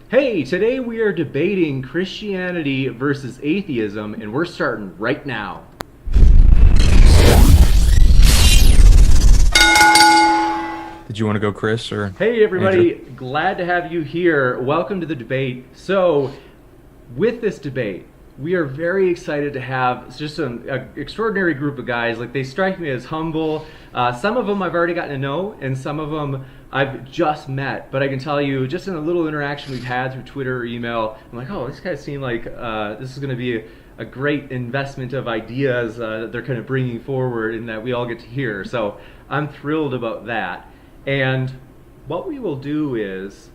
Hey, today we are debating Christianity versus atheism, and we're starting right now. Did you want to go, Chris or Hey, Andrew? everybody, glad to have you here. Welcome to the debate. So, with this debate, we are very excited to have just an extraordinary group of guys. Like, they strike me as humble. Some of them I've already gotten to know, and some of them I've just met. But I can tell you, just in a little interaction we've had through Twitter or email, I'm like, oh, these guys seem like this is going to be a great investment of ideas that they're kind of bringing forward and that we all get to hear. So, I'm thrilled about that. And what we will do is,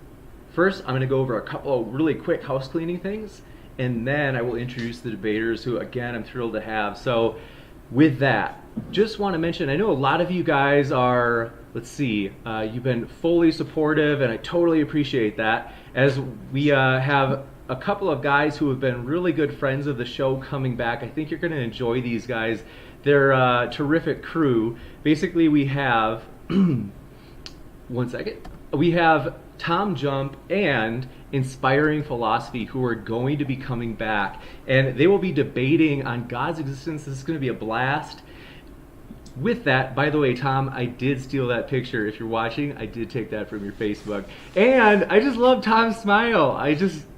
first I'm going to go over a couple of really quick house cleaning things, and then I will introduce the debaters who, again, I'm thrilled to have. So with that, just want to mention, I know a lot of you guys are, let's see, you've been fully supportive, and I totally appreciate that, as we have a couple of guys who have been really good friends of the show coming back. I think you're going to enjoy these guys. They're a terrific crew. Basically, we have... One second. We have Tom Jump and Inspiring Philosophy, who are going to be coming back, and they will be debating on God's existence. This is going to be a blast. With that, by the way, Tom, I did steal that picture. If you're watching, I did take that from your Facebook. And I just love Tom's smile.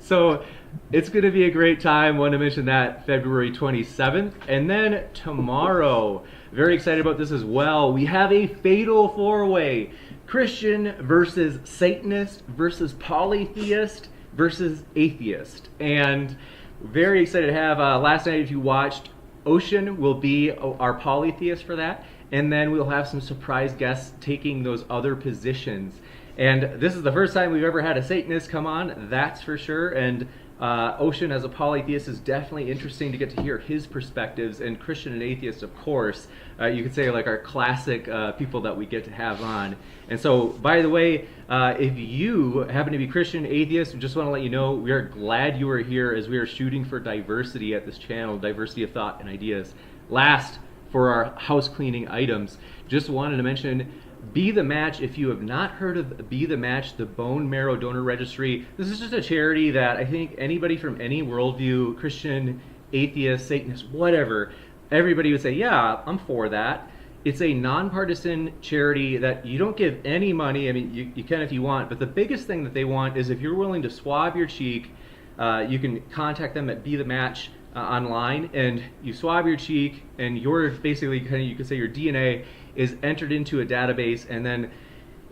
So it's going to be a great time. Want to mention that February 27th. And then tomorrow, very excited about this as well. We have a fatal four-way. Christian versus Satanist versus polytheist versus atheist. And very excited to have, last night if you watched, Ocean will be our polytheist for that. And then we'll have some surprise guests taking those other positions. And this is the first time we've ever had a Satanist come on, that's for sure. And Ocean as a polytheist is definitely interesting to get to hear his perspectives. And Christian and atheist, of course, you could say like our classic people that we get to have on. And so, by the way, if you happen to be Christian, atheist, we just want to let you know we are glad you are here, as we are shooting for diversity at this channel, diversity of thought and ideas. Last, for our house cleaning items, just wanted to mention Be the Match. If you have not heard of Be the Match, the Bone Marrow Donor Registry, this is just a charity that I think anybody from any worldview, Christian, atheist, Satanist, whatever, everybody would say, yeah, I'm for that. It's a nonpartisan charity that you don't give any money. I mean, you can if you want, but the biggest thing that they want is if you're willing to swab your cheek, you can contact them at Be the Match online, and you swab your cheek, and your basically kind of, you could say your DNA is entered into a database, and then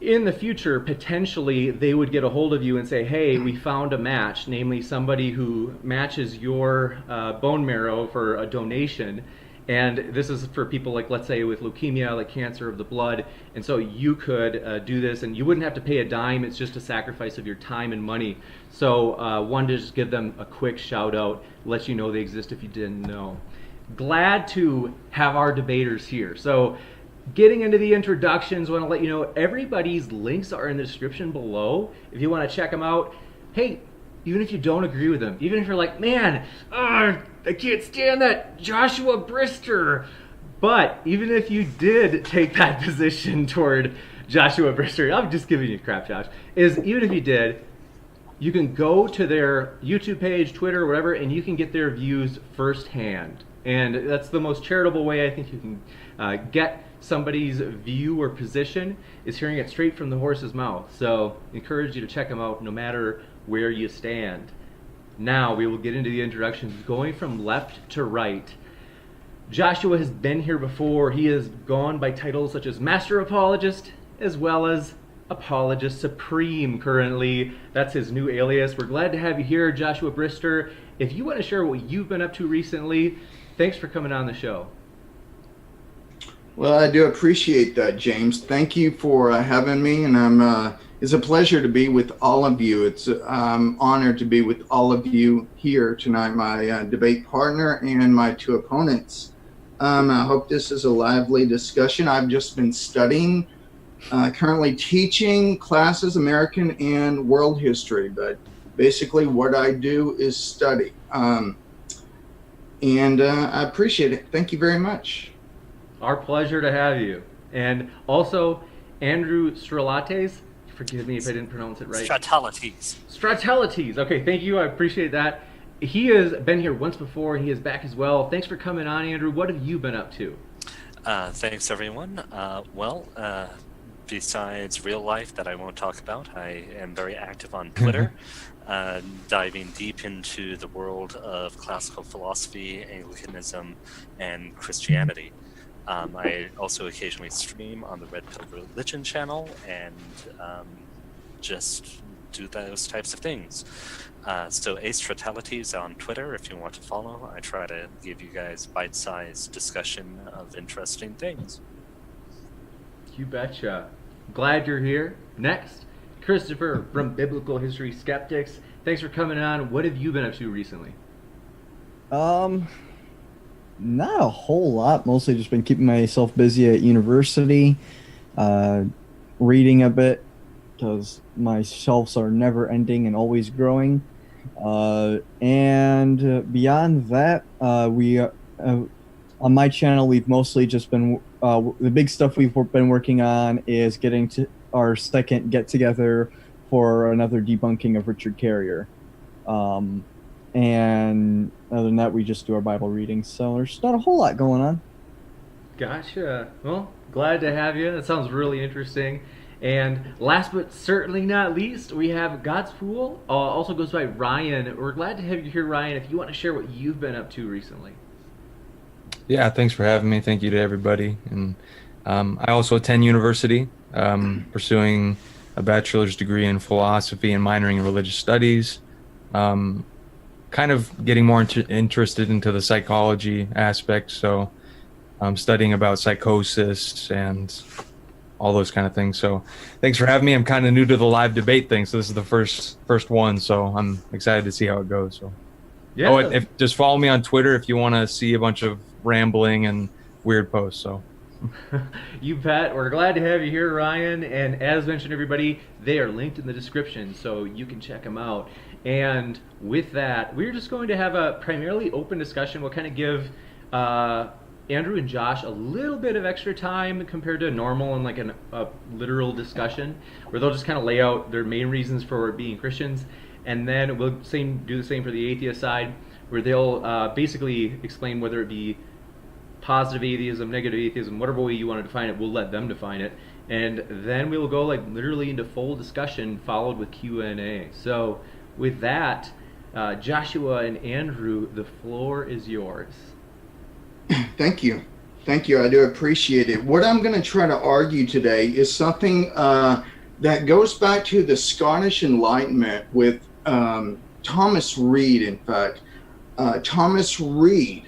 in the future, potentially, they would get a hold of you and say, hey, we found a match, namely somebody who matches your bone marrow for a donation. And this is for people like, let's say, with leukemia, like cancer of the blood. And so you could do this, and you wouldn't have to pay a dime. It's just a sacrifice of your time and money. So wanted to just give them a quick shout out, let you know they exist if you didn't know. Glad to have our debaters here. So getting into the introductions, want to let you know everybody's links are in the description below. If you want to check them out, hey, even if you don't agree with them, even if you're like, man, I can't stand that Joshua Brister. But even if you did take that position toward Joshua Brister, I'm just giving you crap, Josh, is even if you did, you can go to their YouTube page, Twitter, whatever, and you can get their views firsthand. And that's the most charitable way I think you can get somebody's view or position, is hearing it straight from the horse's mouth. So encourage you to check them out no matter where you stand. Now we will get into the introductions, going from left to right. Joshua has been here before. He has gone by titles such as Master Apologist, as well as Apologist Supreme currently. That's his new alias. We're glad to have you here, Joshua Brister. If you want to share what you've been up to recently, thanks for coming on the show. Well, I do appreciate that, James. Thank you for having me, and it's a pleasure to be with all of you. It's honored to be with all of you here tonight, my debate partner and my two opponents. I hope this is a lively discussion. I've just been studying, currently teaching classes, American and world history, but basically what I do is study. And I appreciate it. Thank you very much. Our pleasure to have you. And also, Andrew Stratelates Forgive me if I didn't pronounce it right. Stratelates. Stratelates. Okay, thank you. I appreciate that. He has been here once before, and he is back as well. Thanks for coming on, Andrew. What have you been up to? Thanks, everyone. Besides real life that I won't talk about, I am very active on Twitter, diving deep into the world of classical philosophy, Anglicanism, and Christianity. I also occasionally stream on the Red Pill Religion channel and just do those types of things. So Stratelates on Twitter, if you want to follow. I try to give you guys bite-sized discussion of interesting things. You betcha. Glad you're here. Next, Christopher from Biblical History Skeptics. Thanks for coming on. What have you been up to recently? Not a whole lot. Mostly just been keeping myself busy at university, reading a bit because my shelves are never ending and always growing. And beyond that, we on my channel we've mostly just been the big stuff we've been working on is getting to our second get together for another debunking of Richard Carrier. And other than that, we just do our Bible readings. So there's not a whole lot going on. Gotcha. Well, glad to have you. That sounds really interesting. And last but certainly not least, we have God's Fool. Also goes by Ryan. We're glad to have you here, Ryan. If you want to share what you've been up to recently. Yeah, thanks for having me. Thank you to everybody. And I also attend university, pursuing a bachelor's degree in philosophy and minoring in religious studies. Kind of getting more interested into the psychology aspect. So I'm studying about psychosis and all those kind of things. So thanks for having me. I'm kind of new to the live debate thing. So this is the first one. So I'm excited to see how it goes. So yeah. Oh, and just follow me on Twitter if you want to see a bunch of rambling and weird posts. So you bet. We're glad to have you here, Ryan. And as mentioned, everybody, they are linked in the description, so you can check them out. And with that, we're just going to have a primarily open discussion. We'll kind of give Andrew and Josh a little bit of extra time compared to normal and like a literal discussion, where they'll just kind of lay out their main reasons for being Christians. And then we'll do the same for the atheist side, where they'll basically explain whether it be positive atheism, negative atheism, whatever way you want to define it, we'll let them define it. And then we'll go like literally into full discussion followed with Q&A. So with that, Joshua and Andrew, the floor is yours. Thank you. Thank you. I do appreciate it. What I'm going to try to argue today is something that goes back to the Scottish Enlightenment with Thomas Reid, in fact. Thomas Reid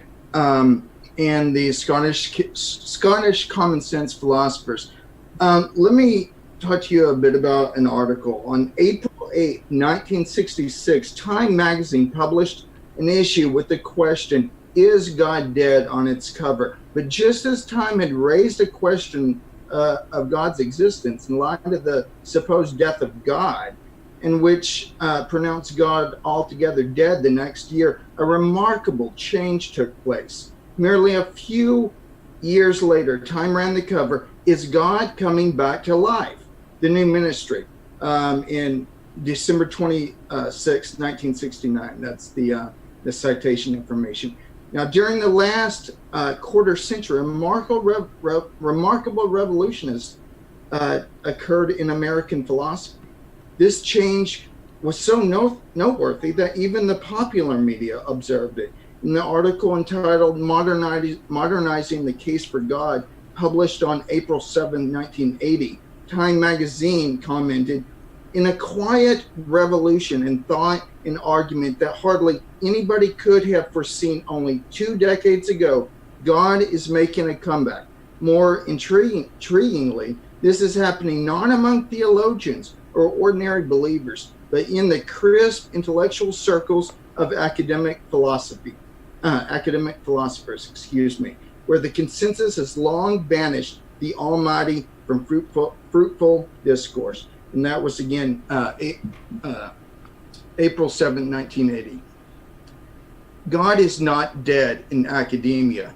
and the Scottish common sense philosophers. Let me talk to you a bit about an article. On April 8, 1966, Time magazine published an issue with the question, "Is God dead?" on its cover. But just as Time had raised a question of God's existence in light of the supposed death of God, in which pronounced God altogether dead the next year, a remarkable change took place. Merely a few years later, Time ran the cover, "Is God Coming Back to Life?" The new ministry, in December 26, 1969. That's the citation information. Now, during the last quarter century, a remarkable revolution has occurred in American philosophy. This change was so noteworthy that even the popular media observed it. In the article entitled Modernizing the Case for God, published on April 7, 1980, Time magazine commented, "In a quiet revolution in thought and argument that hardly anybody could have foreseen only 2 decades ago, God is making a comeback. More intriguingly, this is happening not among theologians or ordinary believers, but in the crisp intellectual circles of academic philosophers, where the consensus has long banished the Almighty from fruitful discourse." And that was again April 7, 1980. God is not dead in academia,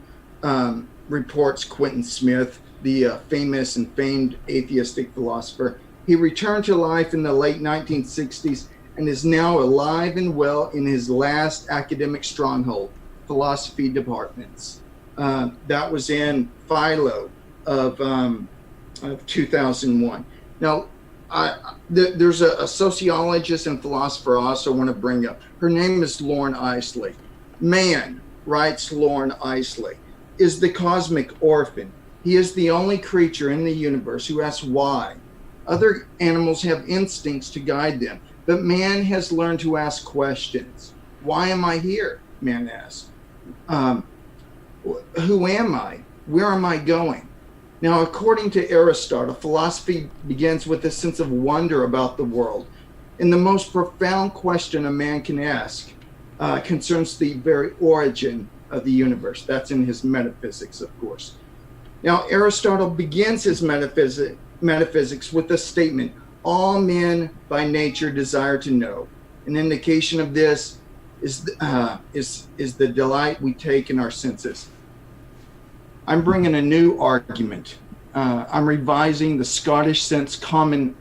reports Quentin Smith, the famous and famed atheistic philosopher. He returned to life in the late 1960s and is now alive and well in his last academic stronghold, philosophy departments. That was in Philo of 2001. Now, there's a sociologist and philosopher I also want to bring up. Her name is Lauren Isley. Man, writes Lauren Isley, is the cosmic orphan. He is the only creature in the universe who asks why. Other animals have instincts to guide them, but man has learned to ask questions. Why am I here? Man asks. Who am I? Where am I going? Now, according to Aristotle, philosophy begins with a sense of wonder about the world. And the most profound question a man can ask concerns the very origin of the universe. That's in his Metaphysics, of course. Now, Aristotle begins his metaphysics with the statement, all men by nature desire to know. An indication of this is the delight we take in our senses. I'm bringing a new argument. I'm revising the Scottish Common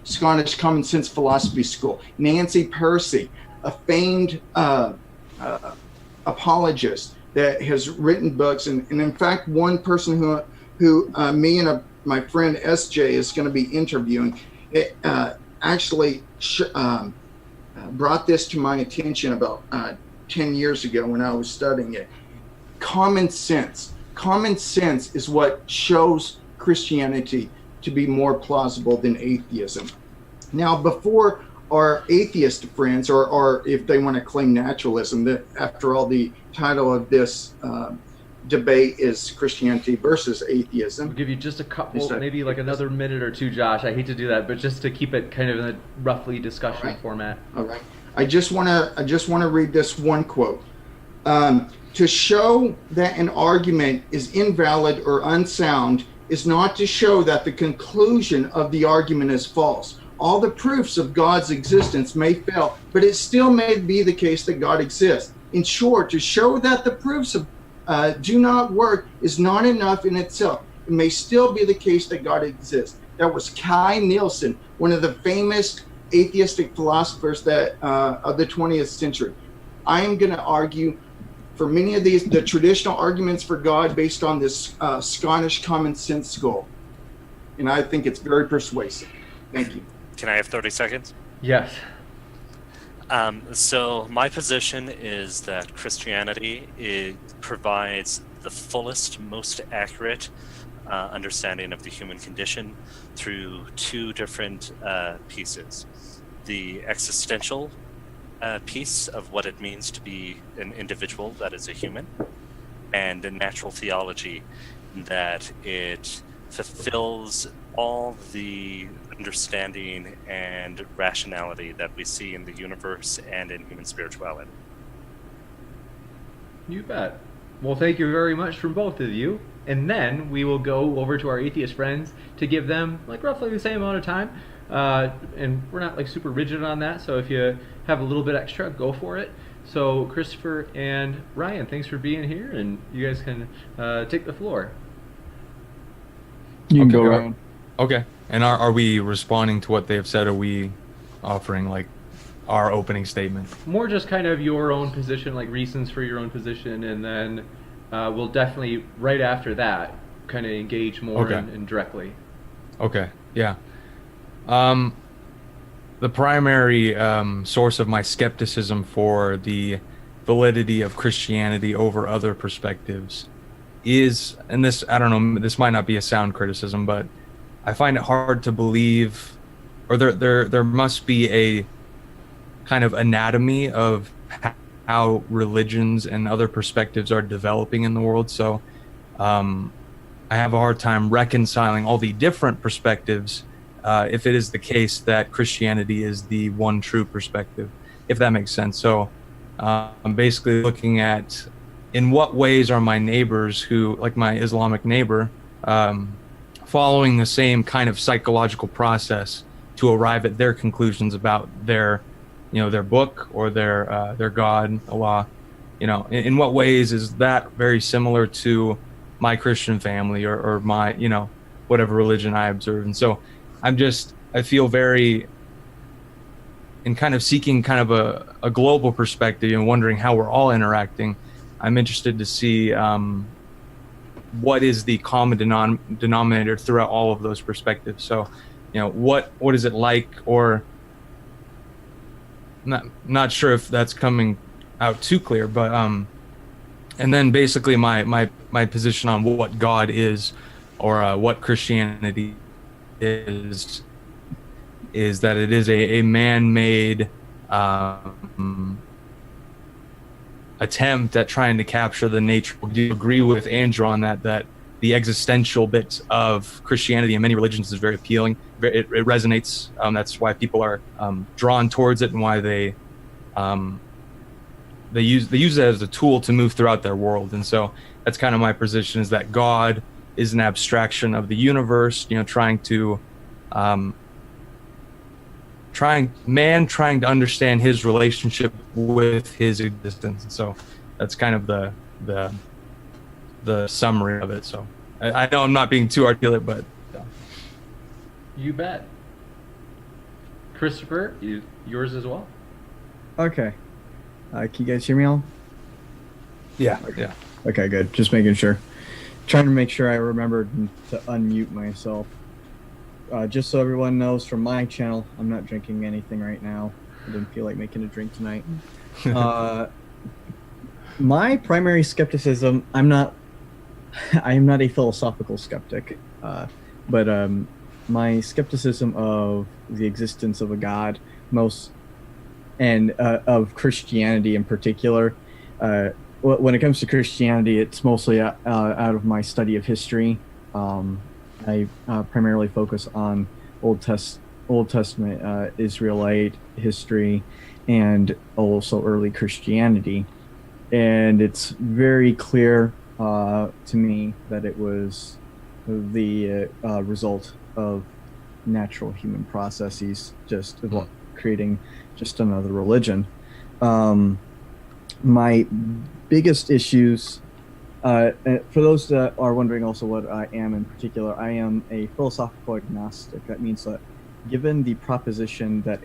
Sense Philosophy School. Nancy Percy, a famed apologist that has written books, and in fact, one person who me and my friend SJ is going to be interviewing, actually brought this to my attention about 10 years ago when I was studying it. Common sense. Common sense is what shows Christianity to be more plausible than atheism. Now, before our atheist friends, or if they want to claim naturalism, that after all, the title of this debate is Christianity versus atheism. I'll give you just a couple, maybe like another minute or two, Josh. I hate to do that, but just to keep it kind of in a roughly discussion format. All right. I just want to read this one quote. To show that an argument is invalid or unsound is not to show that the conclusion of the argument is false. All the proofs of God's existence may fail, but it still may be the case that God exists. In short, to show that the proofs of do not work is not enough in itself. It may still be the case that God exists. That was Kai Nielsen, one of the famous atheistic philosophers that of the 20th century. I am going to argue for many of the traditional arguments for God based on this Scottish common sense school. And I think it's very persuasive. Thank you. Can I have 30 seconds? Yes. So my position is that Christianity provides the fullest, most accurate understanding of the human condition through two different pieces. The existential piece of what it means to be an individual that is a human, and a natural theology that it fulfills all the understanding and rationality that we see in the universe and in human spirituality. You bet. Well, thank you very much from both of you. And then we will go over to our atheist friends to give them like roughly the same amount of time. And we're not like super rigid on that, so if you have a little bit extra, go for it. So Christopher and Ryan, thanks for being here, and you guys can take the floor. You can go, Ryan. Okay. And are we responding to what they've said? Are we offering like our opening statement? More just kind of your own position, like reasons for your own position, and then we'll definitely right after that kind of engage more and directly. Okay. Yeah. The primary source of my skepticism for the validity of Christianity over other perspectives is, and this, I don't know, this might not be a sound criticism, but I find it hard to believe, or there must be a kind of anatomy of how religions and other perspectives are developing in the world. So I have a hard time reconciling all the different perspectives if it is the case that Christianity is the one true perspective, if that makes sense. So I'm basically looking at in what ways are my neighbors who, like my Islamic neighbor, following the same kind of psychological process to arrive at their conclusions about their, their book or their God, Allah. In what ways is that very similar to my Christian family or my, whatever religion I observe? And so I feel very, in kind of seeking kind of a global perspective and wondering how we're all interacting. I'm interested to see what is the common denominator throughout all of those perspectives. So, what is it like, or not sure if that's coming out too clear, but and then basically my position on what God is, or what Christianity is that it is a man-made attempt at trying to capture the nature. Do you agree with Andrew on that the existential bits of Christianity and many religions is very appealing? It resonates. That's why people are drawn towards it, and why they use it as a tool to move throughout their world. And so that's kind of my position, is that God is an abstraction of the universe, trying to understand his relationship with his existence. And so that's kind of the summary of it. So I know I'm not being too articulate, but You bet. Christopher, yours as well. Okay. Can you guys hear me all? yeah. Okay, good. Just making sure. Trying to make sure I remembered to unmute myself. Just so everyone knows, from my channel, I'm not drinking anything right now. I didn't feel like making a drink tonight. My primary skepticism, I am not a philosophical skeptic, but my skepticism of the existence of a God, of Christianity in particular, when it comes to Christianity, it's mostly out of my study of history. I primarily focus on Old Testament Israelite history, and also early Christianity. And it's very clear to me that it was the result of natural human processes, just creating just another religion. My biggest issues, for those that are wondering also what I am in particular, I am a philosophical agnostic. That means that given the proposition that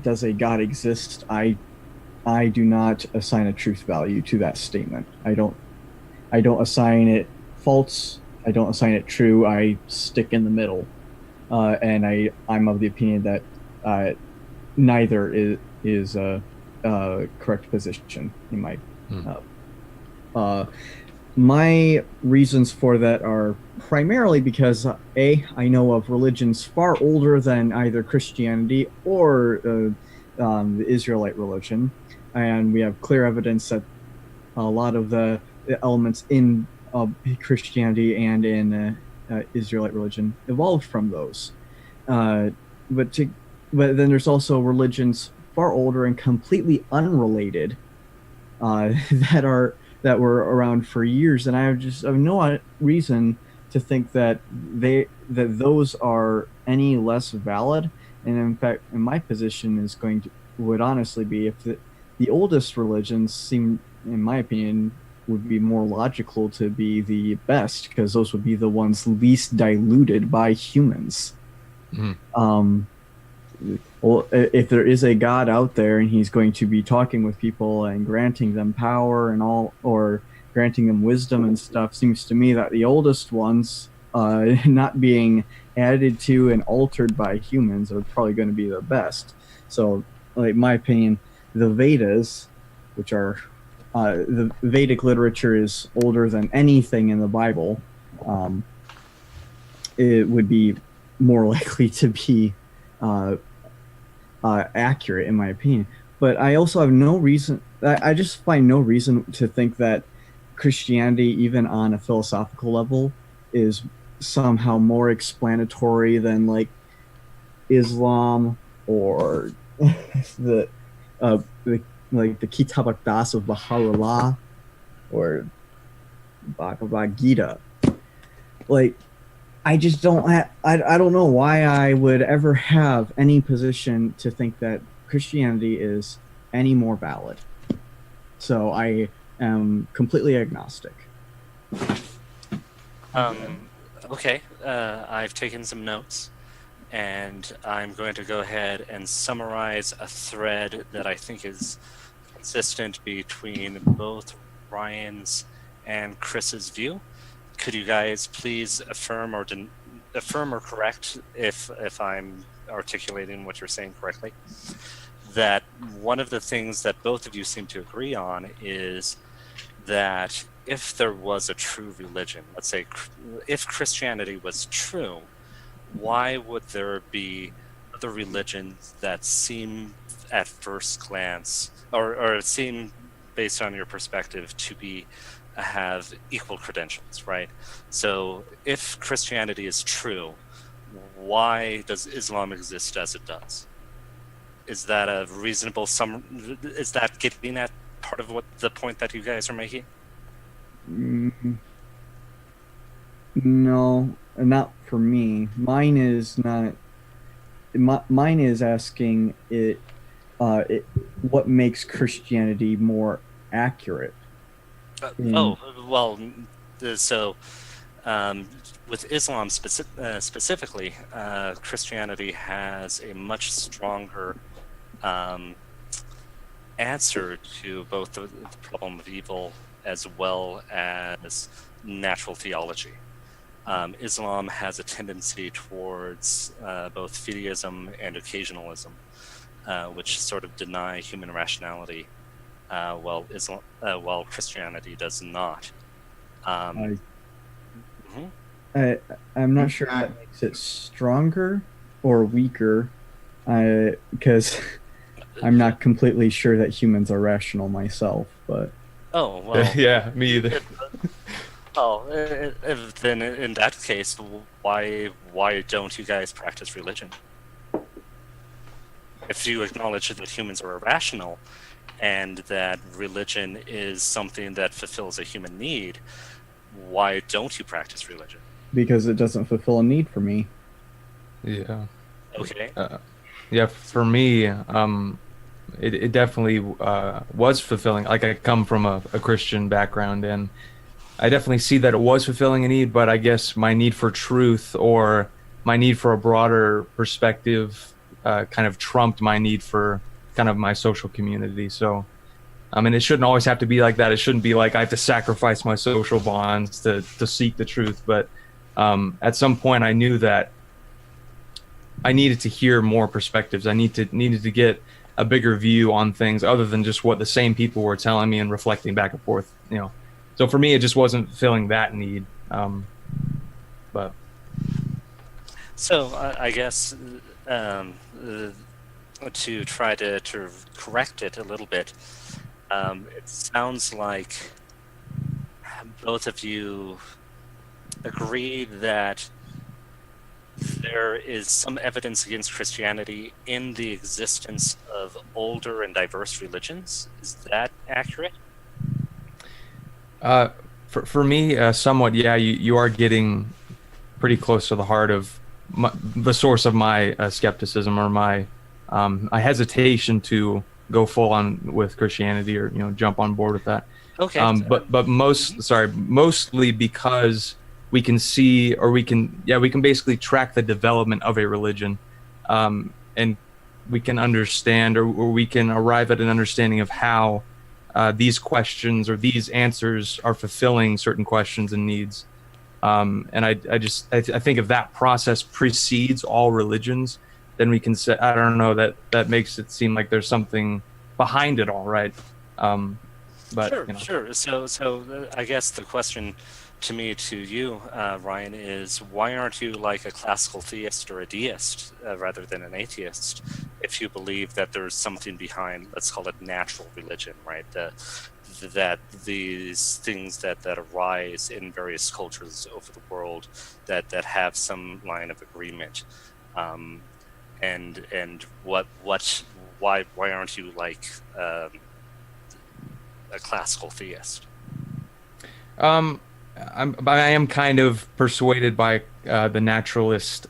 does a God exist, I do not assign a truth value to that statement. I don't assign it false. I don't assign it true. I stick in the middle, and I'm of the opinion that neither is a correct position in my. My reasons for that are primarily because I know of religions far older than either Christianity or the Israelite religion, and we have clear evidence that a lot of the elements in Christianity and in Israelite religion evolved from those. But then there's also religions far older and completely unrelated that were around for years, and I have no reason to think that those are any less valid. And in fact, in my position would honestly be, if the oldest religions seem, in my opinion, would be more logical to be the best, because those would be the ones least diluted by humans. Well, if there is a God out there and he's going to be talking with people and granting them power and all, or granting them wisdom and stuff, seems to me that the oldest ones, not being added to and altered by humans, are probably going to be the best. So, like, my opinion, the Vedas, which are the Vedic literature, is older than anything in the Bible. It would be more likely to be accurate, in my opinion. But I also have no reason, I just find no reason to think that Christianity, even on a philosophical level, is somehow more explanatory than, like, Islam or the Kitab Aqdas of Baha'u'llah or Bhagavad Gita. Like, I just don't I don't know why I would ever have any position to think that Christianity is any more valid. So I am completely agnostic. Let Okay, I've taken some notes, and I'm going to go ahead and summarize a thread that I think is consistent between both Ryan's and Chris's view. Could you guys please affirm or correct if I'm articulating what you're saying correctly? That one of the things that both of you seem to agree on is that if there was a true religion, let's say if Christianity was true, why would there be other religions that seem at first glance or seem based on your perspective to be have equal credentials, right? So if Christianity is true, why does Islam exist as it does? Is that a reasonable is that getting at part of what the point that you guys are making? No, not for me. Mine is not. Mine is asking what makes Christianity more accurate. So with Islam specifically, Christianity has a much stronger answer to both the problem of evil as well as natural theology. Islam has a tendency towards both fideism and occasionalism, which sort of deny human rationality, while Christianity does not. I'm not sure if that makes it stronger or weaker, because I'm not completely sure that humans are rational myself. But oh well, yeah, me either. Then in that case, why don't you guys practice religion? If you acknowledge that humans are irrational and that religion is something that fulfills a human need, why don't you practice religion? Because it doesn't fulfill a need for me. Yeah. Okay. Yeah, for me, it definitely was fulfilling. Like, I come from a Christian background, and I definitely see that it was fulfilling a need, but I guess my need for truth or my need for a broader perspective kind of trumped my need for kind of my social community. So, I mean, it shouldn't always have to be like that. It shouldn't be like I have to sacrifice my social bonds to seek the truth. But at some point, I knew that I needed to hear more perspectives. I needed to get a bigger view on things other than just what the same people were telling me and reflecting back and forth, you know. So for me, it just wasn't filling that need. But so I guess to try to correct it a little bit, it sounds like both of you agree that there is some evidence against Christianity in the existence of older and diverse religions. Is that accurate? for me, somewhat, yeah. You are getting pretty close to the heart of the source of my skepticism or my hesitation to go full on with Christianity or jump on board with that. Okay. But mostly because we can see, or we can basically track the development of a religion, and we can understand, or we can arrive at an understanding of how these questions or these answers are fulfilling certain questions and needs. And I think if that process precedes all religions, then we can say, I don't know, that makes it seem like there's something behind it all, right? But sure. So I guess the question to me, to you, Ryan, is why aren't you like a classical theist or a deist rather than an atheist if you believe that there's something behind, let's call it natural religion, right? That these things that arise in various cultures over the world that have some line of agreement, and why aren't you like a classical theist? I am kind of persuaded by the naturalist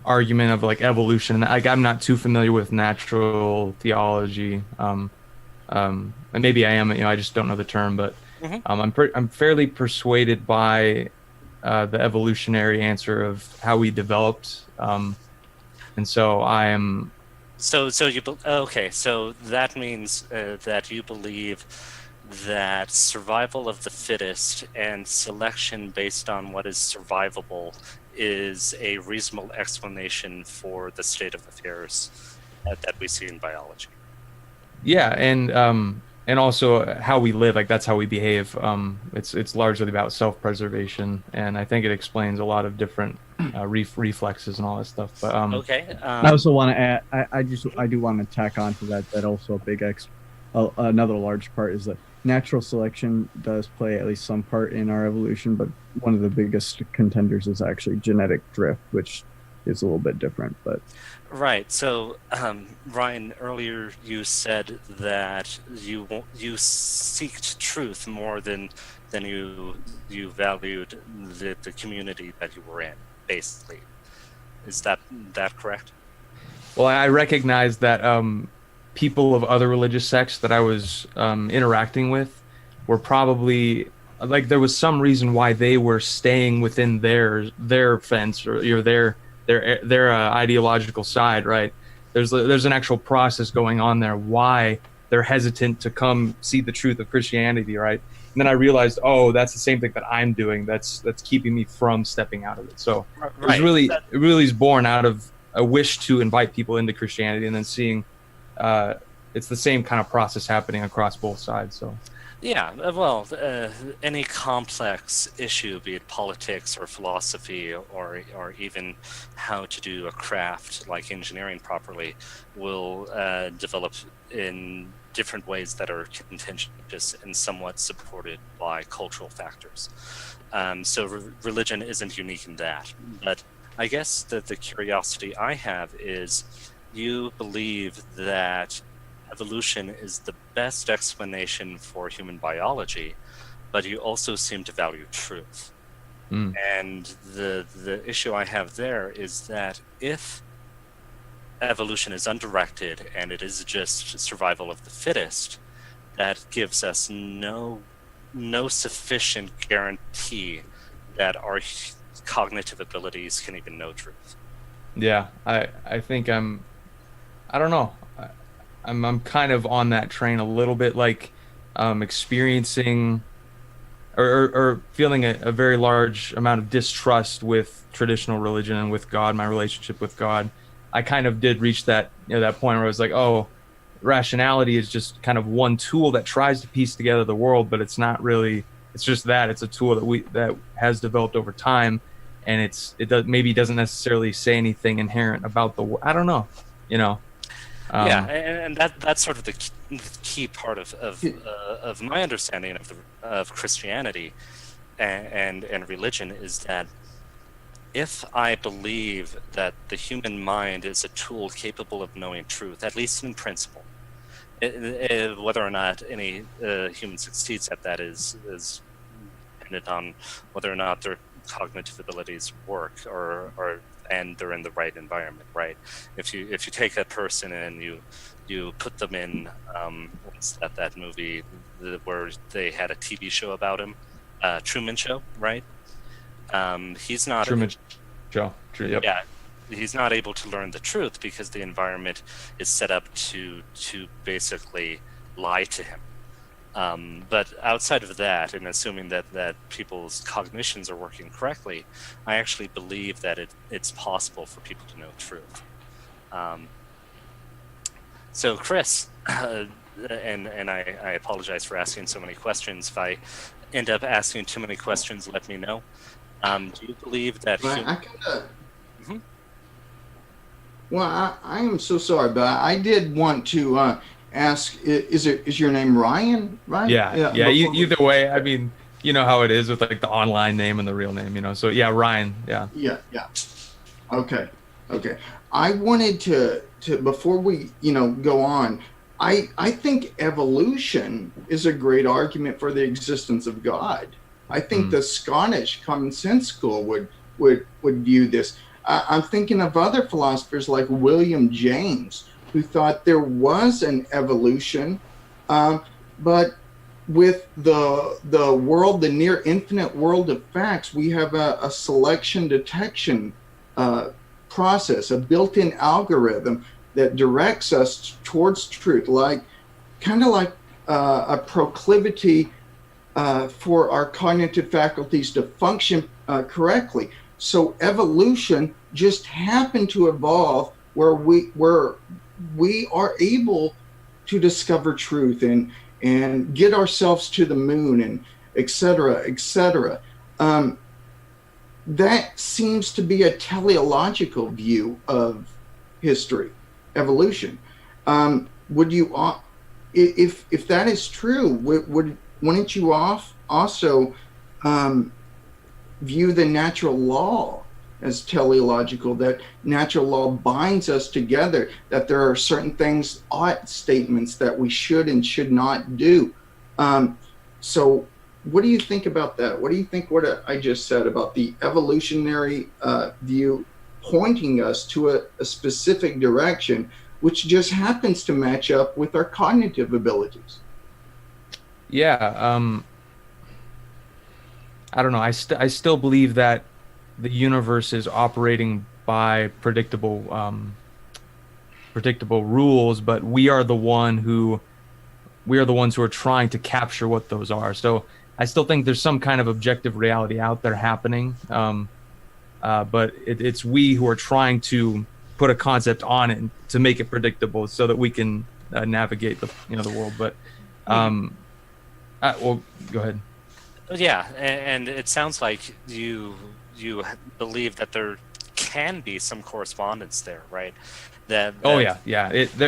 argument of like evolution. Like, I'm not too familiar with natural theology, and maybe I am. I just don't know the term. But I'm fairly persuaded by the evolutionary answer of how we developed. And so I am. Okay, so that means that you believe that survival of the fittest and selection based on what is survivable is a reasonable explanation for the state of affairs that we see in biology. Yeah, and also how we live, like that's how we behave. It's largely about self-preservation, and I think it explains a lot of different reflexes and all that stuff. But Okay. I also want to add. I do want to tack on to that. That also a another large part is that natural selection does play at least some part in our evolution, but one of the biggest contenders is actually genetic drift, which is a little bit different. But right. So, Ryan, earlier you said that you seeked truth more than you valued the community that you were in. Basically, is that correct? well, I recognize that people of other religious sects that I was interacting with were probably like there was some reason why they were staying within their fence or their ideological side, right? There's an actual process going on there why they're hesitant to come see the truth of Christianity, right? And then I realized, oh, that's the same thing that I'm doing. That's keeping me from stepping out of it. So Right. it really is born out of a wish to invite people into Christianity, and then seeing it's the same kind of process happening across both sides. So Yeah, well, any complex issue, be it politics or philosophy or even how to do a craft like engineering properly, will develop in different ways that are contentious and somewhat supported by cultural factors. So religion isn't unique in that. But I guess that the curiosity I have is you believe that evolution is the best explanation for human biology, but you also seem to value truth. And the issue I have there is that if evolution is undirected and it is just survival of the fittest, that gives us no sufficient guarantee that our cognitive abilities can even know truth. yeah, I think I don't know. I'm kind of on that train a little bit, like experiencing or feeling a very large amount of distrust with traditional religion and with God, my relationship with God. I kind of did reach that that point where I was like, oh, rationality is just kind of one tool that tries to piece together the world, but it's not really. It's just that it's a tool that has developed over time, and it doesn't necessarily say anything inherent about the. I don't know, Yeah, and that's sort of the key part of my understanding of Christianity and religion is that if I believe that the human mind is a tool capable of knowing truth, at least in principle, whether or not any human succeeds at that is dependent on whether or not their cognitive abilities work and they're in the right environment, right? If you take a person and you put them in what's that movie where they had a TV show about him, Truman Show, right? He's not Truman Show. Yep. Yeah, he's not able to learn the truth because the environment is set up to basically lie to him. But outside of that, and assuming that people's cognitions are working correctly, I actually believe that it's possible for people to know truth. So, Chris, and I apologize for asking so many questions. If I end up asking too many questions, let me know. Do you believe that? Well, I am so sorry, but I did want to ask: is your name Ryan? Right? Yeah. Either way, I mean, you know how it is with like the online name and the real name, So yeah, Ryan. Yeah. Yeah. Okay. I wanted to before we go on. I think evolution is a great argument for the existence of God. I think the Scottish Common Sense School would view this. I'm thinking of other philosophers like William James, who thought there was an evolution, but with the world, the near infinite world of facts, we have a selection detection process, a built-in algorithm that directs us towards truth, like kind of like a proclivity for our cognitive faculties to function correctly. So evolution just happened to evolve where we are able to discover truth and get ourselves to the moon and et cetera, et cetera. That seems to be a teleological view of history, evolution. Would you, if that is true, wouldn't you also view the natural law as teleological, that natural law binds us together, that there are certain things, ought statements that we should and should not do? So what do you think about that? What do you think what I just said about the evolutionary view pointing us to a specific direction, which just happens to match up with our cognitive abilities? Yeah, I don't know. I still believe that the universe is operating by predictable rules, but we are the ones who are trying to capture what those are. So I still think there's some kind of objective reality out there happening, but it's we who are trying to put a concept on it to make it predictable, so that we can navigate the world. But well, go ahead. Yeah, and it sounds like you believe that there can be some correspondence there, right? Oh yeah.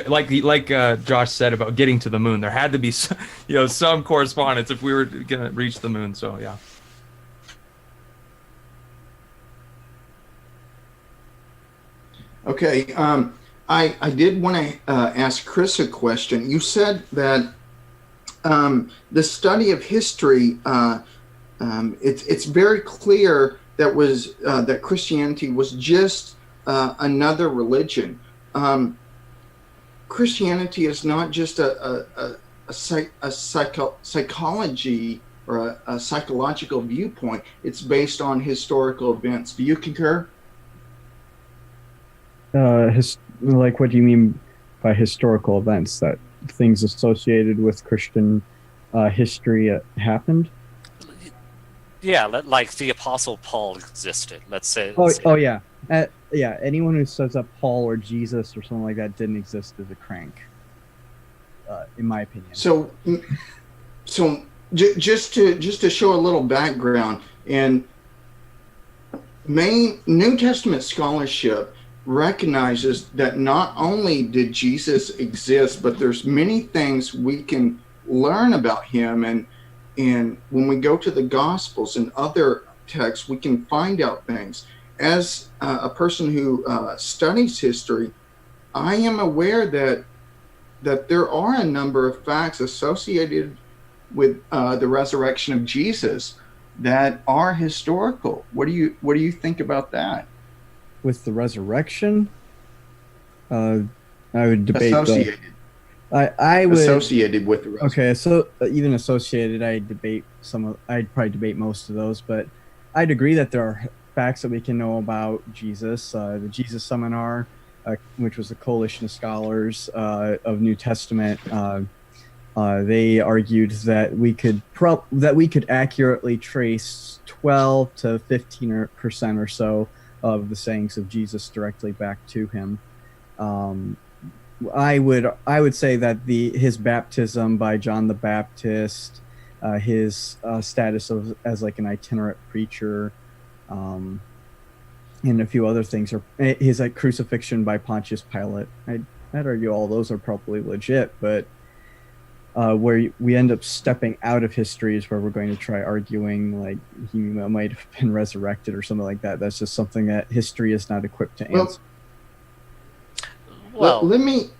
Like Josh said about getting to the moon, there had to be some correspondence if we were gonna reach the moon. So yeah. Okay, I did want to ask Chris a question. You said that the study of history, it's very clear that Christianity was just another religion. Christianity is not just a psychology or a psychological viewpoint. It's based on historical events. Do you concur? Like, what do you mean by historical events? That things associated with Christian history happened? Yeah, like the Apostle Paul existed. Let's say. Oh yeah. Yeah, anyone who says that Paul or Jesus or something like that didn't exist is a crank, in my opinion. So just to show a little background, and main New Testament scholarship recognizes that not only did Jesus exist, but there's many things we can learn about him, and when we go to the Gospels and other texts, we can find out things. As a person who studies history, I am aware that there are a number of facts associated with the resurrection of Jesus that are historical. What do you think about that? With the reserection, I would debate associated. I would associated with the resurrection. Okay, so even associated, I'd probably debate most of those, but I'd agree that there are facts that we can know about Jesus. The Jesus Seminar, which was a coalition of scholars of New Testament, they argued that we could accurately trace 12 to 15% or so of the sayings of Jesus directly back to him. I would say that his baptism by John the Baptist, his status as like an itinerant preacher, and a few other things, or his like crucifixion by Pontius Pilate. I'd argue all those are probably legit, but where we end up stepping out of history is where we're going to try arguing like he might have been resurrected or something like that. That's just something that history is not equipped to answer. Well, let me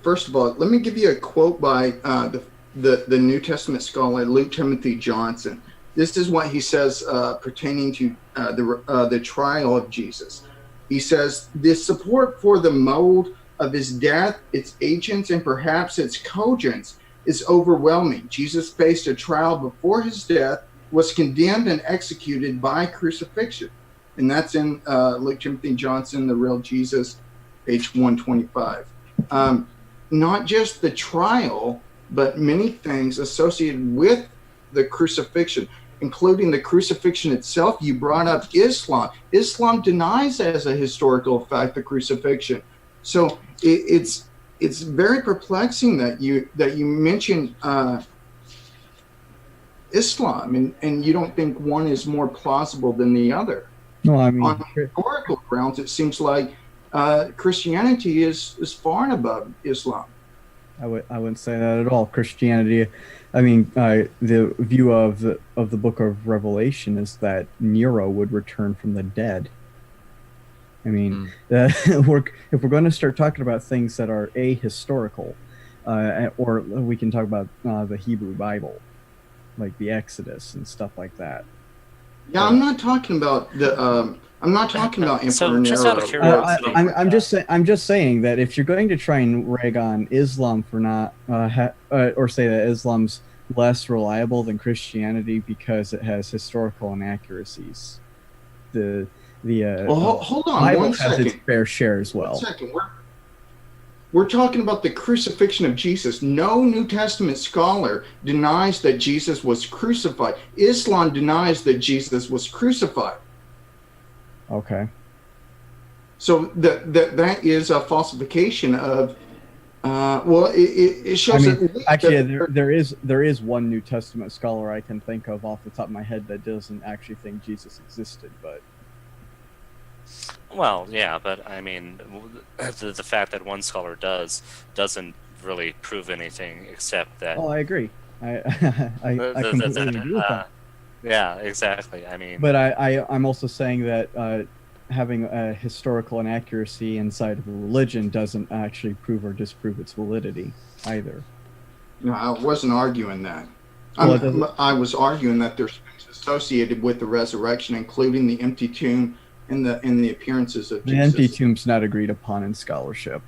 first of all, let me give you a quote by the New Testament scholar Luke Timothy Johnson. This is what he says pertaining to the trial of Jesus. He says, "The support for the mode of his death, its agents, and perhaps its cogents is overwhelming. Jesus faced a trial before his death, was condemned and executed by crucifixion. And that's in Luke Timothy Johnson, The Real Jesus, page 125. Not just the trial, but many things associated with the crucifixion, including the crucifixion itself. You brought up Islam. Islam denies as a historical fact the crucifixion. So it's very perplexing that you mentioned Islam and you don't think one is more plausible than the other. No, I mean, on historical grounds, it seems like Christianity is far and above Islam. I wouldn't say that at all. Christianity, I mean, the view of the Book of Revelation is that Nero would return from the dead. I mean, if we're going to start talking about things that are ahistorical, or we can talk about the Hebrew Bible, like the Exodus and stuff like that. Yeah, I'm not talking about the. I'm not talking about Emperor So, just Nero. out of curiosity, I'm just saying that if you're going to try and rag on Islam for not, or say that Islam's less reliable than Christianity because it has historical inaccuracies, Well, hold on Bible one has second. its fair share as well. 1 second. We're talking about the crucifixion of Jesus. No New Testament scholar denies that Jesus was crucified. Islam denies that Jesus was crucified. Okay. So that is a falsification of. It shows. I mean, that actually, there is one New Testament scholar I can think of off the top of my head that doesn't actually think Jesus existed, but. well, yeah, but I mean, the fact that one scholar doesn't really prove anything except that. Oh, I agree. I completely agree with that. Yeah, exactly. I mean, But I'm also saying that having a historical inaccuracy inside of a religion doesn't actually prove or disprove its validity either. No, I wasn't arguing that. Well, I was arguing that there's things associated with the resurrection, including the empty tomb and the appearances of The Jesus. empty tomb's not agreed upon in scholarship.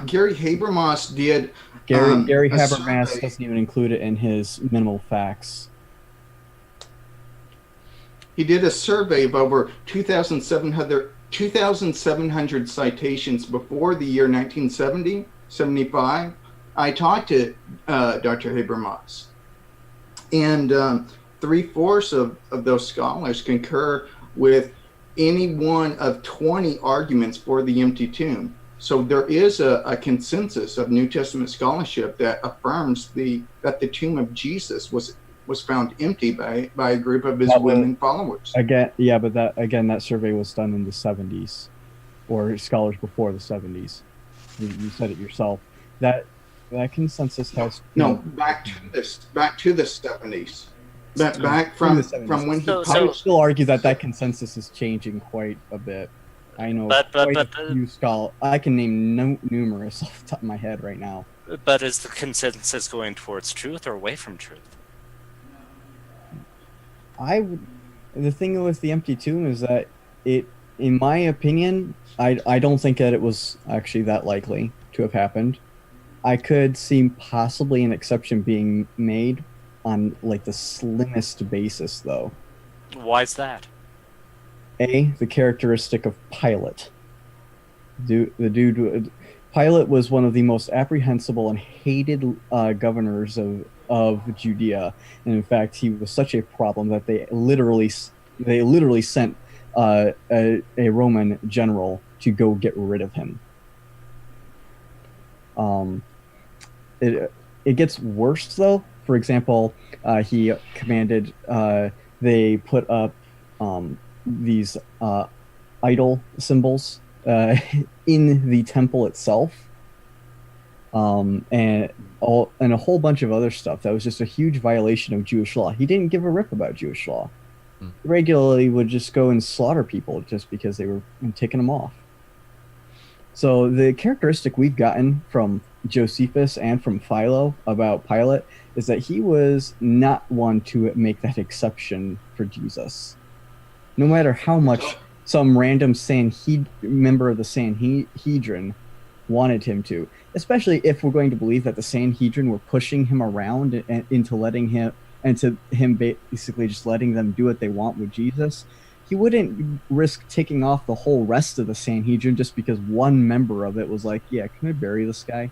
Gary Habermas did. Gary a Habermas survey. doesn't even include it in his minimal facts. He did a survey of over 2,700 citations before the year 1970, 75. I talked to Dr. Habermas, and 3/4 of those scholars concur with any one of 20 arguments for the empty tomb. So there is a consensus of New Testament scholarship that affirms that the tomb of Jesus was found empty by a group of his women followers. But that survey was done in the 70s, or scholars before the 70s. You said it yourself. That consensus has back to the 70s. Back from when he So- I would still argue that consensus is changing quite a bit. I know But- quite a few scholars. I can name numerous off the top of my head right now. but is the consensus going towards truth or away from truth? The thing with the empty tomb is that it, in my opinion, I don't think that it was actually that likely to have happened. I could see possibly an exception being made on like the slimmest basis, though. Why is that? The characteristic of Pilate. Pilate was one of the most apprehensible and hated governors of Judea, and in fact, he was such a problem that they literally sent a Roman general to go get rid of him. It gets worse though. For example, he commanded they put up these idol symbols in the temple itself, and a whole bunch of other stuff that was just a huge violation of Jewish law. He didn't give a rip about Jewish law. He regularly would just go and slaughter people just because they were taking them off. So the characteristic we've gotten from Josephus and from Philo about Pilate is that he was not one to make that exception for Jesus. No matter how much some random member of the Sanhedrin wanted him to, especially if we're going to believe that the Sanhedrin were pushing him around into letting him, and to him basically just letting them do what they want with Jesus. He wouldn't risk taking off the whole rest of the Sanhedrin just because one member of it was like, yeah, can we bury this guy?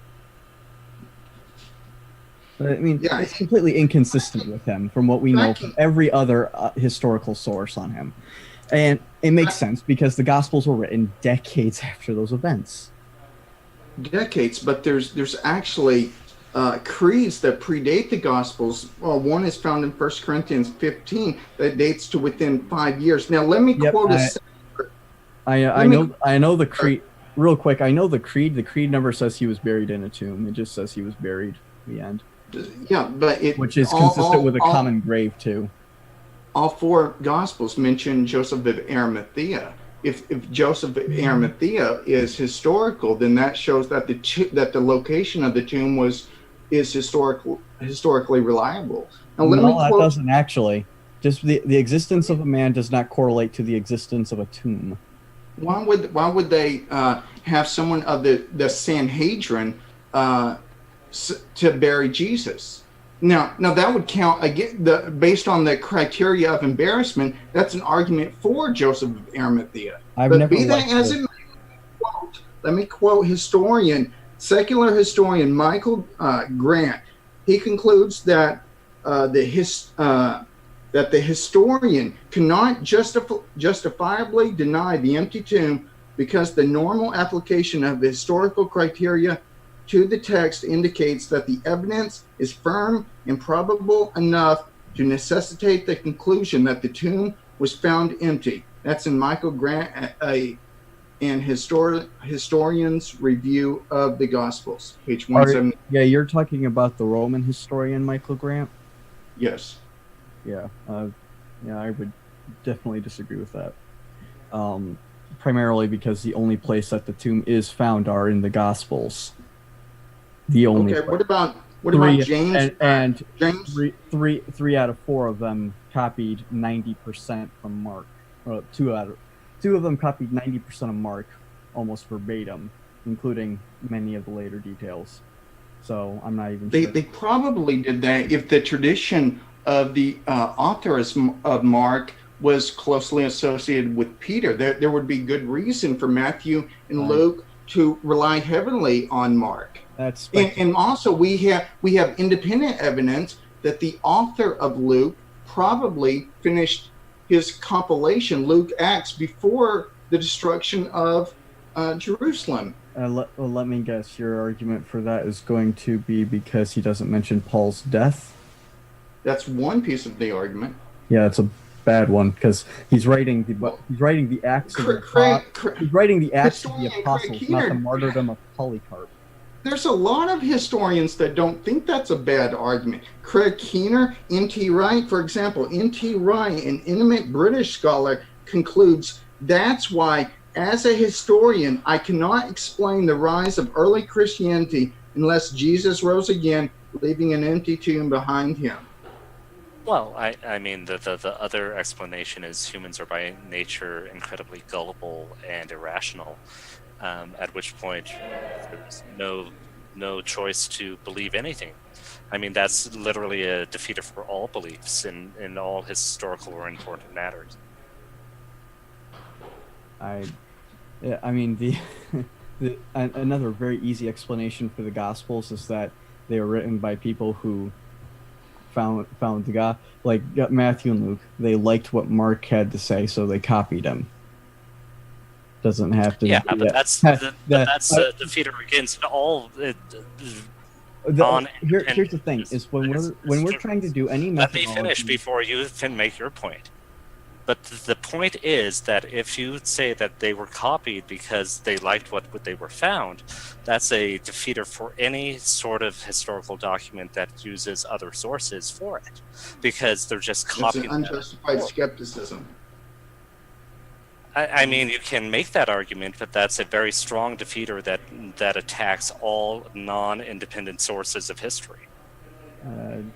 But I mean, Yeah. it's completely inconsistent with him from what we know from every other historical source on him. And it makes sense because the Gospels were written decades after those events. Decades, but there's actually creeds that predate the Gospels. Well, one is found in 1 Corinthians 15 that dates to within 5 years. Now, let me quote I know the creed. Real quick, I know the creed. The creed never says he was buried in a tomb. It just says he was buried. The end. Yeah, but which is consistent with a common grave too. All 4 Gospels mention Joseph of Arimathea. If Joseph of Arimathea is historical, then that shows that the location of the tomb is historically reliable. Now, that doesn't actually. Just the existence of a man does not correlate to the existence of a tomb. Why would they have someone of the Sanhedrin to bury Jesus? Now that would count again. Based on the criteria of embarrassment, that's an argument for Joseph of Arimathea. But be that as it may, let me quote secular historian Michael Grant. He concludes that the historian cannot justifiably deny the empty tomb because the normal application of the historical criteria to the text indicates that the evidence is firm and probable enough to necessitate the conclusion that the tomb was found empty. That's in Michael Grant, an historian's review of the Gospels, page 170. Yeah, you're talking about the Roman historian Michael Grant? Yes. Yeah, I would definitely disagree with that. Primarily because the only place that the tomb is found are in the Gospels. The only. Okay. What about James? And James? Three out of 4 of them copied 90% from Mark. Well, two of them copied 90% of Mark, almost verbatim, including many of the later details. So I'm not even sure. They probably did that if the tradition of the author of Mark was closely associated with Peter. There would be good reason for Matthew and Luke to rely heavily on Mark. And also we have independent evidence that the author of Luke probably finished his compilation, Luke Acts, before the destruction of Jerusalem. Let me guess. Your argument for that is going to be because he doesn't mention Paul's death. That's one piece of the argument. Yeah, it's a bad one because he's writing the Acts of the Apostles, not the martyrdom of Polycarp. There's a lot of historians that don't think that's a bad argument. Craig Keener, N.T. Wright, for example, N.T. Wright, an eminent British scholar, concludes that's why, as a historian, I cannot explain the rise of early Christianity unless Jesus rose again, leaving an empty tomb behind him. Well, I mean, the other explanation is humans are by nature incredibly gullible and irrational, at which point there's no choice to believe anything. I mean, that's literally a defeater for all beliefs in all historical or important matters. I mean, another very easy explanation for the Gospels is that they were written by people who found the God, like Matthew and Luke. They liked what Mark had to say, so they copied him. Doesn't have to. Yeah, but that's a defeater against all. Here's the thing: is when we're trying to do any methodology. Let me finish before you can make your point. But the point is that if you say that they were copied because they liked what they were found, that's a defeater for any sort of historical document that uses other sources for it, because they're just copying. It's an unjustified skepticism. I mean, you can make that argument, but that's a very strong defeater that attacks all non-independent sources of history.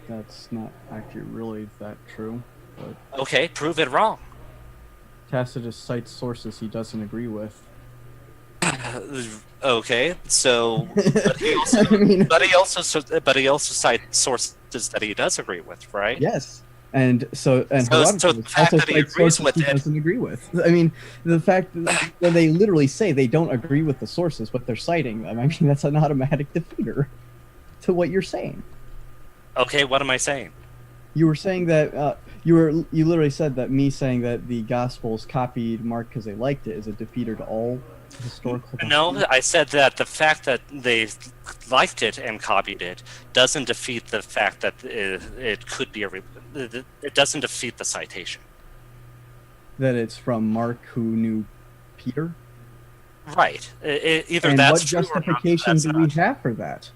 That's not actually really that true. But okay, prove it wrong. Tacitus cites sources he doesn't agree with. Okay, so but he also I mean, but he also cites sources that he does agree with, right? yes. And So the Herodotus fact also that he cites agrees sources with he it, doesn't agree with. I mean, the fact that when they literally say they don't agree with the sources, but they're citing them, I mean, that's an automatic defeater to what you're saying. okay, what am I saying? You were saying that you literally said that me saying that the Gospels copied Mark because they liked it is a defeater to all historical. No, I said that the fact that they liked it and copied it doesn't defeat the fact that it could be it doesn't defeat the citation. That it's from Mark who knew Peter. Right. Either And that's what true or not, justification that's do we not. have for that?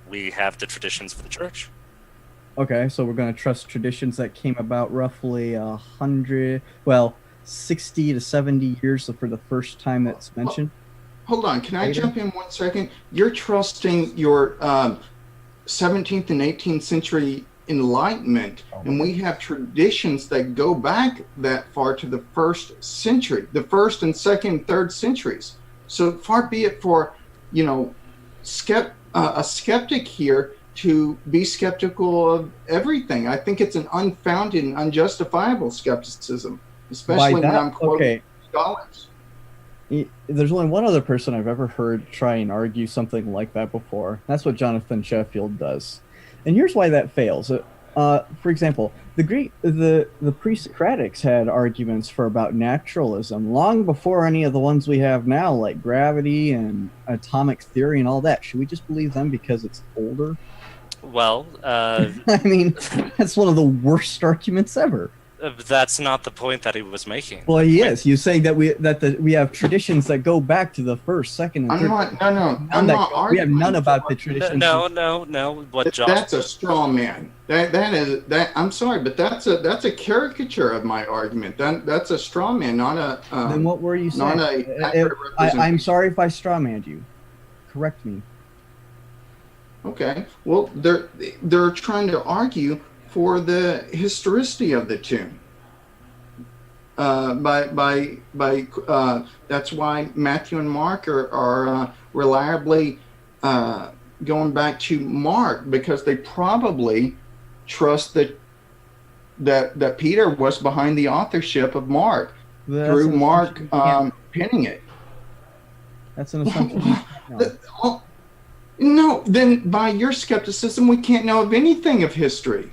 We have the traditions of the church. Okay, so we're going to trust traditions that came about roughly 60 to 70 years for the first time it's mentioned. Hold on, can I Later. jump in 1 second? You're trusting your 17th and 18th century Enlightenment, and we have traditions that go back that far to the first century, the first and second, third centuries. So far be it for, a skeptic here to be skeptical of everything. I think it's an unfounded and unjustifiable skepticism, especially when I'm quoting scholars. There's only one other person I've ever heard try and argue something like that before. That's what Jonathan Sheffield does. And here's why that fails. For example, the pre-Socratics had arguments for about naturalism long before any of the ones we have now, like gravity and atomic theory and all that. Should we just believe them because it's older? Well, I mean, that's one of the worst arguments ever. that's not the point that he was making. Well, he is. You're saying that we have traditions that go back to the first, second, and third. I'm not arguing. We have none about the traditions. No. What Josh? That's a straw man. That. I'm sorry, but that's a caricature of my argument. That's a straw man, not a. Then what were you saying? Not a accurate representation. I'm sorry if I strawmanned you. Correct me. Okay. Well, they're trying to argue for the historicity of the tomb. That's why Matthew and Mark are reliably going back to Mark, because they probably trust that Peter was behind the authorship of Mark through Mark penning it. That's an assumption. No, then by your skepticism, we can't know of anything of history.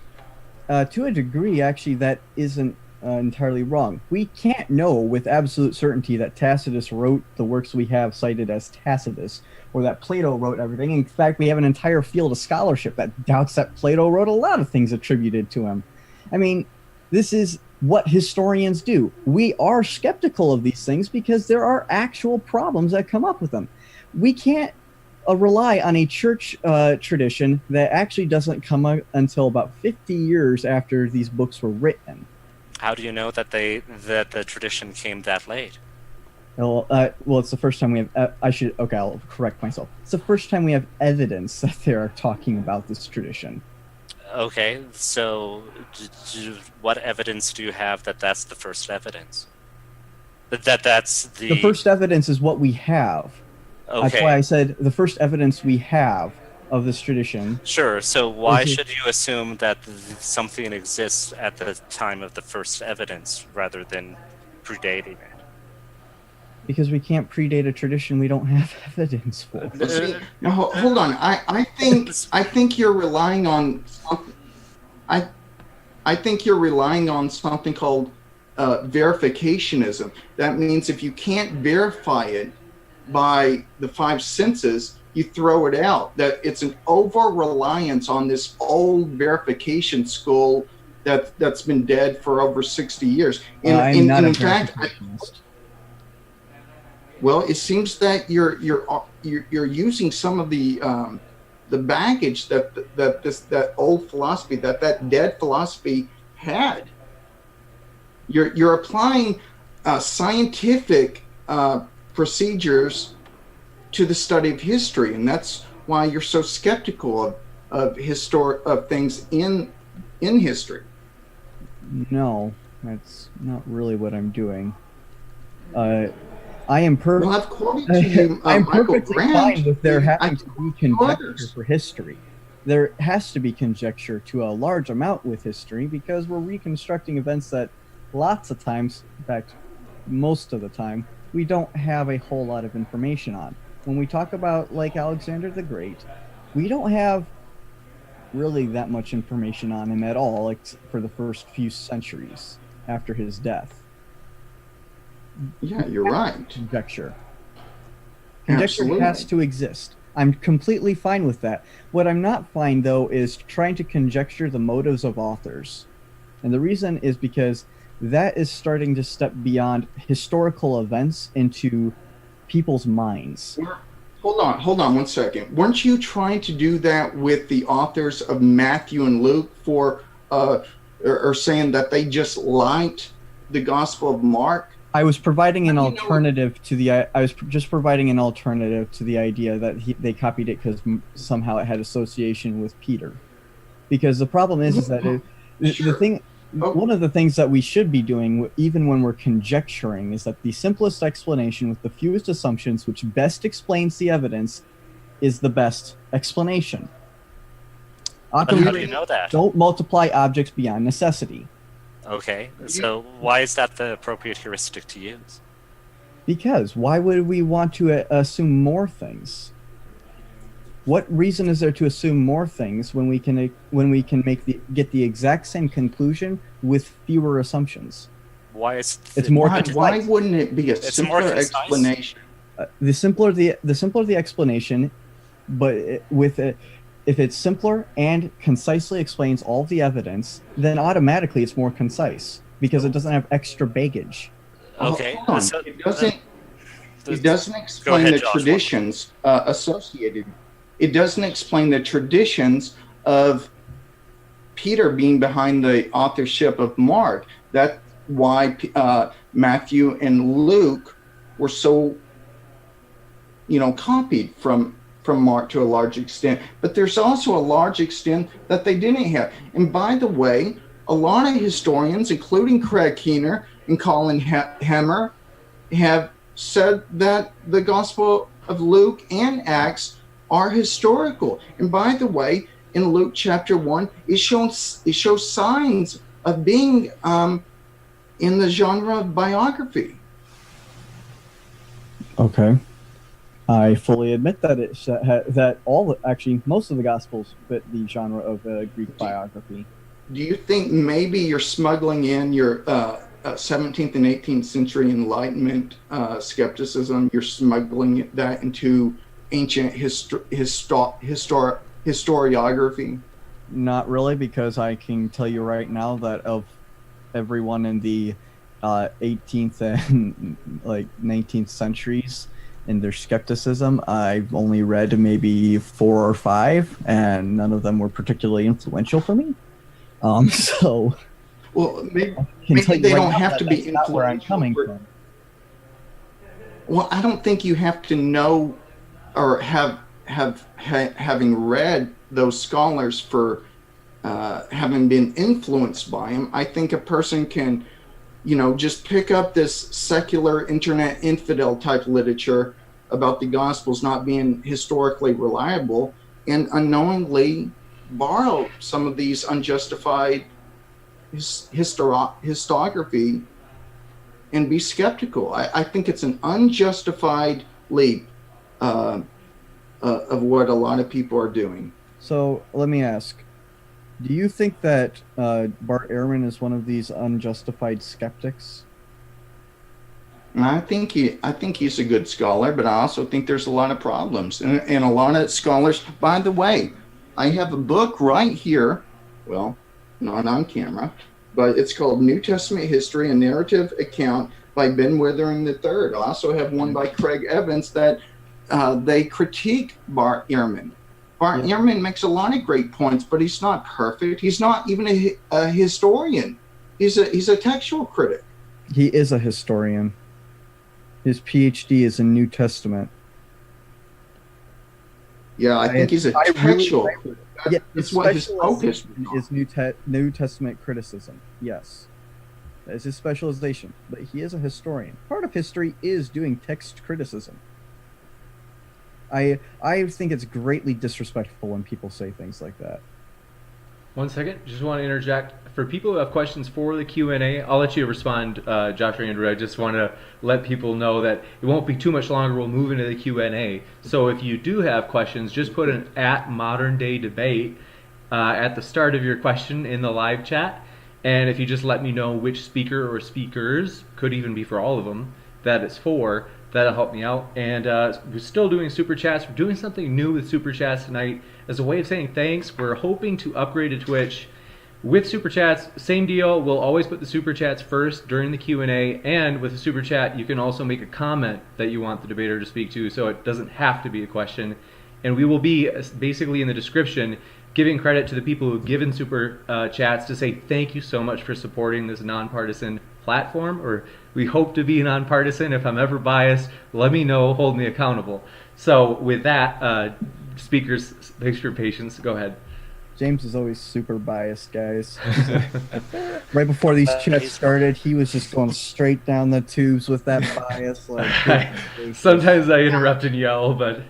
To a degree, actually, that isn't entirely wrong. We can't know with absolute certainty that Tacitus wrote the works we have cited as Tacitus, or that Plato wrote everything. In fact, we have an entire field of scholarship that doubts that Plato wrote a lot of things attributed to him. I mean, this is what historians do. We are skeptical of these things because there are actual problems that come up with them. We can't rely on a church tradition that actually doesn't come out until about 50 years after these books were written. How do you know that the tradition came that late? Well, it's the first time we have. I'll correct myself. It's the first time we have evidence that they are talking about this tradition. Okay, so what evidence do you have that that's the first evidence? That's the first evidence is what we have. Okay. That's why I said the first evidence we have of this tradition. Sure. So why should you assume that something exists at the time of the first evidence rather than predating it? Because we can't predate a tradition we don't have evidence for. Now, hold on. I think you're relying on something. I think you're relying on something called verificationism. That means if you can't verify it by the five senses, you throw it out. That it's an over-reliance on this old verification school that's been dead for over 60 years. I'm not in a fact, well, it seems that you're using some of the baggage that old philosophy, that dead philosophy had. You're applying scientific procedures to the study of history, and that's why you're so skeptical of things in history. No, that's not really what I'm doing. I am Well, I've quoted to you I'm Michael perfectly Grant. fine with there I having to be quoted conjecture others. for history. There has to be conjecture to a large amount with history because we're reconstructing events that lots of times, in fact, most of the time, we don't have a whole lot of information on. When we talk about like Alexander the Great, we don't have really that much information on him at all, like for the first few centuries after his death. Yeah, you're right. Conjecture. Conjecture Absolutely. has to exist. I'm completely fine with that. What I'm not fine, though, is trying to conjecture the motives of authors. And the reason is because that is starting to step beyond historical events into people's minds. Hold on 1 second. Weren't you trying to do that with the authors of Matthew and Luke for, or saying that they just liked the Gospel of Mark? I was providing an You know- alternative to the. I was just providing an alternative to the idea that they copied it because somehow it had association with Peter. Because the problem is that the Sure. thing. Oh. One of the things that we should be doing, even when we're conjecturing, is that the simplest explanation with the fewest assumptions, which best explains the evidence, is the best explanation. But how do you know that? Don't multiply objects beyond necessity. Okay, so why is that the appropriate heuristic to use? Because why would we want to assume more things? What reason is there to assume more things when we can get the exact same conclusion with fewer assumptions? Why is It's more Why wouldn't it be a It's more simpler concise. explanation? The simpler the explanation, but if it's simpler and concisely explains all the evidence, then automatically it's more concise because it doesn't have extra baggage. Okay, Hold on. so It doesn't explain ahead, the Josh. traditions associated. It doesn't explain the traditions of Peter being behind the authorship of Mark. That's why Matthew and Luke were so, copied from Mark to a large extent. But there's also a large extent that they didn't have. And by the way, a lot of historians, including Craig Keener and Colin Hemmer, have said that the Gospel of Luke and Acts are historical. And by the way, in Luke chapter 1, it shows signs of being in the genre of biography. Okay. I fully admit that most of the Gospels fit the genre of Greek biography. Do you think maybe you're smuggling in your 17th and 18th century Enlightenment skepticism? You're smuggling that into ancient historiography? Not really, because I can tell you right now that of everyone in the 18th and 19th centuries in their skepticism, I've only read maybe 4 or 5, and none of them were particularly influential for me. So, Well, maybe they they don't have to be that's not where I'm influential. coming from. Well, I don't think you have to know or having read those scholars for having been influenced by them. I think a person can, just pick up this secular internet infidel type literature about the Gospels not being historically reliable and unknowingly borrow some of these unjustified historiography and be skeptical. I think it's an unjustified leap of what a lot of people are doing. So let me ask, do you think that Bart Ehrman is one of these unjustified skeptics? And I think he's a good scholar, but I also think there's a lot of problems. And a lot of scholars, by the way, I have a book right here, well, not on camera, but it's called New Testament History, a Narrative Account by Ben Withering III. I also have one by Craig Evans that they critique Bart Ehrman. Bart Ehrman makes a lot of great points, but he's not perfect. He's not even a historian. He's a textual critic. He is a historian. His PhD is in New Testament. Yeah, I think he's a textual. That's what his focus is New Testament criticism. Yes. That's his specialization. But he is a historian. Part of history is doing text criticism. I think it's greatly disrespectful when people say things like that. 1 second, just want to interject. For people who have questions for the Q&A, I'll let you respond, Josh or Andrew. I just want to let people know that it won't be too much longer. We'll move into the Q&A. So if you do have questions, just put an @modern-day-debate at the start of your question in the live chat. And if you just let me know which speaker or speakers, could even be for all of them, that it's for, that'll help me out. And we're still doing Super Chats. We're doing something new with Super Chats tonight. As a way of saying thanks, we're hoping to upgrade to Twitch with Super Chats. Same deal. We'll always put the Super Chats first during the Q&A. And with the Super Chat, you can also make a comment that you want the debater to speak to, so it doesn't have to be a question. And we will be basically in the description giving credit to the people who've given Super Chats to say thank you so much for supporting this nonpartisan platform, or we hope to be nonpartisan. If I'm ever biased, let me know, hold me accountable. So with that, speakers, thanks for your patience. Go ahead. James is always super biased, guys. Right before these chats started, he was just going straight down the tubes with that bias. Like, sometimes I interrupt and yell, but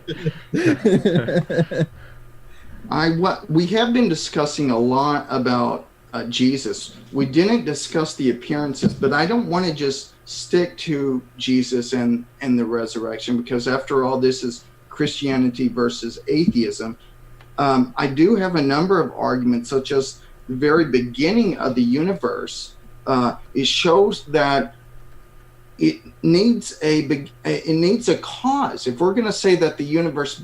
we have been discussing a lot about Jesus. We didn't discuss the appearances, but I don't want to just stick to Jesus and the resurrection, because after all, this is Christianity versus atheism. I do have a number of arguments, such as the very beginning of the universe. It shows that it needs a cause. If we're going to say that the universe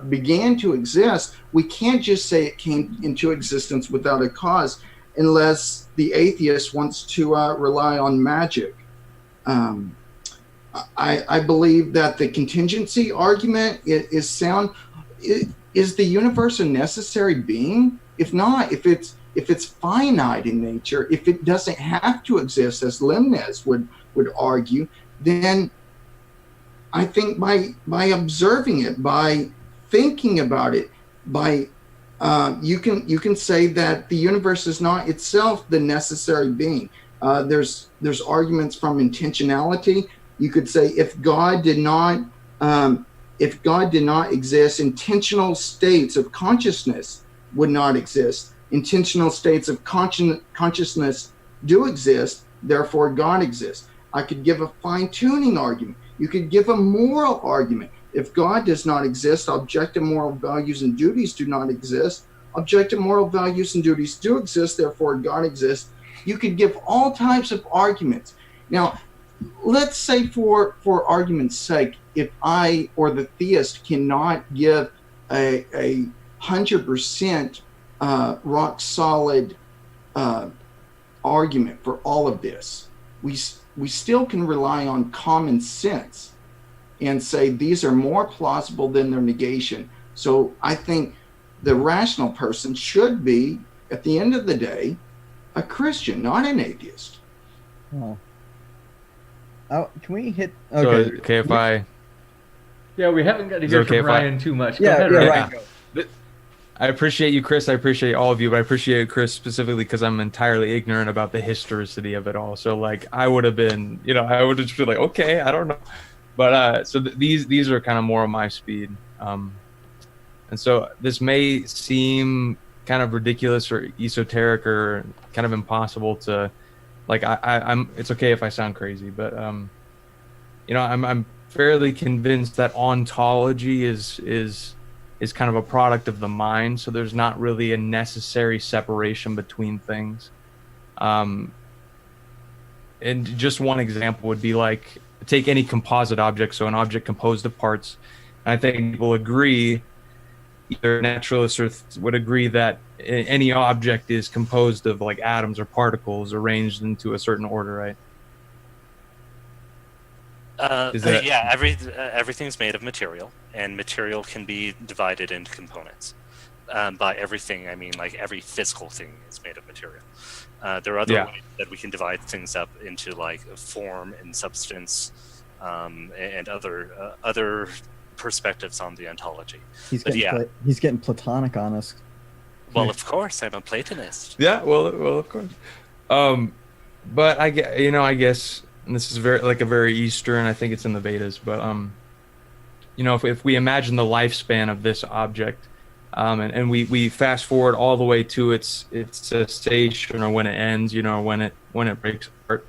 began to exist, we can't just say it came into existence without a cause, unless the atheist wants to rely on magic. I believe that the contingency argument is sound. Is the universe a necessary being? If not, if it's finite in nature, if it doesn't have to exist, as Limnes would argue, then I think by observing it, by thinking about it, by you can say that the universe is not itself the necessary being. There's arguments from intentionality. You could say if God did not exist, intentional states of consciousness would not exist. Intentional states of consciousness do exist, therefore God exists. I could give a fine-tuning argument. You could give a moral argument. If God does not exist, objective moral values and duties do not exist. Objective moral values and duties do exist, therefore God exists. You could give all types of arguments. Now, let's say for argument's sake, if I or the theist cannot give a 100% rock solid argument for all of this, we still can rely on common sense and say these are more plausible than their negation. So I think the rational person should be, at the end of the day, a Christian, not an atheist. Oh, can we hit? So, Okay. okay, if I... yeah, we haven't got to hear okay from if I- Ryan too much. Go Yeah, ahead, yeah, Ryan. right. I appreciate you, Chris. I appreciate all of you, but I appreciate Chris specifically because I'm entirely ignorant about the historicity of it all. So, like, I would have been, I would have just been like, okay, I don't know. But so these are kind of more of my speed. And so this may seem kind of ridiculous or esoteric or kind of impossible to, like, I'm. It's okay if I sound crazy, but I'm fairly convinced that ontology is kind of a product of the mind. So there's not really a necessary separation between things. And just one example would be like, take any composite object, so an object composed of parts. And I think people agree, either naturalists or would agree that any object is composed of like atoms or particles arranged into a certain order, right? Yeah, everything's made of material, and material can be divided into components. By everything, I mean like every physical thing is made of material. There are other ways that we can divide things up into like form and substance, and other perspectives on the ontology. He's getting Platonic on us. Well, of course, I'm a Platonist. Yeah, well, of course. but I guess, and this is a very Eastern. I think it's in the Vedas, but if we imagine the lifespan of this object, and we fast forward all the way to its cessation, or when it ends, or when it breaks apart.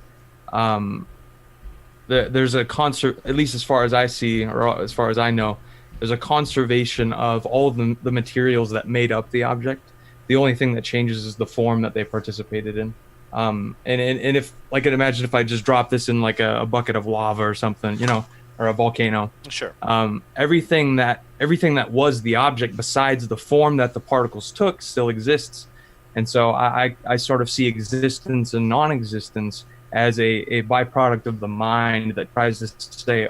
There's a concert, at least as far as I see, or as far as I know, there's a conservation of all of the materials that made up the object. The only thing that changes is the form that they participated in. And if, like, imagine if I just dropped this in like a bucket of lava or something, or a volcano. Sure. Everything that was the object, besides the form that the particles took, still exists. And so I sort of see existence and non-existence as a byproduct of the mind that tries to say,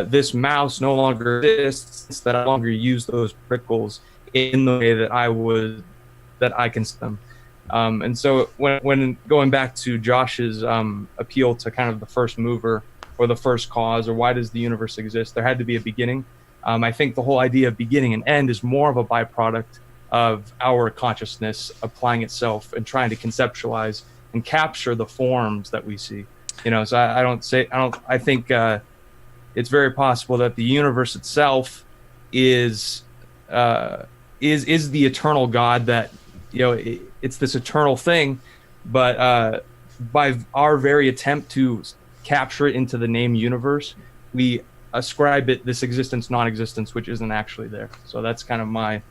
this mouse no longer exists, that I no longer use those prickles in the way that I can see them. And so when going back to Josh's appeal to kind of the first mover or the first cause, or why does the universe exist, there had to be a beginning. I think the whole idea of beginning and end is more of a byproduct of our consciousness applying itself and trying to conceptualize and capture the forms that we see. So I think it's very possible that the universe itself is the eternal God, that it's this eternal thing, but by our very attempt to capture it into the name universe, we ascribe it this existence non-existence, which isn't actually there. So that's kind of my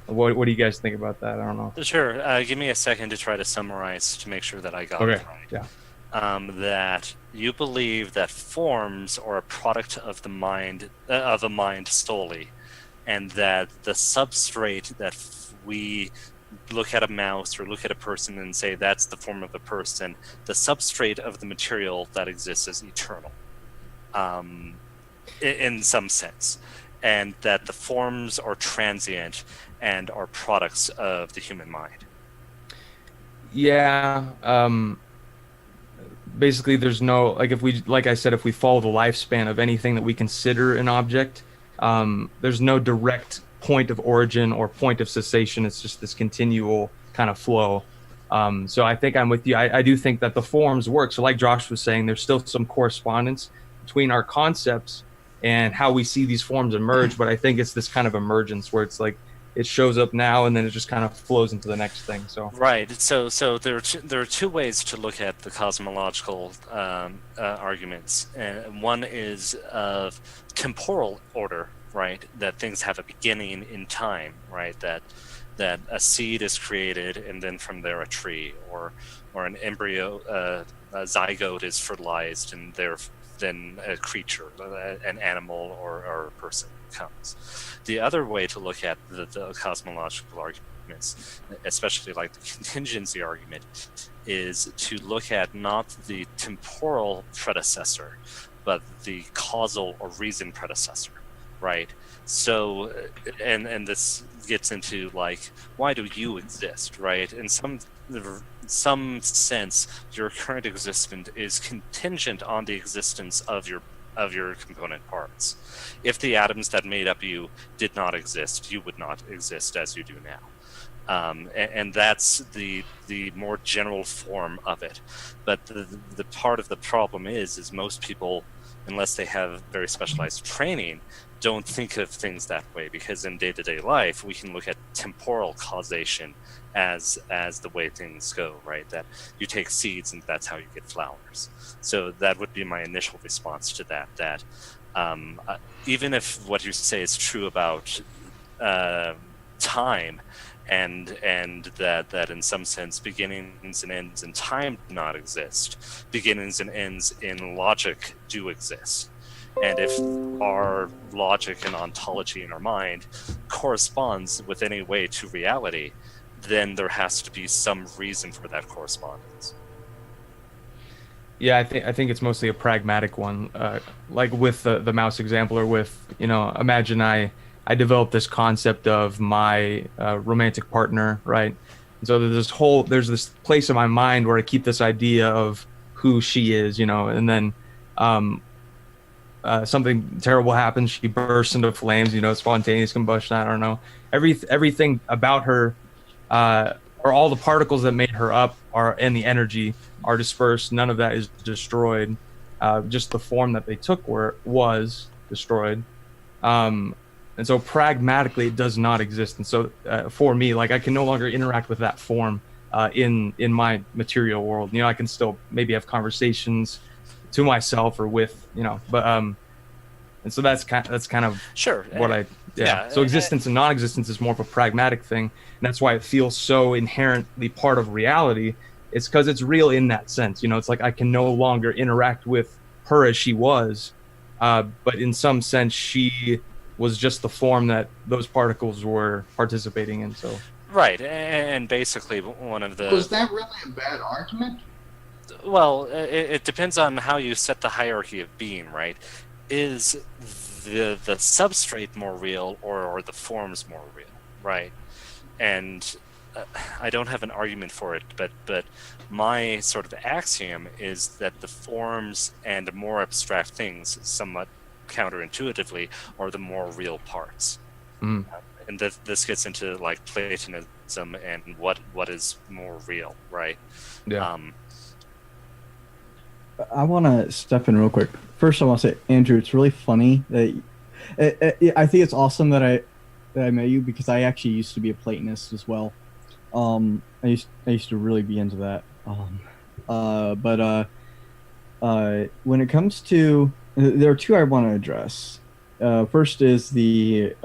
what do you guys think about that? I don't know. Sure. Give me a second to try to summarize to make sure that I got it right. Yeah. That you believe that forms are a product of the mind, of a mind solely, and that the substrate that we look at a mouse or look at a person and say that's the form of a person, the substrate of the material that exists is eternal, in some sense, and that the forms are transient and are products of the human mind. Yeah. Basically, there's no, like I said, if we follow the lifespan of anything that we consider an object, there's no direct point of origin or point of cessation. It's just this continual kind of flow. So I think I'm with you. I do think that the forms work. So like Josh was saying, there's still some correspondence between our concepts and how we see these forms emerge. But I think it's this kind of emergence where it's like it shows up now and then it just kind of flows into the next thing. So right. So there are two ways to look at the cosmological arguments. One is of temporal order, right? That things have a beginning in time, right? That a seed is created and then from there a tree, or an embryo, a zygote is fertilized and then a creature, an animal or a person comes. The other way to look at the cosmological arguments, especially like the contingency argument, is to look at not the temporal predecessor, but the causal or reason predecessor, right? So, and this gets into like, why do you exist, right? In some sense, your current existence is contingent on the existence of your component parts. If the atoms that made up you did not exist, you would not exist as you do now. And that's the more general form of it. But the part of the problem is most people, unless they have very specialized training, don't think of things that way, because in day-to-day life we can look at temporal causation as the way things go, right? That you take seeds and that's how you get flowers. So that would be my initial response to that even if what you say is true about time, and that in some sense beginnings and ends in time do not exist, beginnings and ends in logic do exist. And if our logic and ontology in our mind corresponds with any way to reality, then there has to be some reason for that correspondence. Yeah, I think it's mostly a pragmatic one, like with the mouse example, or with, imagine I developed this concept of my romantic partner, right? And so there's this place in my mind where I keep this idea of who she is, and then something terrible happens, she bursts into flames, spontaneous combustion, I don't know. Everything about her or all the particles that made her up and the energy are dispersed. None of that is destroyed. Just the form that they took was destroyed. And so pragmatically, it does not exist. And so for me, like, I can no longer interact with that form in my material world. I can still maybe have conversations to myself or with, but and so that's kind of Sure. what So existence and non-existence is more of a pragmatic thing, and that's why it feels so inherently part of reality. It's because it's real in that sense. It's like I can no longer interact with her as she was, but in some sense she was just the form that those particles were participating in. So right, and basically one of the... Was that really a bad argument? Well, it depends on how you set the hierarchy of being, right? Is the substrate more real, or the forms more real, right? And I don't have an argument for it, but my sort of axiom is that the forms and more abstract things, somewhat counterintuitively, are the more real parts. And this gets into like Platonism and what is more real, right? Yeah. I want to step in real quick. First, I want to say, Andrew, it's really funny that I think it's awesome that I met you, because I actually used to be a Platonist as well. I used to really be into that. But when it comes to, there are two I want to address. First is the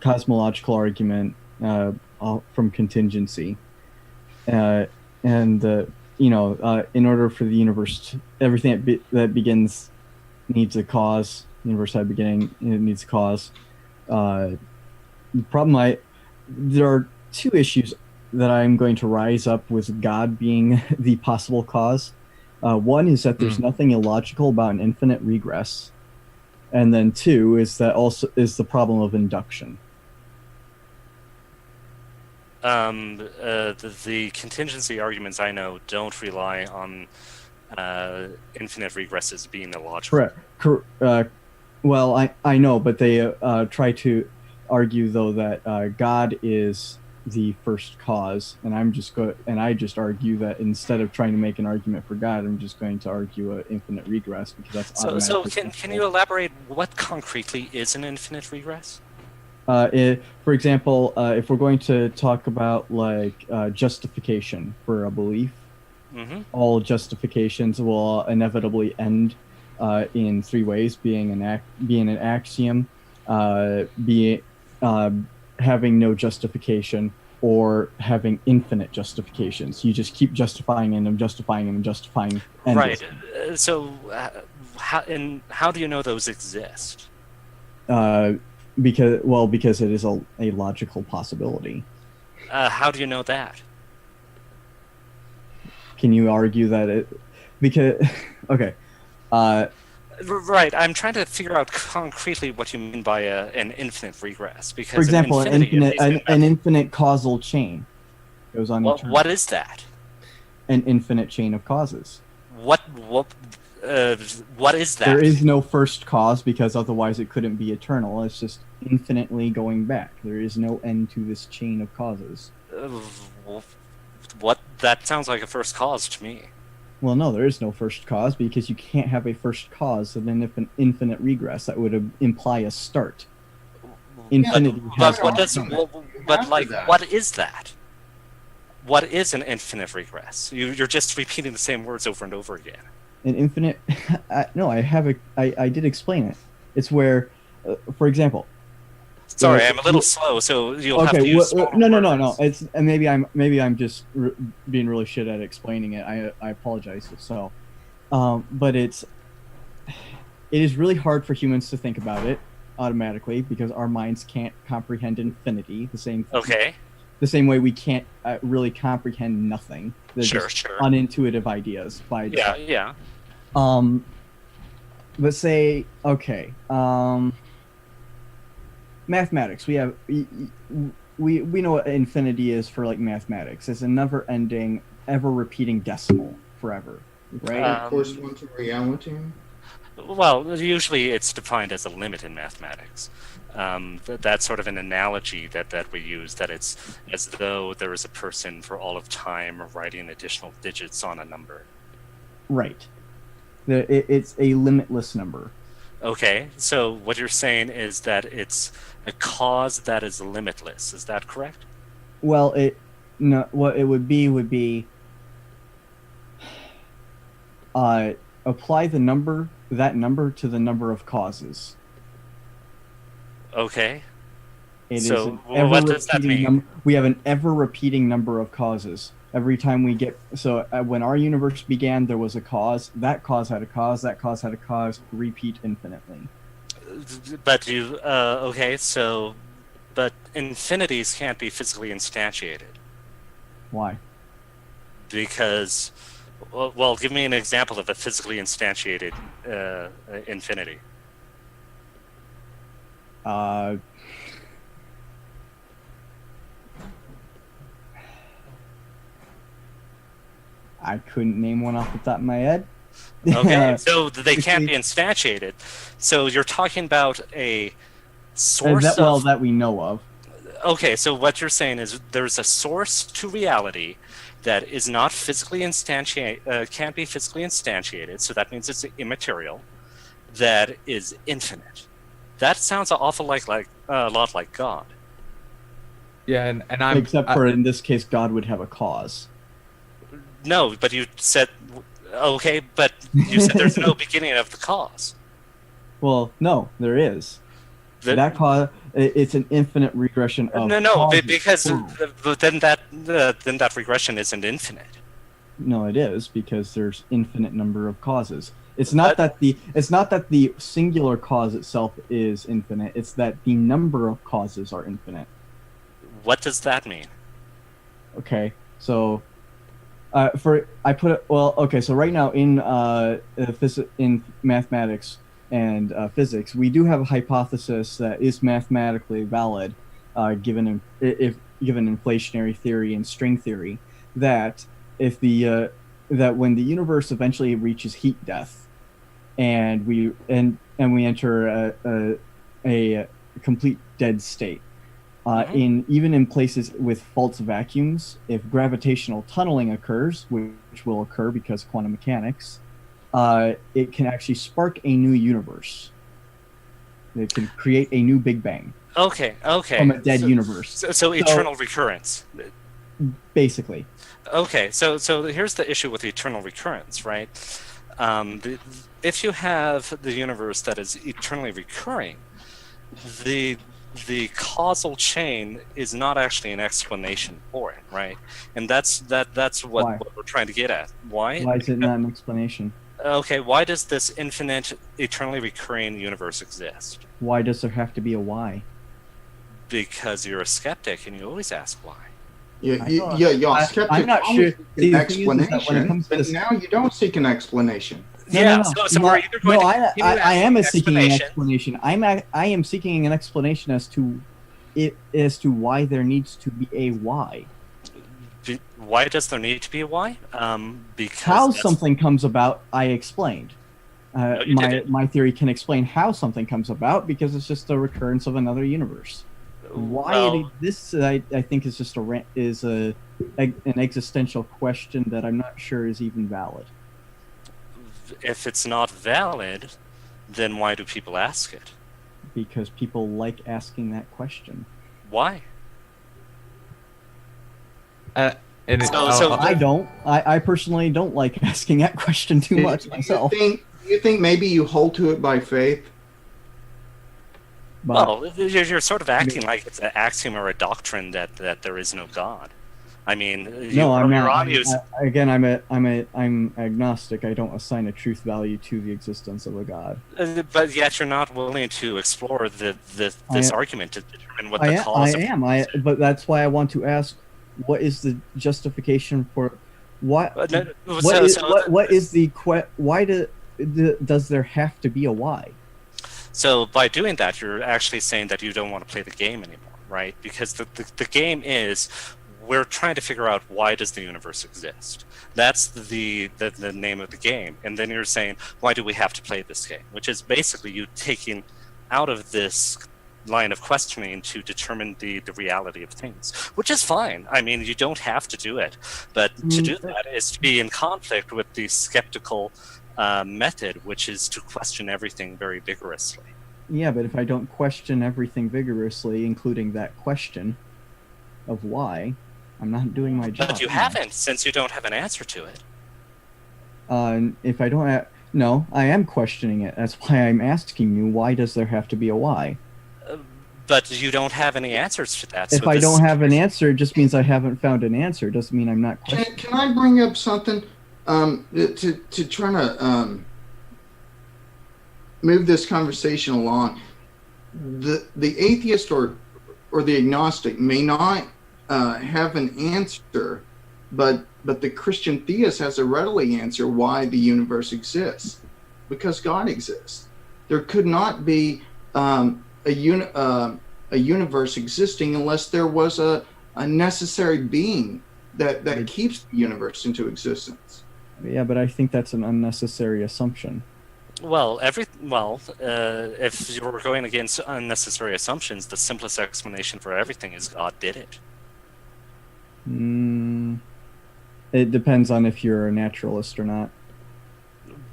cosmological argument from contingency, and in order for the universe, everything that begins needs a cause. The universe had a beginning, it needs a cause. The problem there are two issues that I'm going to rise up with God being the possible cause. One is that there's nothing illogical about an infinite regress, and then two is that also is the problem of induction. The contingency arguments I know don't rely on infinite regresses being illogical. Correct. Well, I know, but they try to argue though that God is the first cause, and I just argue that instead of trying to make an argument for God, I'm just going to argue an infinite regress, because that's so can you elaborate what concretely is an infinite regress? For example, if we're going to talk about like justification for a belief, all justifications will inevitably end in three ways: being an axiom, having no justification, or having infinite justifications. You just keep justifying and justifying and justifying. Right. So how do you know those exist? Because it is a logical possibility. How do you know that? Can you argue that it? Because okay. Right, I'm trying to figure out concretely what you mean by an infinite regress. Because for example, an infinite causal chain goes on. Well, what is that? An infinite chain of causes. What is that? There is no first cause, because otherwise it couldn't be eternal. It's just infinitely going back. There is no end to this chain of causes. What? That sounds like a first cause to me. Well, no, there is no first cause, because you can't have a first cause of an infinite regress. That would imply a start. Infinity. But what is that? What is an infinite regress? You're just repeating the same words over and over again. An infinite... No, I did explain it. It's where, for example... Sorry, I'm a little slow, so you'll have to use No. It's maybe I'm just being really shit at explaining it. I apologize. So, but it is really hard for humans to think about it automatically, because our minds can't comprehend infinity the same. Okay. The same way we can't really comprehend nothing. They're sure. Unintuitive ideas by default. Yeah. But say mathematics. We know what infinity is for like mathematics. It's a never-ending, ever-repeating decimal forever, right? Correspond to reality. Well, usually it's defined as a limit in mathematics. That's sort of an analogy that we use, that it's as though there is a person for all of time writing additional digits on a number. Right. It's a limitless number. Okay, so what you're saying is that it's a cause that is limitless. Is that correct? Well, what it would be apply that number to the number of causes. Okay. It So, is an what does that ever-repeating mean? we have an ever-repeating number of causes. Every time we get when our universe began, there was a cause. That cause had a cause. That cause had a cause. Repeat infinitely. But okay, so, but infinities can't be physically instantiated Why? because, well, give me an example of a physically instantiated infinity. I couldn't name one off the top of my head. Okay, so they can't be instantiated. So you're talking about a source that we know of. Okay, so what you're saying is there's a source to reality that is not physically can't be physically instantiated, so that means it's immaterial, that is infinite. That sounds an awful like a lot like God. Yeah, and I'm Except for in this case, God would have a cause. No, but you said, okay, but you said there's no beginning of the cause. Well, no, there is. That cause, it's an infinite regression of No, causes. because then that regression isn't infinite. No, it is, because there's infinite number of causes. It's not that the singular cause itself is infinite. It's that the number of causes are infinite. What does that mean? Okay, so so right now in mathematics and physics, we do have a hypothesis that is mathematically valid, given inflationary theory and string theory, that that when the universe eventually reaches heat death, and we enter a complete dead state, even in places with false vacuums, if gravitational tunneling occurs, which will occur because quantum mechanics, it can actually spark a new universe. It can create a new Big Bang. Okay. From a dead universe. So eternal recurrence. Basically. Okay, so here's the issue with eternal recurrence, right? If you have the universe that is eternally recurring, the causal chain is not actually an explanation for it, right? And that's what we're trying to get at. Why? Why is it not an explanation? Okay, why does this infinite, eternally recurring universe exist? Why does there have to be a why? Because you're a skeptic and you always ask why. Y'all skeptic. I'm not sure. An explanation, but now you don't seek an explanation. No. So we're either going to I am seeking an explanation. I am seeking an explanation as to why there needs to be a why. Why does there need to be a why? Because how something comes about, I explained. didn't. My theory can explain how something comes about because it's just a recurrence of another universe. Why it exists, I think, is just an existential question that I'm not sure is even valid. If it's not valid, then why do people ask it? Because people like asking that question. Why? I don't. I personally don't like asking that question too much myself. Do you think maybe you hold to it by faith? Well, you're sort of acting like it's an axiom or a doctrine that there is no God. I mean, I'm not. I'm agnostic. I don't assign a truth value to the existence of a God. But yet you're not willing to explore this argument to determine what the cause. But that's why I want to ask: what is the justification for what? Why does there have to be a why? So by doing that, you're actually saying that you don't want to play the game anymore, right? Because the game is, we're trying to figure out, why does the universe exist? That's the name of the game. And then you're saying, why do we have to play this game? Which is basically you taking out of this line of questioning to determine the reality of things, which is fine. I mean, you don't have to do it, but to do that is to be in conflict with the skeptical method, which is to question everything very vigorously. Yeah, but if I don't question everything vigorously, including that question of why, I'm not doing my job. But you haven't, since you don't have an answer to it. If I don't no, I am questioning it. That's why I'm asking you, why does there have to be a why? But you don't have any answers to that. If I don't have an answer, it just means I haven't found an answer. It doesn't mean I'm not questioning. Can I bring up something to try to move this conversation along? The atheist or the agnostic may not have an answer, but the Christian theist has a readily answer why the universe exists, because God exists. There could not be a universe existing unless there was a necessary being that keeps the universe into existence. Yeah, but I think that's an unnecessary assumption. Well, if you were going against unnecessary assumptions, the simplest explanation for everything is God did it. It depends on if you're a naturalist or not.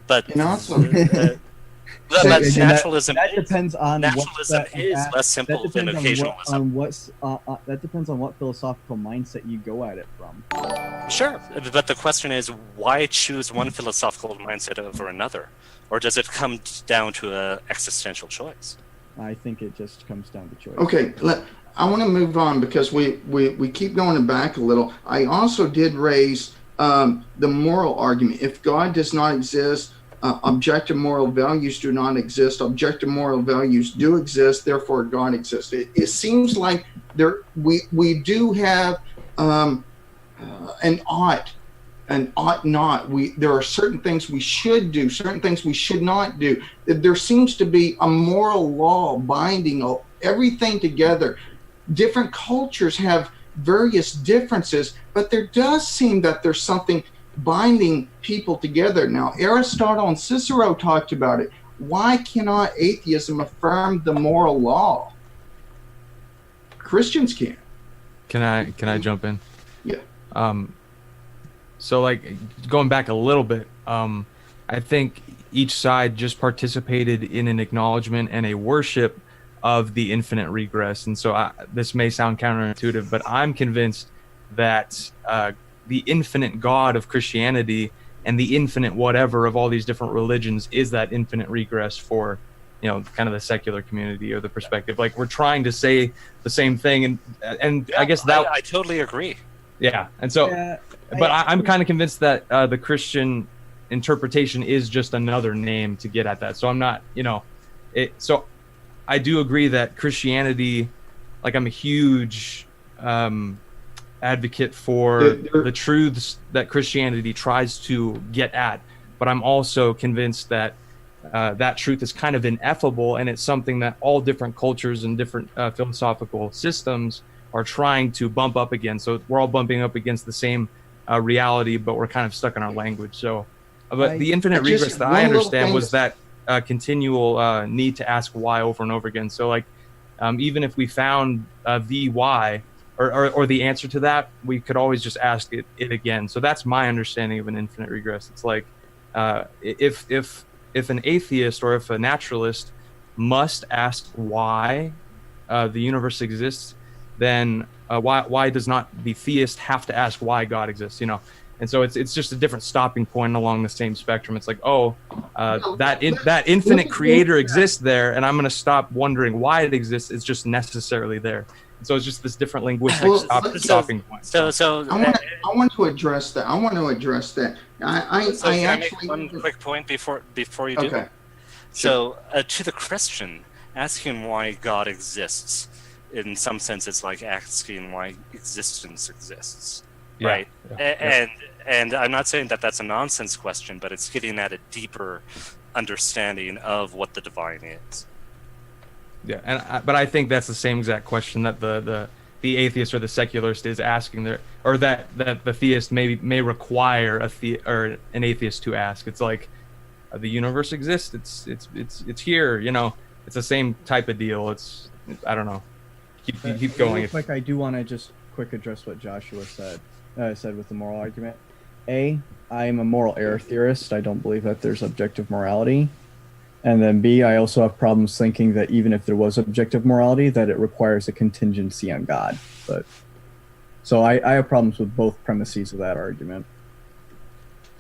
But And also, naturalism that depends on naturalism is less simple than occasionalism. That depends on what philosophical mindset you go at it from. Sure, but the question is, why choose one philosophical mindset over another? Or does it come down to an existential choice? I think it just comes down to choice. okay, I want to move on because we keep going back a little. I also did raise the moral argument. If God does not exist, objective moral values do not exist. Objective moral values do exist, therefore God exists. It seems like we do have an ought not. There are certain things we should do, certain things we should not do. There seems to be a moral law binding everything together. Different cultures have various differences, but there does seem that there's something binding people together. Now, Aristotle and Cicero talked about it. Why cannot atheism affirm the moral law? Christians can. Can I jump in? Yeah. So like going back a little bit, I think each side just participated in an acknowledgement and a worship of the infinite regress. And so this may sound counterintuitive, but I'm convinced that the infinite God of Christianity and the infinite whatever of all these different religions is that infinite regress for, kind of the secular community or the perspective. Like we're trying to say the same thing, and yeah, I guess that I totally agree. Yeah, and so, but I'm kind of convinced that the Christian interpretation is just another name to get at that. So I'm not, So I do agree that Christianity, like I'm a huge advocate for the truths that Christianity tries to get at, but I'm also convinced that that truth is kind of ineffable, and it's something that all different cultures and different philosophical systems are trying to bump up against. So we're all bumping up against the same reality, but we're kind of stuck in our language. So, but the infinite regress that I understand was that continual need to ask why over and over again. So like, even if we found the why or the answer to that, we could always just ask it again. So that's my understanding of an infinite regress. It's like, if an atheist or if a naturalist must ask why the universe exists, then why does not the theist have to ask why God exists? And so it's just a different stopping point along the same spectrum. It's like, that infinite creator exists there, and I'm going to stop wondering why it exists. It's just necessarily there. And so it's just this different linguistic stopping point. So I want to address that. I actually make one quick point before you do. Okay. So to the Christian, asking why God exists, in some sense, it's like asking why existence exists, right? Yeah. And I'm not saying that that's a nonsense question, but it's getting at a deeper understanding of what the divine is. Yeah, but I think that's the same exact question that the the atheist or the secularist is asking or that the theist may require or an atheist to ask. It's like, the universe exists. It's here. It's the same type of deal. I don't know. Keep going. Real quick, I do want to just quick address what Joshua said with the moral argument. I am a moral error theorist. I don't believe that there's objective morality. And then B, I also have problems thinking that even if there was objective morality, that it requires a contingency on God. So I have problems with both premises of that argument.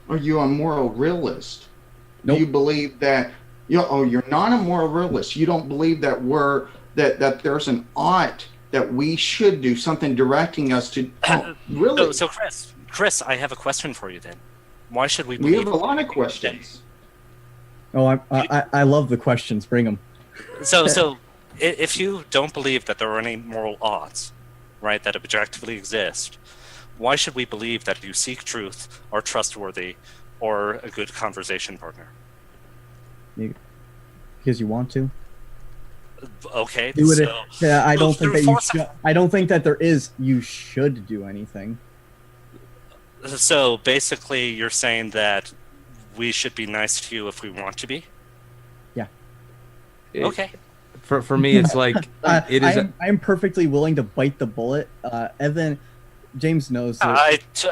Are you a moral realist? Nope. Do you believe that you're not a moral realist? You don't believe that that there's an ought that we should do something directing us to really? So Chris, I have a question for you then. Why should we We believe? have a lot of questions. Oh, I love the questions. Bring them. So if you don't believe that there are any moral oughts, right, that objectively exist, why should we believe that you seek truth, are trustworthy, or a good conversation partner? Because you want to. Okay. Do it. So, Yeah, I don't think that you force- should. I don't think that there is. You should do anything. So basically, you're saying that we should be nice to you if we want to be? Yeah. Okay. For me, it's like it is. I am perfectly willing to bite the bullet. Evan, James knows that.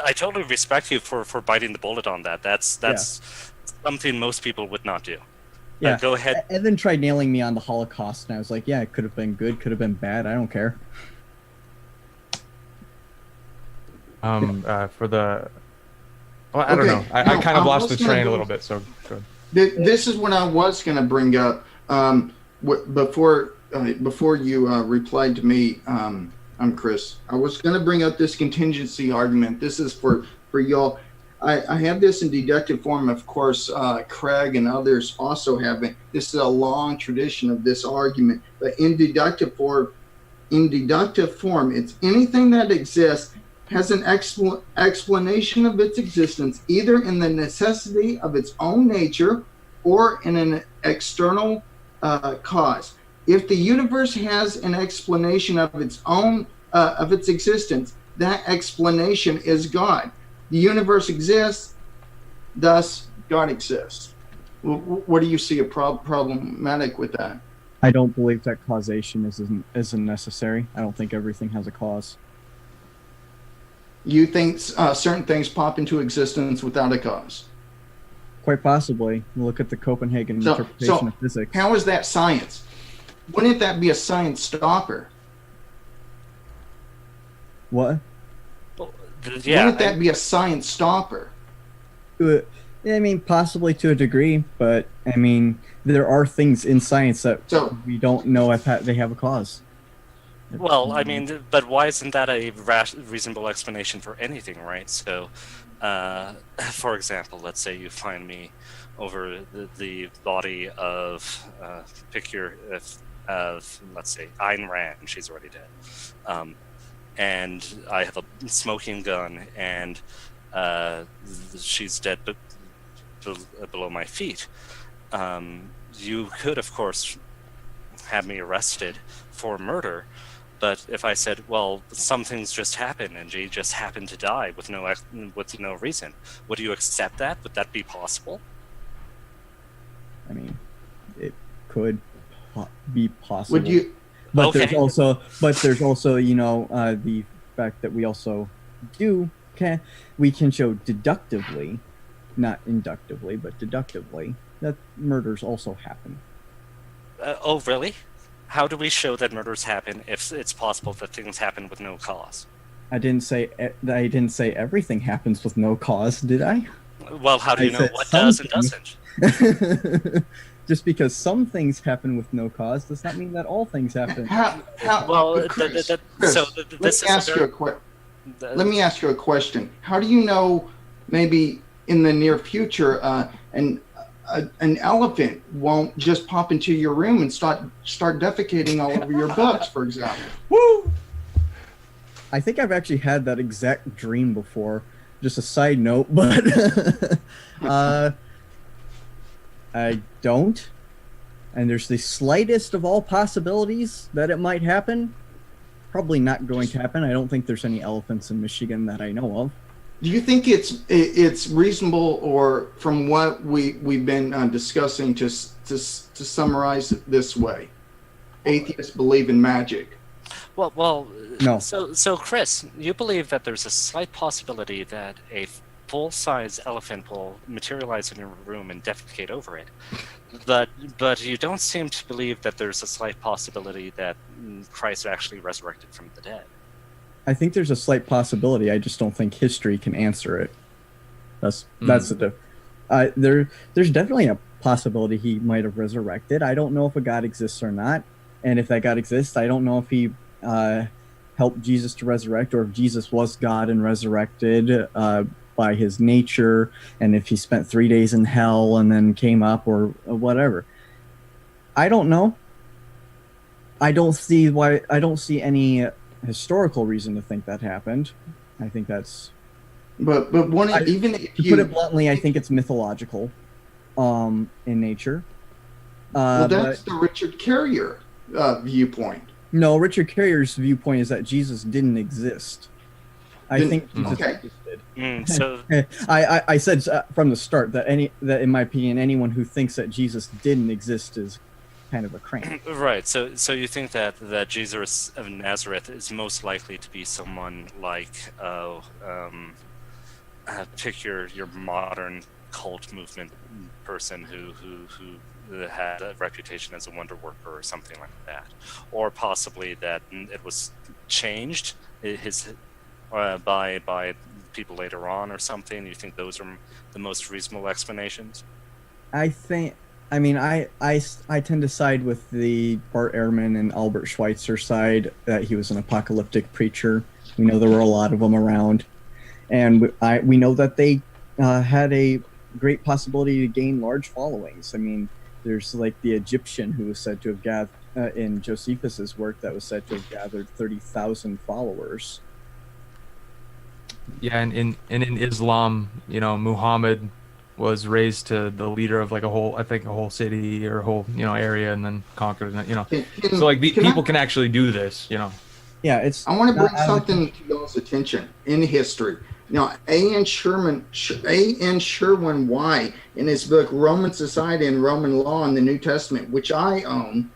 I totally respect you for biting the bullet on that. That's something most people would not do. Yeah. Go ahead. Evan tried nailing me on the Holocaust, and I was like, yeah, it could have been good, could have been bad. I don't care. For the. Well, I don't know. I kind of lost the train a little bit. So good. This is what I was going to bring up before you replied to me. I'm Chris. I was going to bring up this contingency argument. This is for y'all. I have this in deductive form. Of course, Craig and others also have it. This is a long tradition of this argument. But in deductive form, it's anything that exists has an explanation of its existence, either in the necessity of its own nature or in an external cause. If the universe has an explanation of its own of its existence, that explanation is God. The universe exists, thus God exists. What do you see a problematic with that? I don't believe that causation isn't necessary. I don't think everything has a cause. You think certain things pop into existence without a cause? Quite possibly. Look at the Copenhagen interpretation of physics. How is that science? Wouldn't that be a science stopper? What? Yeah. Wouldn't that be a science stopper? I mean, possibly to a degree, but I mean, there are things in science that we don't know if they have a cause. Well, I mean, but why isn't that a reasonable explanation for anything, right? So, for example, let's say you find me over the body of, let's say, Ayn Rand, she's already dead. And I have a smoking gun, and she's dead below my feet. You could, of course, have me arrested for murder, but if I said, well, some things just happen, and she just happened to die with no reason, would you accept that? Would that be possible? I mean, it could be possible. Would you? But Okay. there's also, you know, the fact that we also we can show deductively, not inductively, but deductively, that murders also happen. Oh, really? How do we show that murders happen if it's possible that things happen with no cause? I didn't say everything happens with no cause, did I? Well, how do you I know said what does and something. doesn't? Just because some things happen with no cause does not mean that all things happen. Well, Chris, this is let me ask you a question. How do you know maybe in the near future an elephant won't just pop into your room and start defecating all over your books, for example? Woo! I think I've actually had that exact dream before. Just a side note, but I don't. And there's the slightest of all possibilities that it might happen. probably not going to happen. I don't think there's any elephants in Michigan that I know of. Do you think it's reasonable, or from what we've been discussing, to summarize it this way? Atheists believe in magic. Well. No. So Chris, you believe that there's a slight possibility that a full-size elephant will materialize in your room and defecate over it, but you don't seem to believe that there's a slight possibility that Christ actually resurrected from the dead. I think there's a slight possibility. I just don't think history can answer it. That's the there's definitely a possibility he might have resurrected. I don't know if a God exists or not, and if that God exists, I don't know if he helped Jesus to resurrect, or if Jesus was God and resurrected by his nature, and if he spent 3 days in hell and then came up, or whatever. I don't know. I don't see any historical reason to think that happened. I think that's. But even if to put it bluntly, I think it's mythological, in nature. Well, that's the Richard Carrier viewpoint. No, Richard Carrier's viewpoint is that Jesus didn't exist. I think Jesus existed. So I said from the start that in my opinion, anyone who thinks that Jesus didn't exist is kind of a crank. Right. So you think that Jesus of Nazareth is most likely to be someone like pick your modern cult movement person who had a reputation as a wonder worker or something like that, or possibly that it was changed by people later on or something. You think those are the most reasonable explanations? I tend to side with the Bart Ehrman and Albert Schweitzer side, that he was an apocalyptic preacher. We know there were a lot of them around, and we know that they had a great possibility to gain large followings. I mean, there's like the Egyptian who was said to have gathered in Josephus's work, that was said to have gathered 30,000 followers. Yeah, and in Islam, Muhammad was raised to the leader of like a whole city or a whole area, and then conquered it. So like people can actually do this. Yeah, it's. I want to bring something to y'all's attention in history. A.N. Sherwin White, in his book Roman Society and Roman Law in the New Testament, which I own,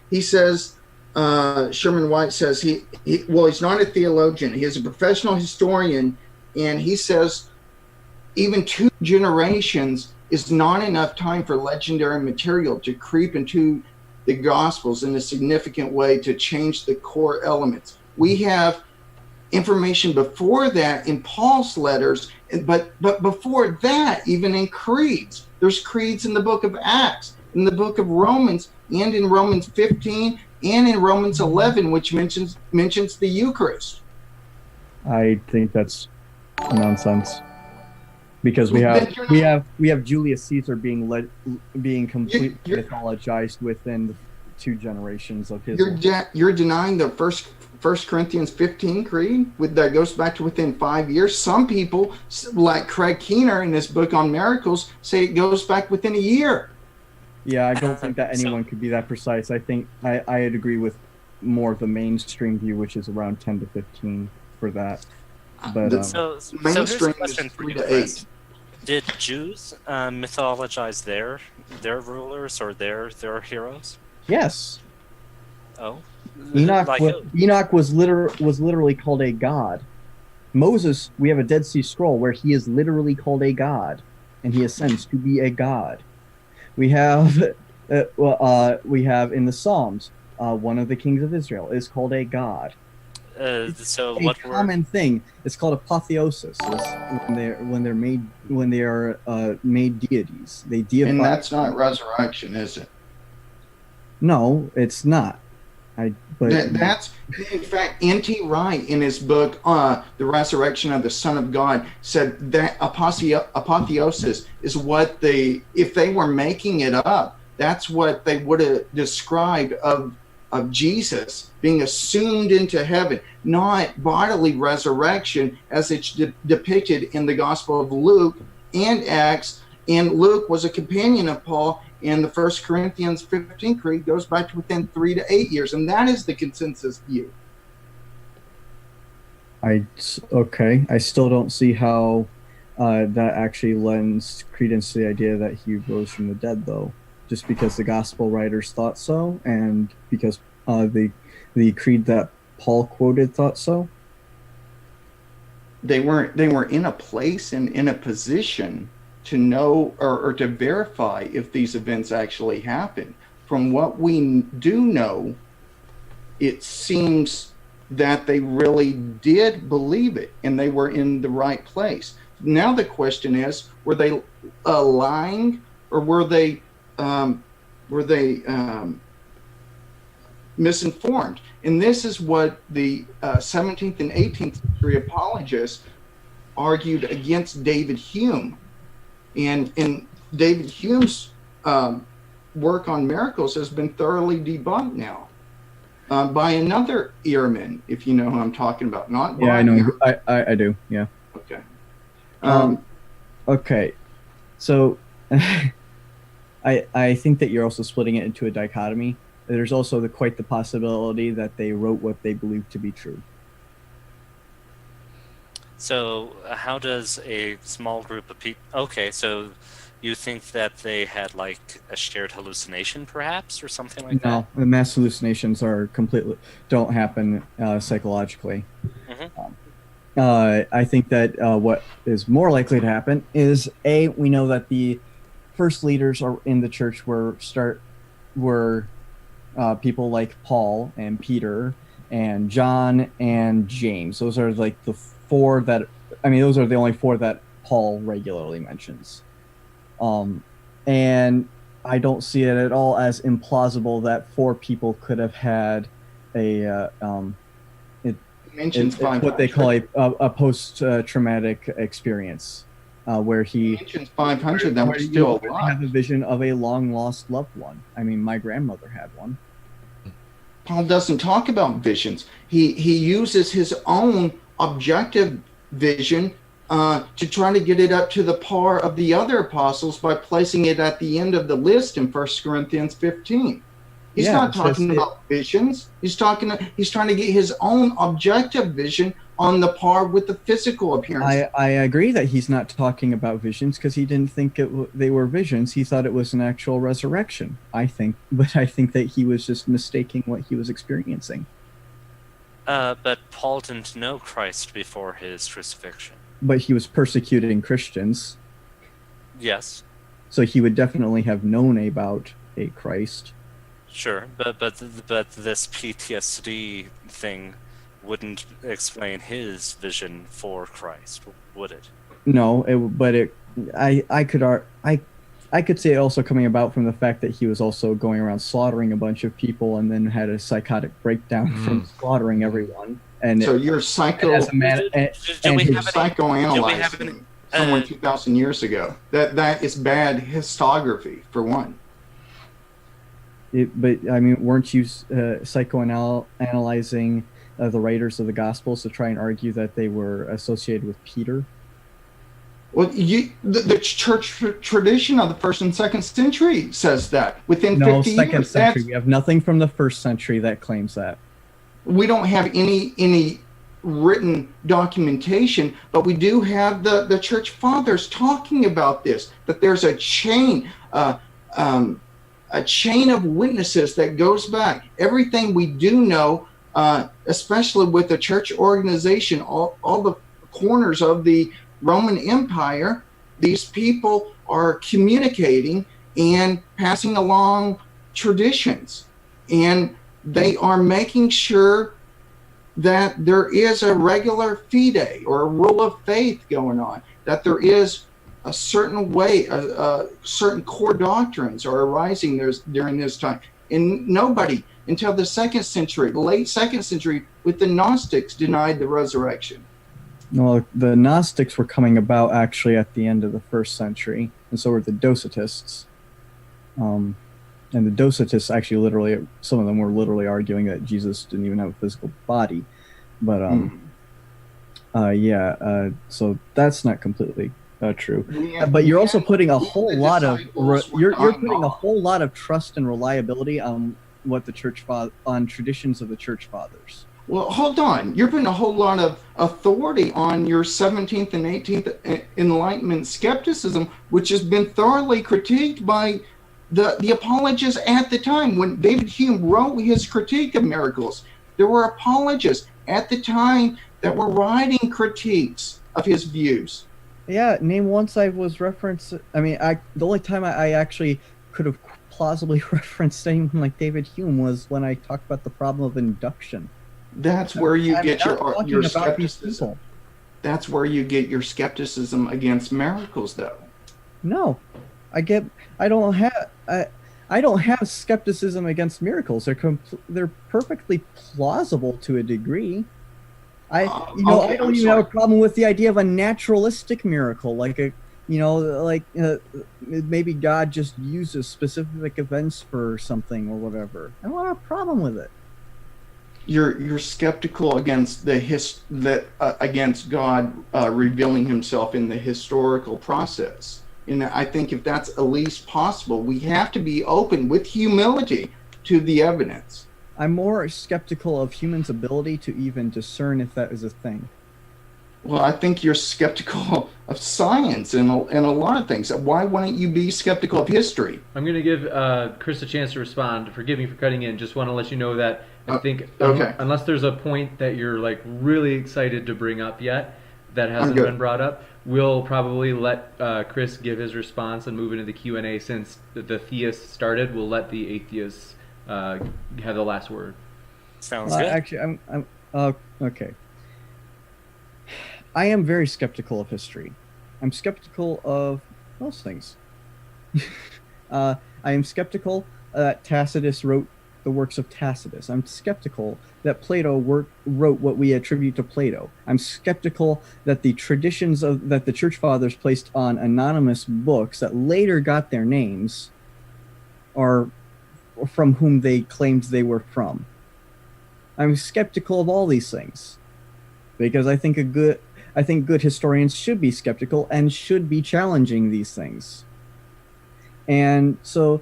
he says, Sherman White says he's not a theologian. He is a professional historian, and he says even 2 generations is not enough time for legendary material to creep into the Gospels in a significant way to change the core elements. We have information before that in Paul's letters, but before that, even in creeds. There's creeds in the book of Acts, in the book of Romans, and in Romans 15, and in Romans 11, which mentions the Eucharist. I think that's nonsense, because we have Julius Caesar being completely mythologized within the 2 generations of his. You're denying the First Corinthians 15 creed that goes back to within 5 years. Some people, like Craig Keener in his book on miracles, say it goes back within a year. Yeah, I don't think that anyone could be that precise. I think I'd agree with more of the mainstream view, which is around 10 to 15 for that. But so here's a question for you, Chris. Did Jews mythologize their rulers or their heroes? Yes. Oh. Enoch was literally called a god. Moses, we have a Dead Sea Scroll where he is literally called a god, and he ascends to be a god. We have in the Psalms, one of the kings of Israel is called a god. So a what common thing? It's called apotheosis. When they are made deities, they deify. And that's not resurrection, is it? No, it's not. That's in fact N.T. Wright in his book The Resurrection of the Son of God said that apotheosis is what if they were making it up, that's what they would have described of Jesus being assumed into heaven, not bodily resurrection as it's depicted in the Gospel of Luke and Acts. And Luke was a companion of Paul, and the 1 Corinthians 15 creed goes back to within 3 to 8 years, and that is the consensus view. Okay. I still don't see how that actually lends credence to the idea that he rose from the dead, though. Just because the gospel writers thought so, and because the creed that Paul quoted thought so. They were in a place and in a position to know or to verify if these events actually happened. From what we do know, it seems that they really did believe it and they were in the right place. Now the question is, were they lying, or were they misinformed? And this is what the 17th and 18th century apologists argued against David Hume. And David Hume's work on miracles has been thoroughly debunked now by another Ehrman, if you know who I'm talking about. Not Yeah, I know. I do. Yeah. Okay. Okay. So I think that you're also splitting it into a dichotomy. There's also quite the possibility that they wrote what they believed to be true. So how does a small group of people... Okay, so you think that they had like a shared hallucination, perhaps, or something like that? No, the mass hallucinations don't happen psychologically. I think that what is more likely to happen is we know that the first leaders in the church were people like Paul and Peter and John and James. Those are like the four those are the only four that Paul regularly mentions. And I don't see it at all as implausible that four people could have had what they call a post-traumatic experience, where he mentions 500 that were still alive. Have a vision of a long-lost loved one. I mean, my grandmother had one. Paul doesn't talk about visions. He uses his own objective vision to try to get it up to the par of the other apostles by placing it at the end of the list in 1 Corinthians 15. He's not talking about visions. He's trying to get his own objective vision on the par with the physical appearance. I agree that he's not talking about visions because he didn't think they were visions. He thought it was an actual resurrection, I think. But I think that he was just mistaking what he was experiencing. But Paul didn't know Christ before his crucifixion. But he was persecuting Christians. Yes. So he would definitely have known about a Christ. Sure, but this PTSD thing wouldn't explain his vision for Christ, would it? No, I could say it also coming about from the fact that he was also going around slaughtering a bunch of people and then had a psychotic breakdown from slaughtering everyone. And so you're psychoanalyzing someone 2,000 years ago. That is bad histography, for one. But I mean, weren't you psychoanalyzing the writers of the Gospels to try and argue that they were associated with Peter? Well, the church tradition of the 1st and 2nd century says that within 50 years. No, 2nd century. We have nothing from the 1st century that claims that. We don't have any written documentation, but we do have the church fathers talking about this. That there's a chain of witnesses that goes back. Everything we do know, especially with the church organization, all the corners of the Roman Empire, these people are communicating and passing along traditions, and they are making sure that there is a regular fide or a rule of faith going on, that there is a certain way, certain core doctrines are arising during this time. And nobody until the 2nd century, late 2nd century, with the Gnostics, denied the resurrection. Well, the Gnostics were coming about actually at the end of the 1st century, and so were the Docetists. And the Docetists actually literally, some of them were literally arguing that Jesus didn't even have a physical body. But so that's not completely true. But you're also putting a whole lot of putting a whole lot of trust and reliability on what the on traditions of the church fathers. Well, hold on. You're putting a whole lot of authority on your 17th and 18th Enlightenment skepticism, which has been thoroughly critiqued by the apologists at the time. When David Hume wrote his critique of miracles, there were apologists at the time that were writing critiques of his views. Yeah, name once I was referenced. I mean, the only time I actually could have plausibly referenced anyone like David Hume was when I talked about the problem of induction. That's where you get your skepticism. skepticism. That's where you get your skepticism against miracles, though. No, I don't have skepticism against miracles. They're perfectly plausible to a degree. I don't even have a problem with the idea of a naturalistic miracle, like maybe God just uses specific events for something or whatever. I don't have a problem with it. You're skeptical against against God revealing Himself in the historical process, and I think if that's at least possible, we have to be open with humility to the evidence. I'm more skeptical of humans' ability to even discern if that is a thing. Well, I think you're skeptical of science and a lot of things. Why wouldn't you be skeptical of history? I'm going to give Chris a chance to respond. Forgive me for cutting in. Just want to let you know that I think okay. Unless there's a point that you're like really excited to bring up yet that hasn't been brought up, we'll probably let Chris give his response and move into the Q&A. Since the theists started, we'll let the atheists have the last word. Sounds good. Actually, I'm okay. I am very skeptical of history. I'm skeptical of most things. I am skeptical that Tacitus wrote the works of Tacitus. I'm skeptical that Plato wrote what we attribute to Plato. I'm skeptical that the traditions that the Church Fathers placed on anonymous books that later got their names are from whom they claimed they were from. I'm skeptical of all these things because I think good historians should be skeptical and should be challenging these things. And so,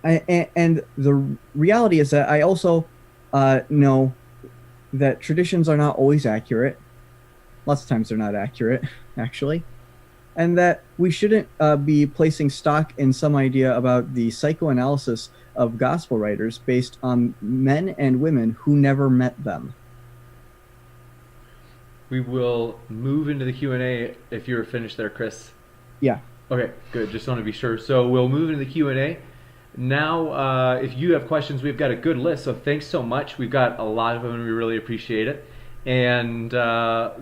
and the reality is that I also know that traditions are not always accurate. Lots of times they're not accurate, actually. And that we shouldn't be placing stock in some idea about the psychoanalysis of gospel writers based on men and women who never met them. We will move into the Q&A if you're finished there, Chris. Yeah. Okay, good. Just want to be sure. So we'll move into the Q&A. Now, if you have questions, we've got a good list, so thanks so much. We've got a lot of them, and we really appreciate it. And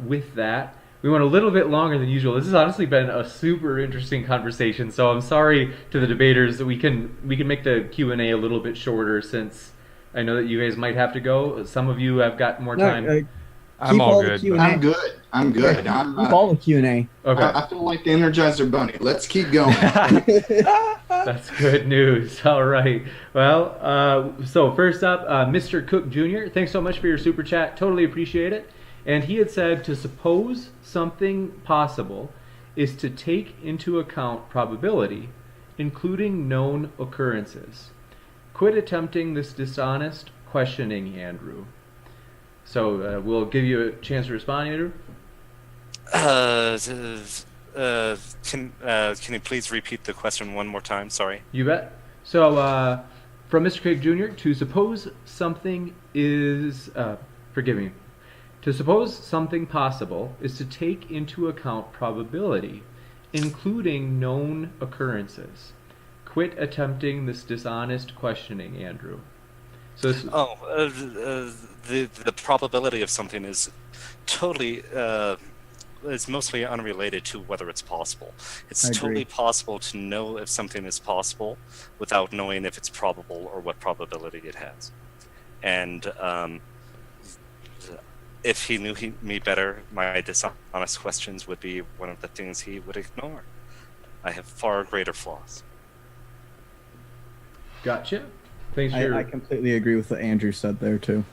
with that, we went a little bit longer than usual. This has honestly been a super interesting conversation, so I'm sorry to the debaters that we can make the Q&A a little bit shorter, since I know that you guys might have to go. Some of you have got more time. I'm all good. I'm good. I'm good. Keep all the Q&A. Okay. I feel like the Energizer Bunny. Let's keep going. That's good news. All right. Well, so first up, Mr. Cook Jr., thanks so much for your super chat. Totally appreciate it. And he had said, to suppose something possible is to take into account probability, including known occurrences. Quit attempting this dishonest questioning, Andrew. So we'll give you a chance to respond, Andrew. Can you please repeat the question one more time? Sorry. You bet. So from Mr. Craig Jr., to suppose something is, to suppose something possible is to take into account probability, including known occurrences. Quit attempting this dishonest questioning, Andrew. So the probability of something is totally is mostly unrelated to whether it's possible. It's totally possible to know if something is possible without knowing if it's probable or what probability it has. And if he knew me better, my dishonest questions would be one of the things he would ignore. I have far greater flaws. Gotcha. Thanks for I completely agree with what Andrew said there, too.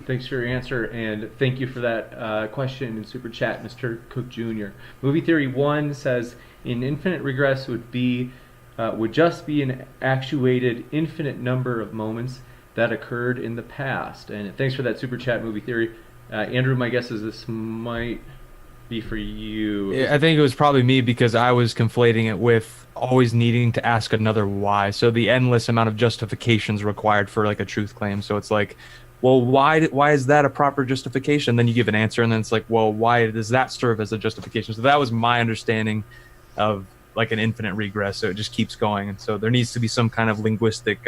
Thanks for your answer, and thank you for that question in Super Chat, Mr. Cook Jr. Movie Theory 1 says, an infinite regress would just be an actuated infinite number of moments that occurred in the past. And thanks for that super chat, movie theory. Andrew, my guess is this might be for you. Yeah, I think it was probably me because I was conflating it with always needing to ask another why. So the endless amount of justifications required for like a truth claim. So it's like, well, why is that a proper justification? Then you give an answer, and then it's like, well, why does that serve as a justification? So that was my understanding of like an infinite regress. So it just keeps going, and so there needs to be some kind of linguistic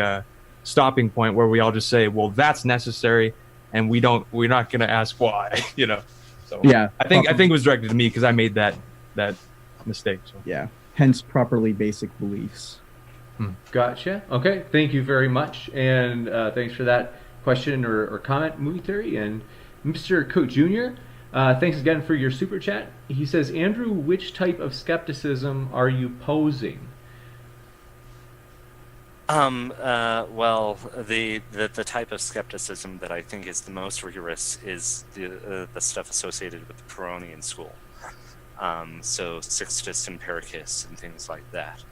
stopping point where we all just say, well, that's necessary, and we're not going to ask why, you know. So Yeah, I think it was directed to me because I made that mistake. So. Yeah, hence properly basic beliefs. Gotcha. Okay, thank you very much, and thanks for that question or comment, movie theory. And Mr. Cook Jr., thanks again for your super chat. He says, Andrew, which type of skepticism are you posing? Well, the type of skepticism that I think is the most rigorous is the stuff associated with the Pyrrhonian school. So Sixtus Empiricus and things like that,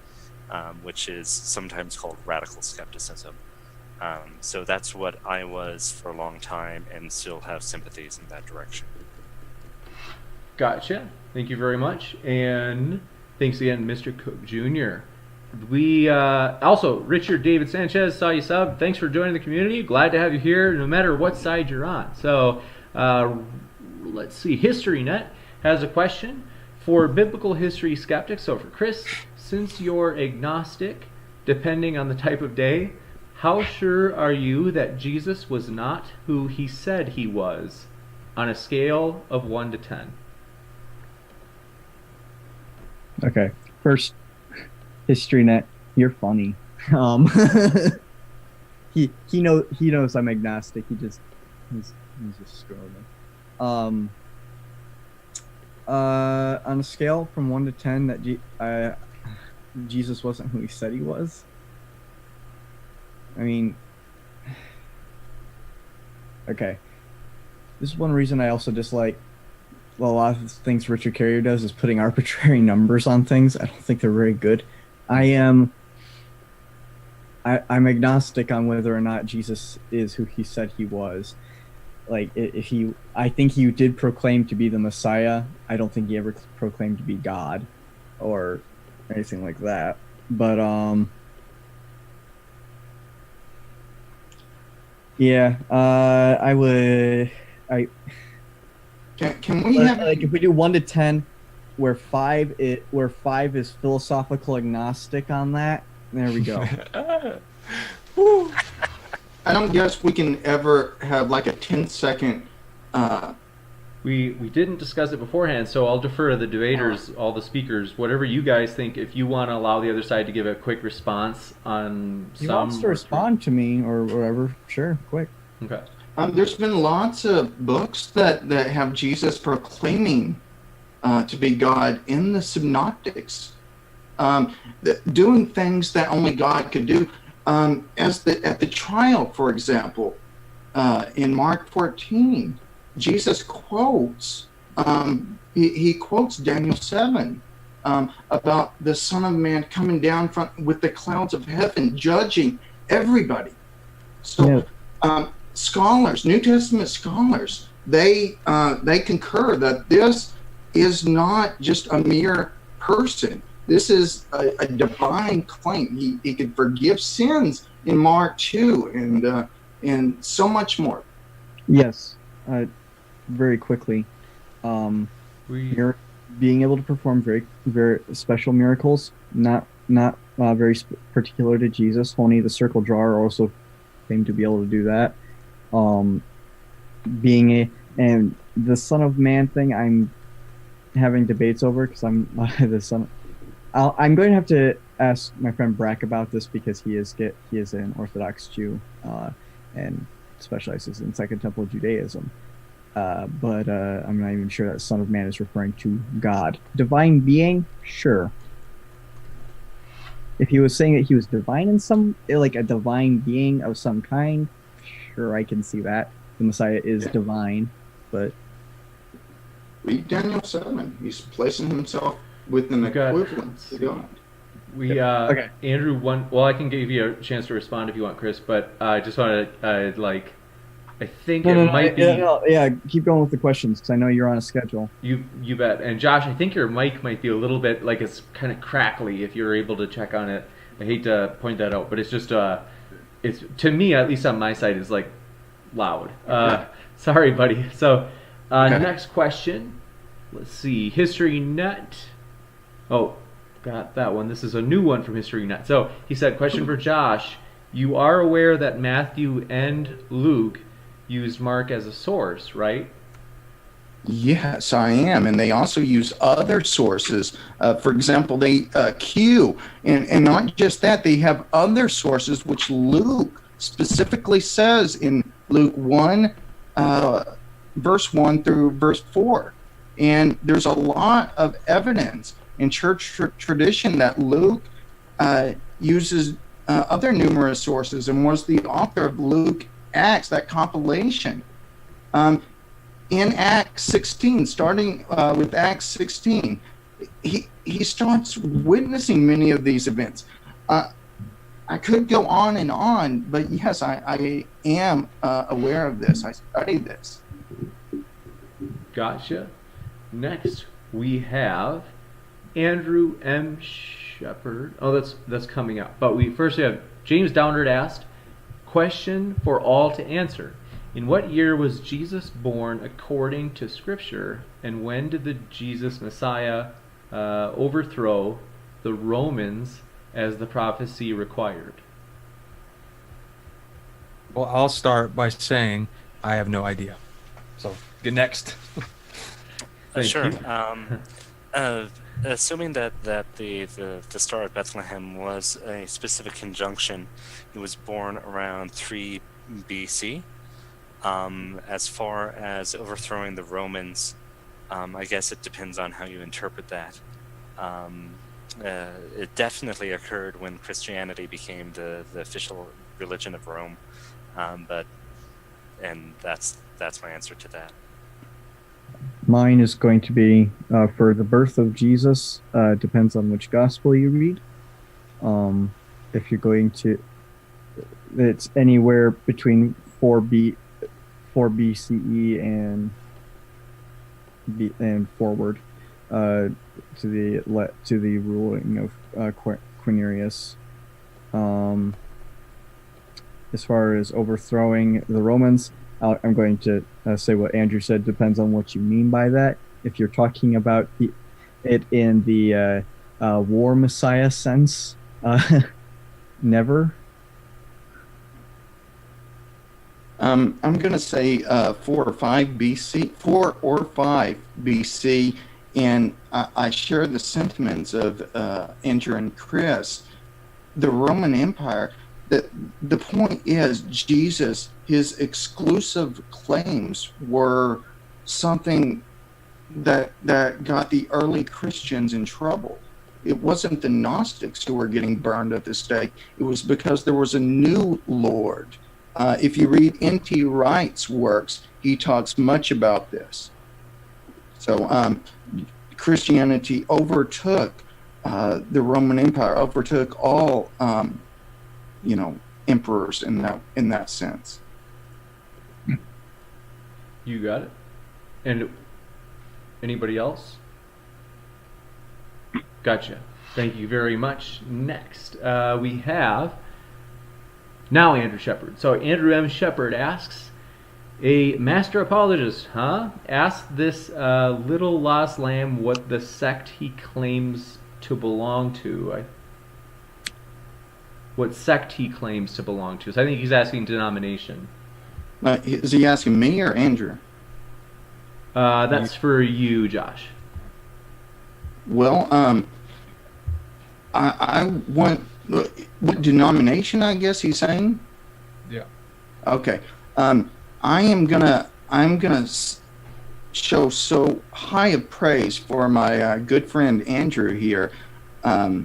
which is sometimes called radical skepticism. So that's what I was for a long time, and still have sympathies in that direction. Gotcha. Thank you very much, and thanks again, Mr. Cook Jr. We also, Richard David Sanchez, saw you sub. Thanks for joining the community. Glad to have you here, no matter what side you're on. So, let's see. HistoryNet has a question for biblical history skeptics. So, for Chris, since you're agnostic, depending on the type of day, how sure are you that Jesus was not who he said he was, on a scale of 1 to 10? Okay, first, HistoryNet, you're funny. He knows I'm agnostic. He's just struggling. On a scale from 1 to 10, that Jesus wasn't who he said he was. I mean, okay. This is one reason I also dislike a lot of things Richard Carrier does, is putting arbitrary numbers on things. I don't think they're very good. I'm agnostic on whether or not Jesus is who he said he was. Like, I think he did proclaim to be the Messiah. I don't think he ever proclaimed to be God or anything like that. But yeah, I would. Can we have like, if we do 1 to 10, where 5 is philosophical agnostic on that? There we go. I don't guess we can ever have like a 10-second. We didn't discuss it beforehand, so I'll defer to the debaters, all the speakers, whatever you guys think. If you want to allow the other side to give a quick response on He some. wants to respond to me or whatever. Sure, quick. Okay. There's been lots of books that have Jesus proclaiming to be God in the Synoptics, doing things that only God could do. At the trial, for example, in Mark 14, Jesus quotes he quotes Daniel 7 about the Son of Man coming down with the clouds of heaven, judging everybody. So. Yeah. Scholars, New Testament scholars, they concur that this is not just a mere person. This is a divine claim. He could forgive sins in Mark 2 and so much more. Yes, very quickly. You're being able to perform very, very special miracles, not very particular to Jesus. Only the circle drawer also claimed to be able to do that. And the Son of Man thing, I'm having debates over because I'm the son. I'm going to have to ask my friend Brack about this because he is an Orthodox Jew and specializes in Second Temple Judaism. But I'm not even sure that Son of Man is referring to God. Divine being, sure. If he was saying that he was divine in some, like a divine being of some kind, sure, I can see that. The Messiah is divine, but... Read Daniel 7. He's placing himself with an equivalent to God. We Okay. Andrew, one. Well, I can give you a chance to respond if you want, Chris. But I just want to I think No, it no, no, might yeah, be no, yeah. Keep going with the questions because I know you're on a schedule. you bet. And Josh, I think your mic might be a little bit like it's kind of crackly. If you're able to check on it, I hate to point that out, but it's just it's to me at least on my side is like loud. Sorry, buddy. So Okay. next question. Let's see. History Nut. Oh, got that one. This is a new one from History Nut. So he said, question for Josh. You are aware that Matthew and Luke used Mark as a source, right? Yes, I am. And they also use other sources. For example, they Q, and not just that, they have other sources which Luke specifically says in Luke 1, verse 1 through verse 4. And there's a lot of evidence in church tradition that Luke uses other numerous sources and was the author of Luke Acts, that compilation. In Acts 16, starting with Acts 16, he starts witnessing many of these events. I could go on, but yes, I am aware of this. I studied this. Gotcha. Next, we have Andrew M. Shepard. Oh, that's coming up. But we have James Downard asked, question for all to answer. In what year was Jesus born according to Scripture, and when did the Jesus Messiah overthrow the Romans as the prophecy required? Well, I'll start by saying I have no idea. So, get next. Thank Sure. you. Assuming that the star of Bethlehem was a specific conjunction, he was born around 3 BC. As far as overthrowing the Romans, I guess it depends on how you interpret that. It definitely occurred when Christianity became the official religion of Rome, and that's my answer to that. Mine is going to be for the birth of Jesus. Depends on which gospel you read. If you're going to, it's anywhere between 4 BCE and forward to the ruling of Quirinius. As far as overthrowing the Romans, I'm going to say what Andrew said. Depends on what you mean by that. If you're talking about it in the war Messiah sense, never. I'm going to say 4 or 5 BC, and I share the sentiments of Andrew and Chris. The Roman Empire, the point is Jesus, his exclusive claims were something that got the early Christians in trouble. It wasn't the Gnostics who were getting burned at the stake. It was because there was a new Lord. If you read N.T. Wright's works, he talks much about this. So Christianity overtook the Roman Empire, overtook all, emperors in that sense. You got it. And anybody else? Gotcha. Thank you very much. Next, we have now Andrew Shepard. So Andrew M. Shepard asks, a master apologist, asks this little lost lamb what the sect he claims to belong to. What sect he claims to belong to. So I think he's asking denomination. Is he asking me or Andrew? That's for you, Josh. Well, I want what denomination? I guess he's saying. Yeah. Okay. I'm gonna show so high of praise for my good friend Andrew here. As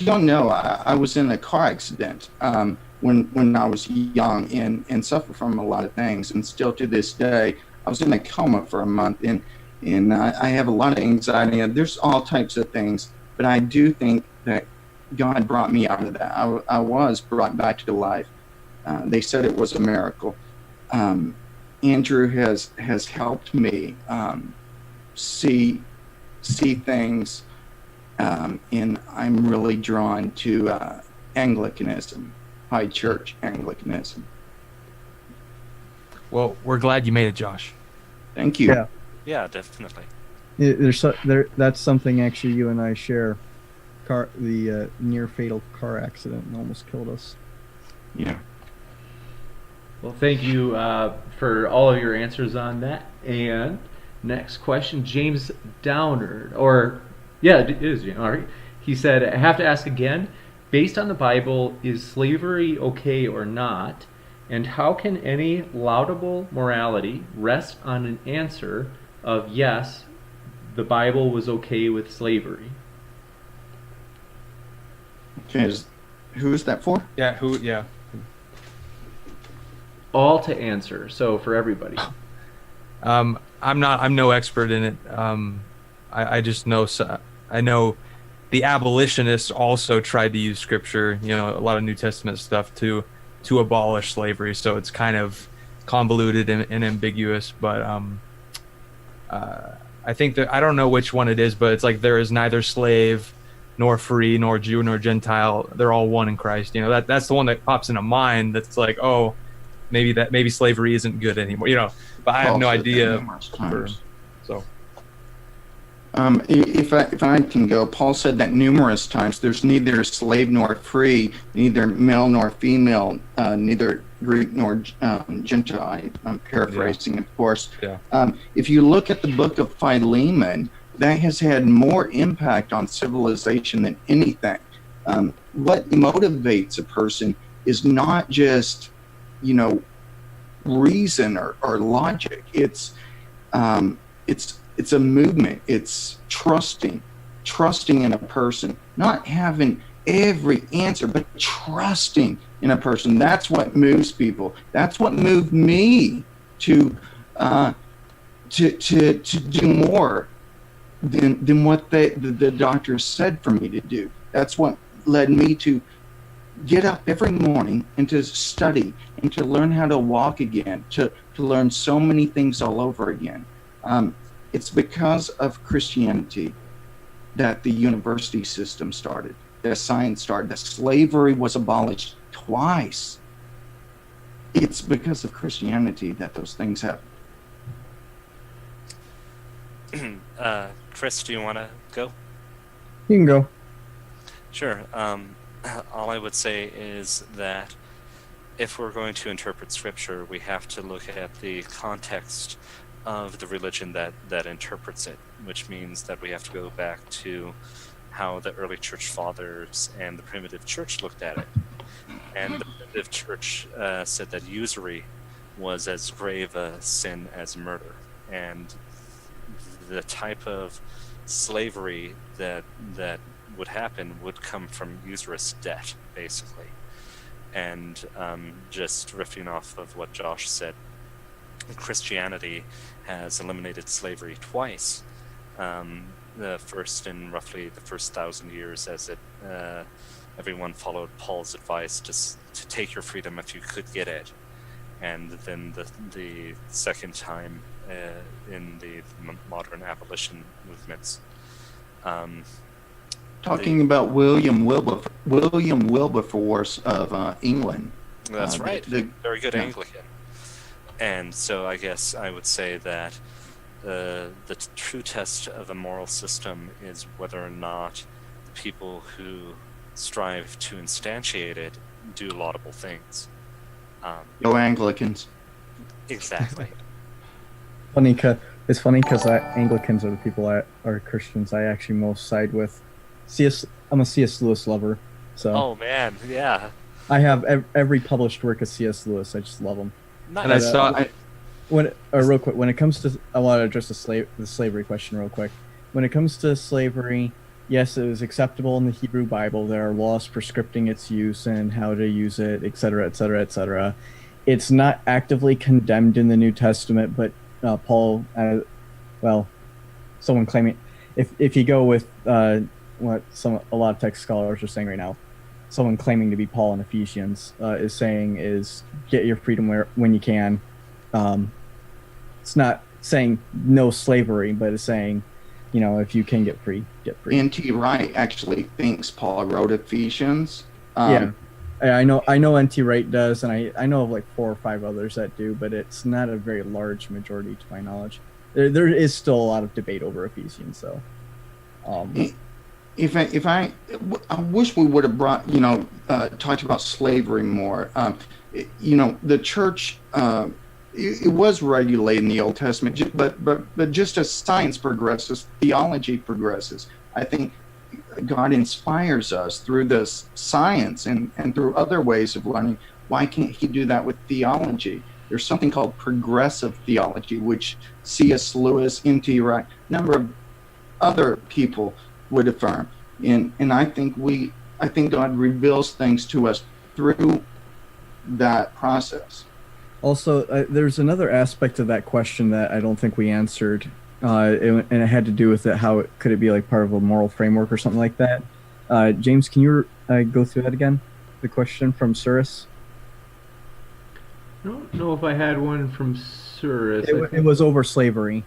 you all know, I was in a car accident when I was young and suffered from a lot of things, and still to this day, I was in a coma for a month. And and I have a lot of anxiety. There's all types of things, but I do think that God brought me out of that. I was brought back to life. They said it was a miracle. Andrew has helped me see things, and I'm really drawn to Anglicanism, High Church Anglicanism. Well, we're glad you made it, Josh. Thank you. Yeah. Yeah, definitely. That's something actually you and I share. The near fatal car accident almost killed us. Yeah. Well, thank you for all of your answers on that. And next question, James Downard, it is James. All right. He said, I have to ask again, based on the Bible, is slavery okay or not? And how can any laudable morality rest on an answer of yes, the Bible was okay with slavery? Okay, who is that for? Yeah, yeah. All to answer, so for everybody. I'm no expert in it. I just know, I know the abolitionists also tried to use scripture, a lot of New Testament stuff to abolish slavery. So it's kind of convoluted and ambiguous, but I think that, I don't know which one it is, but it's like there is neither slave nor free, nor Jew, nor Gentile. They're all one in Christ. That's the one that pops into mind. That's like, oh, maybe slavery isn't good anymore. But I have no idea. So, if I can go, Paul said that numerous times. There's neither slave nor free, neither male nor female, neither Greek nor Gentile. I'm paraphrasing, of course. Yeah. If you look at the book of Philemon, that has had more impact on civilization than anything. What motivates a person is not just, reason or logic. It's a movement. It's trusting in a person, not having every answer, but trusting in a person. That's what moves people. That's what moved me to do more than what the doctors said for me to do. That's what led me to get up every morning and to study and to learn how to walk again, to learn so many things all over again. It's because of Christianity that the university system started, that science started, that slavery was abolished twice. It's because of Christianity that those things happen. Chris, do you want to go? You can go. Sure. All I would say is that if we're going to interpret Scripture, we have to look at the context of the religion that interprets it, which means that we have to go back to how the early church fathers and the primitive church looked at it. And the primitive church said that usury was as grave a sin as murder. And the type of slavery that would happen would come from usurious debt, basically. And just riffing off of what Josh said, Christianity has eliminated slavery twice. The first in roughly the first 1,000 years, as everyone followed Paul's advice to take your freedom if you could get it, and then the second time in the modern abolition movements. Talking about William Wilberforce of England. That's right. Very good yeah. Anglican. And so I guess I would say that the true test of a moral system is whether or not the people who strive to instantiate it do laudable things. Go Anglicans. Exactly. It's funny because Anglicans are the people are Christians I actually most side with. I'm a C.S. Lewis lover, so. Oh man, yeah. I have every published work of C.S. Lewis. I just love him. Nice. And I saw. Real quick, when it comes to, I want to address the slavery question real quick. When it comes to slavery, yes, it was acceptable in the Hebrew Bible. There are laws prescripting its use and how to use it, etc., etc., etc. It's not actively condemned in the New Testament, but Paul, someone claiming, if you go with what a lot of text scholars are saying right now, someone claiming to be Paul in Ephesians is saying is get your freedom when you can. It's not saying no slavery, but it's saying, if you can get free, get free. N.T. Wright actually thinks Paul wrote Ephesians. Yeah, I know N.T. Wright does, and I know of like 4 or 5 others that do, but it's not a very large majority to my knowledge. There is still a lot of debate over Ephesians, though. I wish we would have brought, talked about slavery more. The church, it was regulated in the Old Testament, but just as science progresses, theology progresses. I think God inspires us through this science and through other ways of learning. Why can't he do that with theology? There's something called progressive theology, which C.S. Lewis, N.T. Wright, a number of other people would affirm. And I think God reveals things to us through that process. Also, there's another aspect of that question that I don't think we answered, and it had to do with could it be like part of a moral framework or something like that? James, can you go through that again? The question from Surus? I don't know if I had one from Surus. It was over slavery.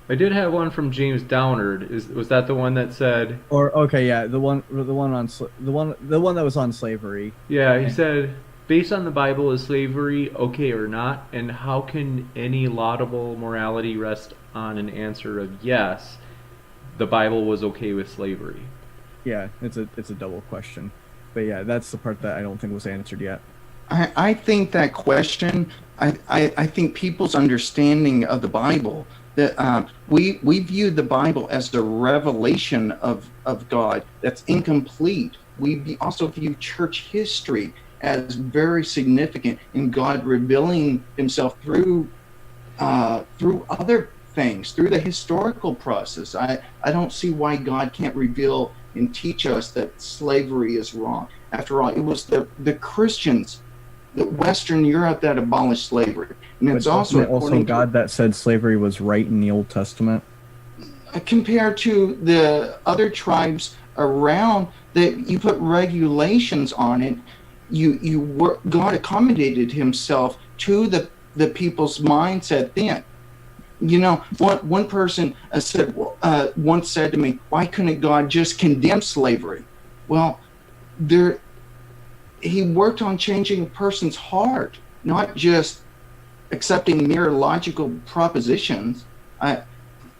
I did have one from James Downard. Was that the one that said? Or okay, yeah, the one that was on slavery. Yeah, he said, based on the Bible, is slavery okay or not? And how can any laudable morality rest on an answer of yes, the Bible was okay with slavery? Yeah, it's a double question, but yeah, that's the part that I don't think was answered yet. I think that question, I think people's understanding of the Bible, that we view the Bible as the revelation of God that's incomplete. We also view church history as very significant in God revealing himself through other things, through the historical process. I don't see why God can't reveal and teach us that slavery is wrong. After all, it was the Christians, the Western Europe, that abolished slavery. And it's also God that said slavery was right in the Old Testament. Compared to the other tribes around, that you put regulations on it, God accommodated himself to the people's mindset then. One person once said to me, why couldn't God just condemn slavery? Well, he worked on changing a person's heart, not just accepting mere logical propositions.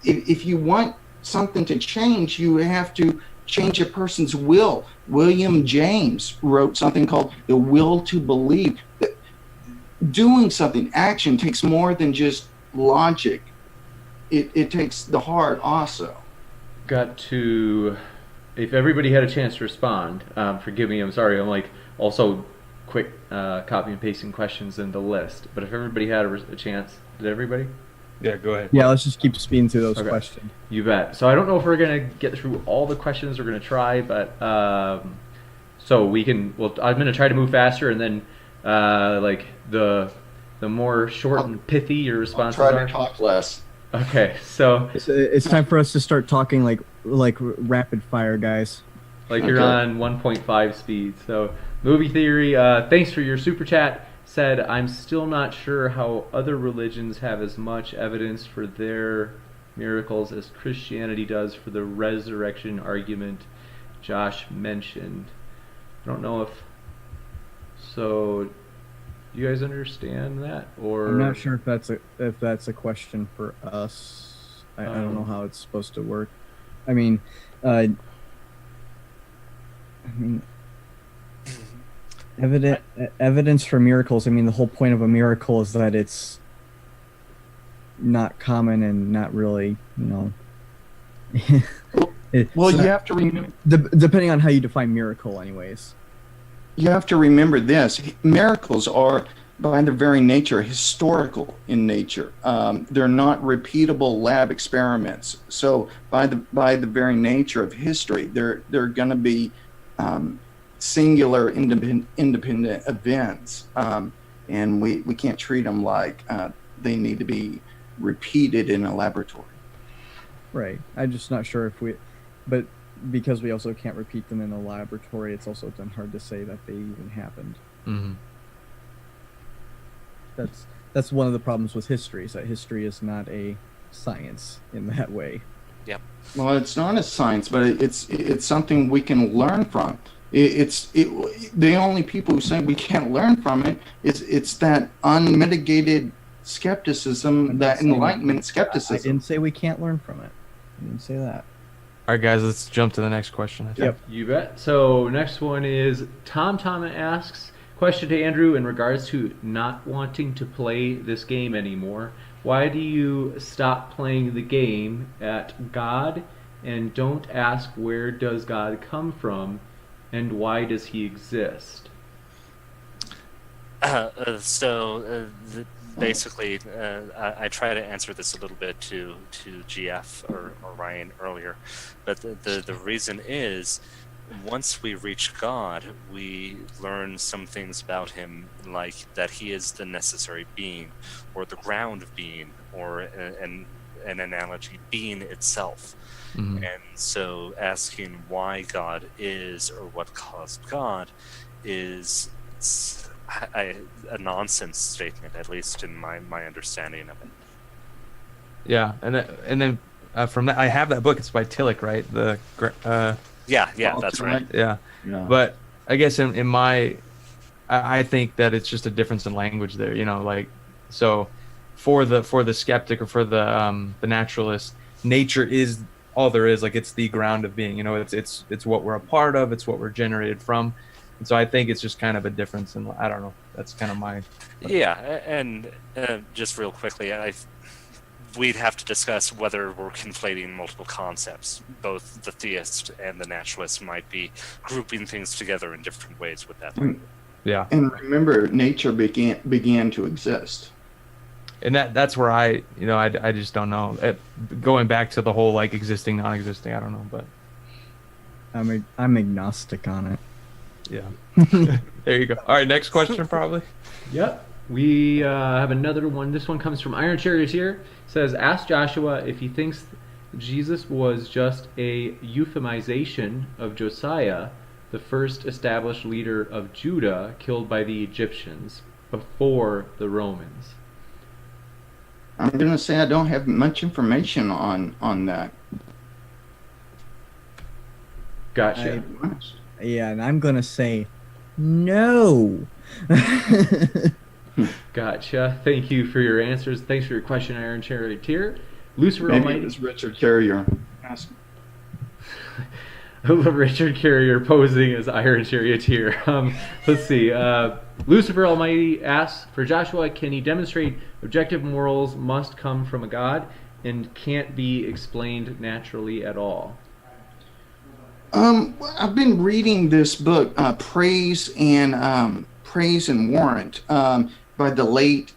If you want something to change, you have to change a person's will. William James wrote something called The Will to Believe. Doing something, action, takes more than just logic. It takes the heart also. If everybody had a chance to respond, forgive me, I'm sorry, I'm like also quick copy and pasting questions in the list. But if everybody had a chance, did everybody? Yeah, go ahead. Yeah, let's just keep speeding through those questions. You bet. So I don't know if we're going to get through all the questions. We're going to try, but so we can. Well, I'm going to try to move faster, and then like the more short and pithy your responses are. I'll try to talk less. Okay, so it's time for us to start talking like rapid fire, guys. Like you're on 1.5 speed. So movie theory. Thanks for your super chat. Said, I'm still not sure how other religions have as much evidence for their miracles as Christianity does for the resurrection argument Josh mentioned. I don't know if... So, do you guys understand that? Or I'm not sure if that's a question for us. I don't know how it's supposed to work. I mean, evidence for miracles. I mean, the whole point of a miracle is that it's not common and not really, you have to remember, depending on how you define miracle, anyways. You have to remember this: miracles are, by their very nature, historical in nature. They're not repeatable lab experiments. So, by the very nature of history, they're going to be singular, independent events, and we can't treat them like they need to be repeated in a laboratory. Right. I'm just not sure if but because we also can't repeat them in a laboratory, it's also then hard to say that they even happened. Mm-hmm. That's one of the problems with history, is that history is not a science in that way. Yep. Well, it's not a science, but it's something we can learn from. The only people who say we can't learn from it's that unmitigated skepticism, that Enlightenment skepticism. I didn't say we can't learn from it. I didn't say that. All right, guys, let's jump to the next question. I think. Yep. You bet. So next one is Tom asks, question to Andrew in regards to not wanting to play this game anymore. Why do you stop playing the game at God and don't ask where does God come from and why does he exist? Basically, I try to answer this a little bit to GF or Ryan earlier, but the reason is, once we reach God, we learn some things about him, like that he is the necessary being, or the ground of being, or an analogy, being itself. Mm-hmm. And so asking why God is, or what caused God, is a nonsense statement, at least in my understanding of it. Yeah, and then from that, I have that book. It's by Tillich, right? Yeah, that's right. Yeah. But I guess in my, I think that it's just a difference in language there. Like, so for the skeptic or for the naturalist, nature is all there is. Like, it's the ground of being. It's what we're a part of. It's what we're generated from. And so I think it's just kind of a difference, and I don't know. That's kind of my. Yeah, and just real quickly, we'd have to discuss whether we're conflating multiple concepts. Both the theist and the naturalist might be grouping things together in different ways with that. Yeah. And remember, nature began to exist. And that's where I just don't know. Going back to the whole like existing, non-existing, I don't know, but I'm agnostic on it. Yeah. There you go. All right, next question probably. Yep. We have another one. This one comes from Iron Charioteer. It says, ask Joshua if he thinks Jesus was just a euphemization of Josiah, the first established leader of Judah killed by the Egyptians before the Romans. I'm going to say I don't have much information on that. Gotcha. Yeah, and I'm going to say no. Gotcha. Thank you for your answers. Thanks for your question, Iron Charioteer. Lucifer Maybe Almighty. it was Richard Carrier. Richard Carrier posing as Iron Charioteer. Let's see. Lucifer Almighty asks, for Joshua, can he demonstrate objective morals must come from a god and can't be explained naturally at all? I've been reading this book, Praise and Warrant, by the late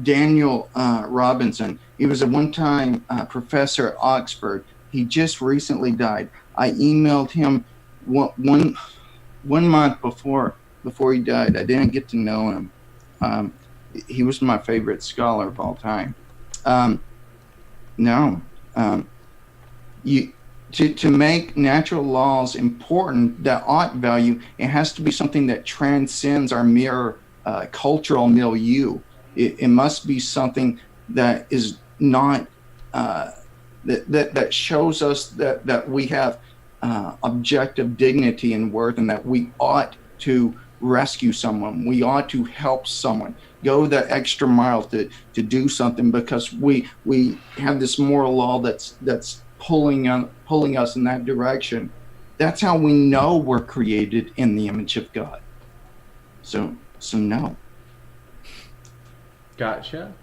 Daniel Robinson. He was a one-time professor at Oxford. He just recently died. I emailed him one month before he died. I didn't get to know him. He was my favorite scholar of all time. To make natural laws important that ought value, it has to be something that transcends our mere cultural milieu. It must be something that is not that shows us that we have objective dignity and worth, and that we ought to rescue someone. We ought to help someone, go the extra mile to do something, because we have this moral law that's pulling us in that direction. That's how we know we're created in the image of God. So no. Gotcha.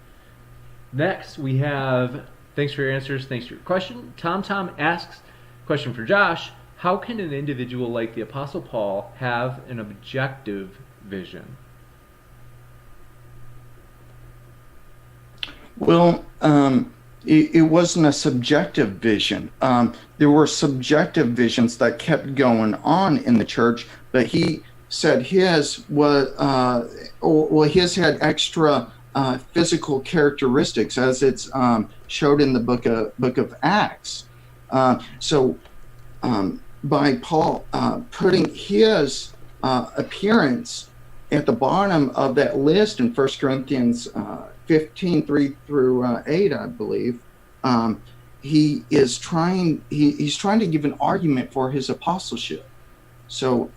Next, we have, thanks for your answers, thanks for your question. Tom asks, question for Josh, how can an individual like the Apostle Paul have an objective vision? Well, it wasn't a subjective vision. There were subjective visions that kept going on in the church, but he said his had extra physical characteristics, as it's showed in the book of Acts. So by Paul putting his appearance at the bottom of that list in 1 Corinthians 15, 3 through 8, I believe, he's trying to give an argument for his apostleship. So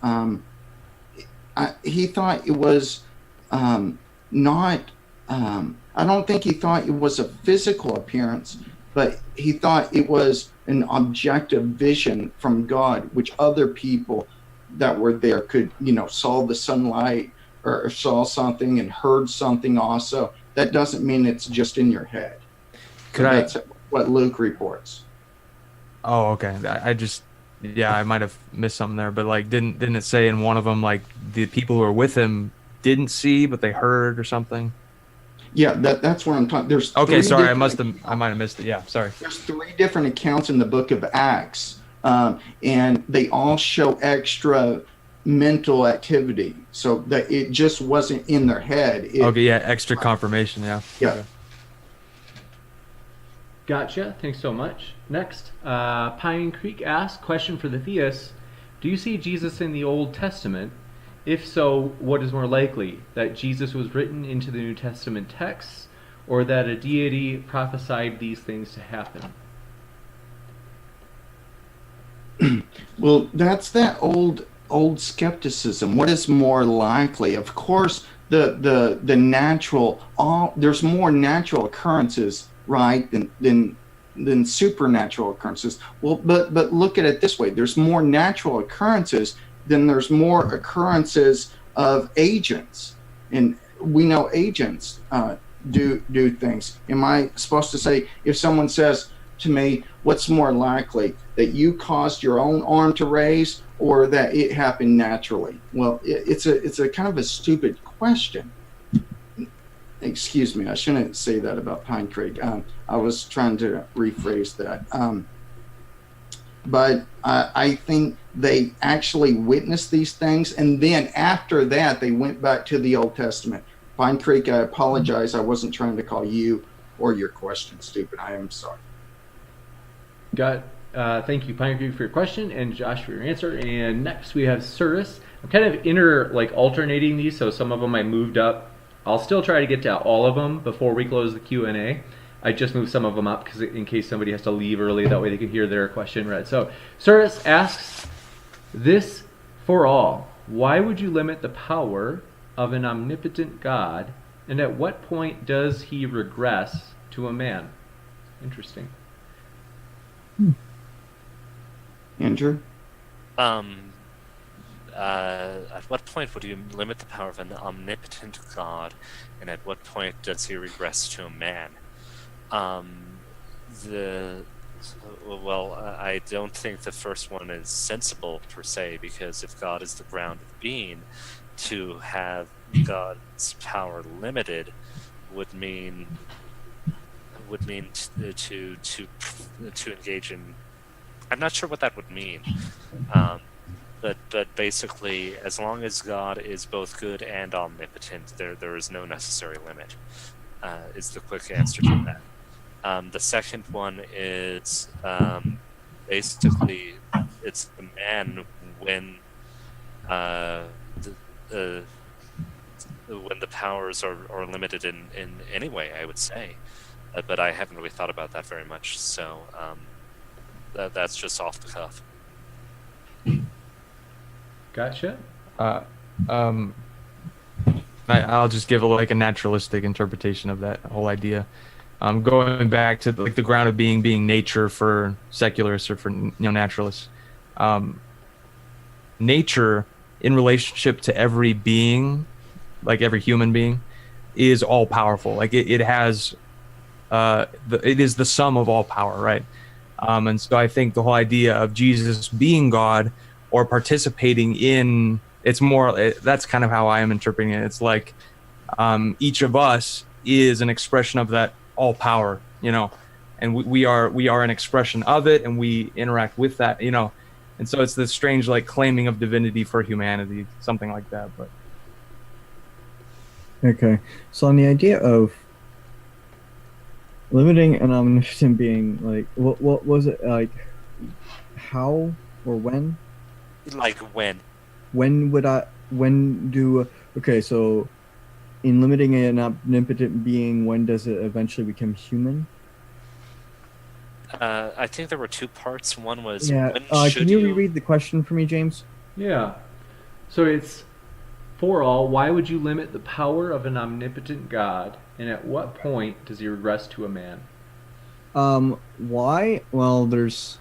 he thought it was not, I don't think he thought it was a physical appearance, but he thought it was an objective vision from God, which other people that were there could, saw the sunlight or saw something and heard something also. That doesn't mean it's just in your head. That's what Luke reports. Oh, okay. I might have missed something there, but like, didn't it say in one of them, like the people who were with him didn't see, but they heard or something? Yeah, that's what I'm talking. There's sorry, I might have missed it. Yeah, sorry. There's 3 different accounts in the book of Acts, and they all show extra mental activity, so that it just wasn't in their head. Extra confirmation. Yeah. Okay. Gotcha. Thanks so much. Next, Pine Creek asks, question for the theists: do you see Jesus in the Old Testament? If so, what is more likely, that Jesus was written into the New Testament texts, or that a deity prophesied these things to happen? Well, that's that old skepticism. What is more likely? Of course, the natural, there's more natural occurrences, right, than supernatural occurrences. Well, but look at it this way: there's more natural occurrences than there's more occurrences of agents, and we know agents do things. Am I supposed to say, if someone says to me, what's more likely, that you caused your own arm to raise or that it happened naturally? Well, it's a kind of a stupid question. Excuse me, I shouldn't say that about Pine Creek. I was trying to rephrase that. But I think they actually witnessed these things, and then after that, they went back to the Old Testament. Pine Creek, I apologize. I wasn't trying to call you or your question stupid. I am sorry. Thank you, Pine Creek, for your question, and Josh for your answer. And next we have Cirrus. I'm kind of alternating these, so some of them I moved up. I'll still try to get to all of them before we close the Q&A. I just moved some of them up because in case somebody has to leave early, that way they can hear their question read. So Cirrus asks, this for all: why would you limit the power of an omnipotent God, and at what point does he regress to a man? Interesting. Andrew? At what point would you limit the power of an omnipotent God, and at what point does he regress to a man? I don't think the first one is sensible per se, because if God is the ground of being, to have God's power limited would mean to engage in. I'm not sure what that would mean, but basically, as long as God is both good and omnipotent, there is no necessary limit. Is the quick answer to that. The second one is basically it's the man when the powers are limited in any way, I would say, but I haven't really thought about that very much, so that's just off the cuff. Gotcha. I'll just give a naturalistic interpretation of that whole idea. Going back to the ground of being nature for secularists or for naturalists. Nature in relationship to every being, like every human being, is all powerful. Like it has, it is the sum of all power, right? And so I think the whole idea of Jesus being God or participating in, that's kind of how I am interpreting it. It's like each of us is an expression of that all power, and we are an expression of it, and we interact with that, and so it's this strange claiming of divinity for humanity, something like that. But okay, so on the idea of limiting an omniscient being, what was it like? how or when? Like when? When do, okay, so in limiting an omnipotent being, when does it eventually become human? I think there were two parts. One was Yeah, when can should you you? reread the question for me, James? Yeah. So it's for all, why would you limit the power of an omnipotent God, and at what point does he regress to a man? Why? Well, it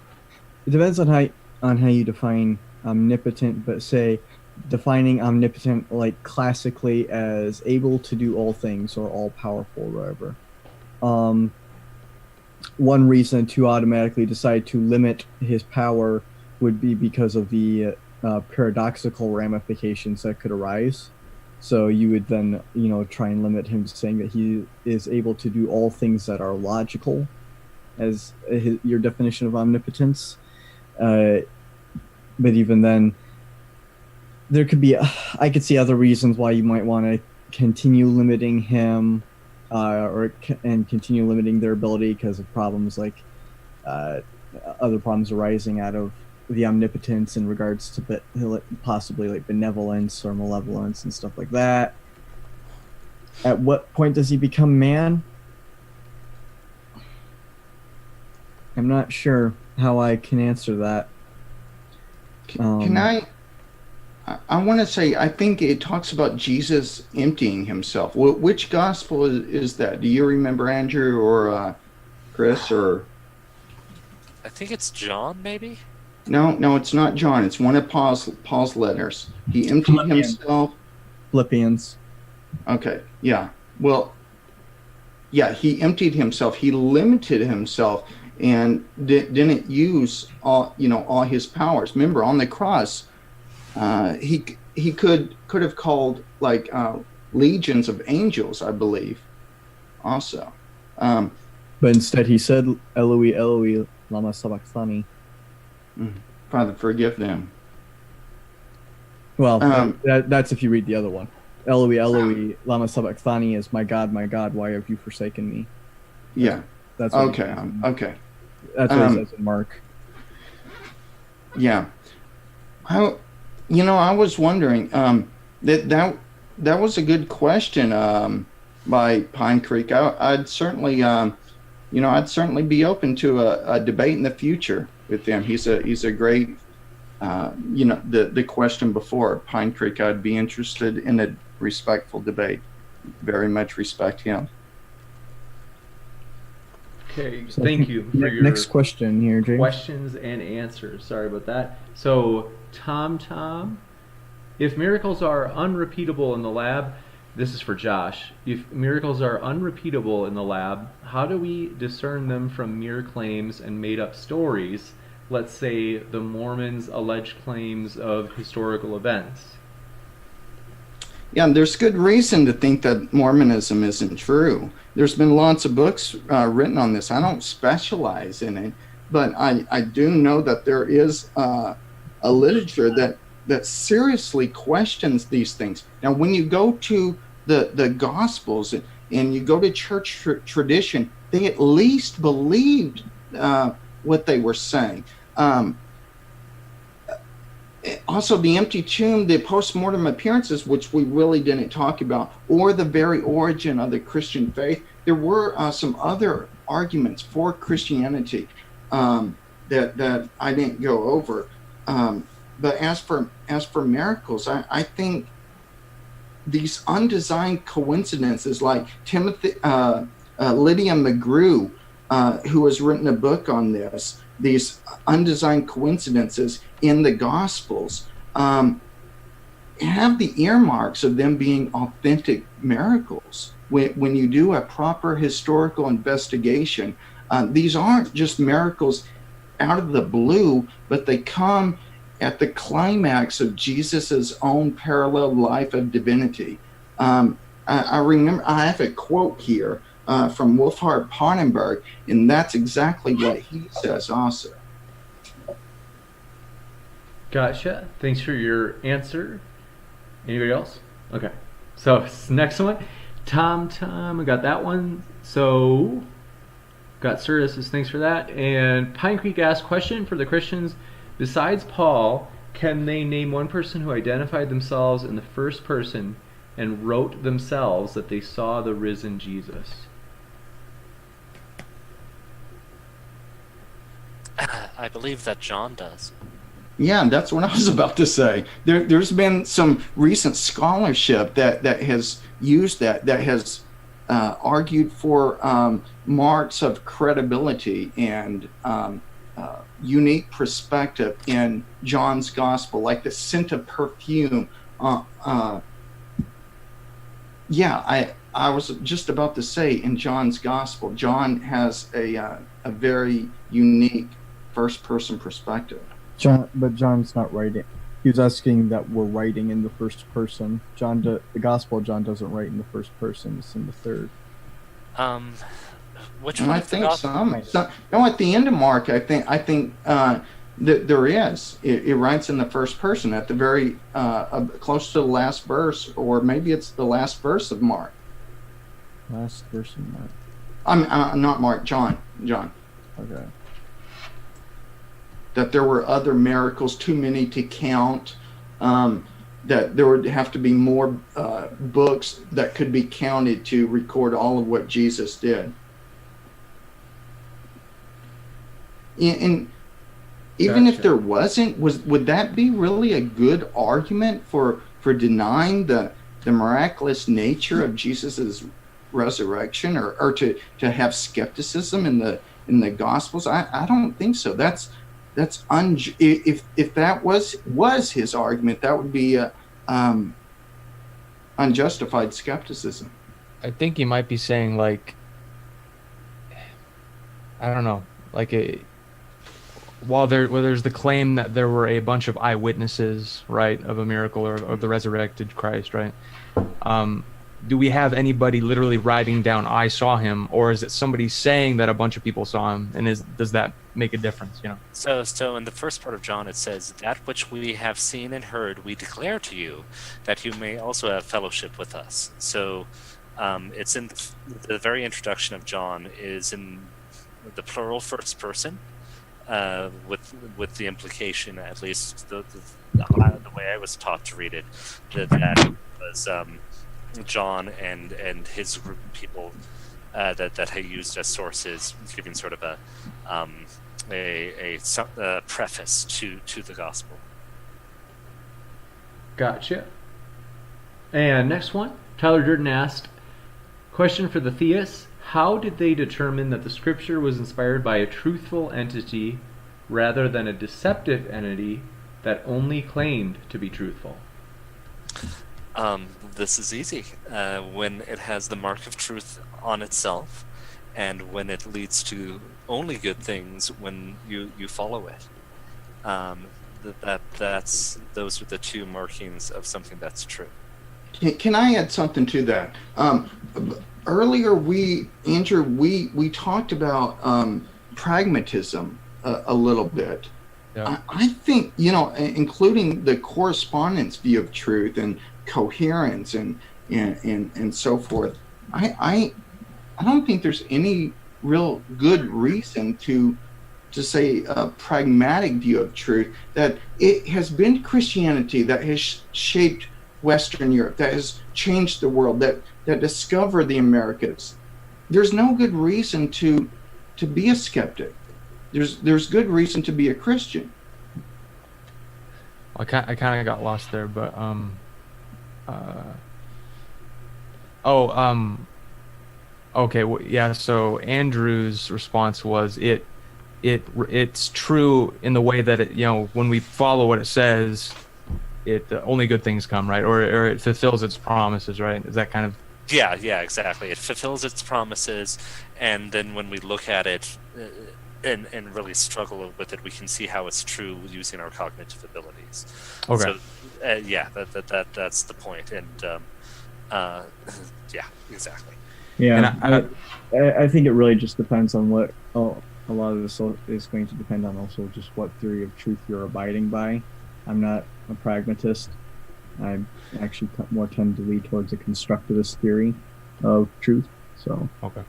depends on how you define omnipotent, but say defining omnipotent like classically as able to do all things or all powerful or whatever. Um, One reason to automatically decide to limit his power would be because of the paradoxical ramifications that could arise. So you would then, try and limit him to saying that he is able to do all things that are logical, as your definition of omnipotence. Uh, but even then, there could be, I could see other reasons why you might want to continue limiting him, and continue limiting their ability because of problems like uh, other problems arising out of the omnipotence in regards to possibly like benevolence or malevolence and stuff like that. At what point does he become man? I'm not sure how I can answer that. Can I want to say, I think it talks about Jesus emptying himself. Which gospel is that? Do you remember, Andrew or Chris? Or I think it's John, maybe. no, it's not John. It's one of Paul's letters. He emptied himself. Philippians. Okay, yeah. Well, yeah, he emptied himself. He limited himself and didn't use all his powers. Remember, on the cross, he could have called like legions of angels, I believe, also. But instead he said, Eloi, Eloi, lama sabachthani. Father, forgive them. Well, that's if you read the other one. Eloi, Eloi, lama sabachthani is my God, why have you forsaken me? Yeah. That's okay. Okay. That's what it says in Mark. Yeah. I was wondering, that was a good question by Pine Creek. I'd certainly be open to a debate in the future with him. He's a great, the question before Pine Creek. I'd be interested in a respectful debate. Very much respect him. Okay, So thank you for your next question here, James. questions and answers. Sorry about that. So, Tom, if miracles are unrepeatable in the lab, this is for Josh. If miracles are unrepeatable in the lab, how do we discern them from mere claims and made-up stories? Let's say the Mormons' alleged claims of historical events. Yeah, there's good reason to think that Mormonism isn't true. There's been lots of books written on this. I don't specialize in it, but I do know that there is a literature that seriously questions these things. Now, when you go to the Gospels and you go to church tradition, they at least believed what they were saying. Also, the empty tomb, the post-mortem appearances, which we really didn't talk about, or the very origin of the Christian faith. There were some other arguments for Christianity that I didn't go over. But as for miracles, I think these undesigned coincidences, like Lydia McGrew, who has written a book on this, these undesigned coincidences in the Gospels, have the earmarks of them being authentic miracles. When you do a proper historical investigation, these aren't just miracles out of the blue, but they come at the climax of Jesus's own parallel life of divinity. I remember, I have a quote here from Wolfhard Pannenberg, and that's exactly what he says also. Gotcha. Thanks for your answer. Anybody else? Okay. So next one, Tom, we got that one. So Got Sirius, thanks for that. And Pine Creek asked, question for the Christians: besides Paul, can they name one person who identified themselves in the first person and wrote themselves that they saw the risen Jesus? I believe that John does. Yeah, that's what I was about to say. There's been some recent scholarship that has used that has argued for marks of credibility and unique perspective in John's gospel, like the scent of perfume. I was just about to say, in John's gospel, John has a very unique first-person perspective. But John's not writing. He was asking that we're writing in the first person. The Gospel of John doesn't write in the first person; it's in the third. Which And one? I think some. No, at the end of Mark, I think that there is. It writes in the first person at the very close to the last verse, or maybe it's the last verse of Mark. Last verse of Mark. I'm not Mark. John. Okay. That there were other miracles, too many to count, that there would have to be more books that could be counted to record all of what Jesus did. And even if there wasn't, would that be really a good argument for denying the miraculous nature of Jesus's resurrection, or to have skepticism in the Gospels? I don't think so. If that was his argument, that would be unjustified skepticism. I think he might be saying, like, I don't know, like while there's the claim that there were a bunch of eyewitnesses, right, of a miracle or of the resurrected Christ, right? Do we have anybody literally writing down, "I saw him," or is it somebody saying that a bunch of people saw him? And does that make a difference? So in the first part of John, it says, "That which we have seen and heard, we declare to you, that you may also have fellowship with us." So it's in the very introduction of John is in the plural first person, with the implication, at least the way I was taught to read it, that was John and his group of people that he used as sources, giving sort of a preface to the gospel. Gotcha. And next one, Tyler Durden asked, question for the theists: how did they determine that the scripture was inspired by a truthful entity rather than a deceptive entity that only claimed to be truthful? This is easy. When it has the mark of truth on itself, and when it leads to only good things when you follow it. Those are the two markings of something that's true. Can I add something to that? Earlier, Andrew, we talked about pragmatism a little bit. Yeah. I think, including the correspondence view of truth and coherence and so forth. I don't think there's any real good reason to say a pragmatic view of truth, that it has been Christianity that has shaped Western Europe, that has changed the world, that discovered the Americas. There's no good reason to be a skeptic. There's good reason to be a Christian. I kind of got lost there, but okay, well, yeah. So Andrew's response was it's true in the way that when we follow what it says, only good things come, right? Or it fulfills its promises, right? Is that kind of? Yeah, exactly. It fulfills its promises, and then when we look at it and really struggle with it, we can see how it's true using our cognitive abilities. Okay. So that's the point, and yeah, exactly. Yeah, I think it really just depends on what. A lot of this is going to depend on also just what theory of truth you're abiding by. I'm not a pragmatist. I actually more tend to lean towards a constructivist theory of truth. So okay.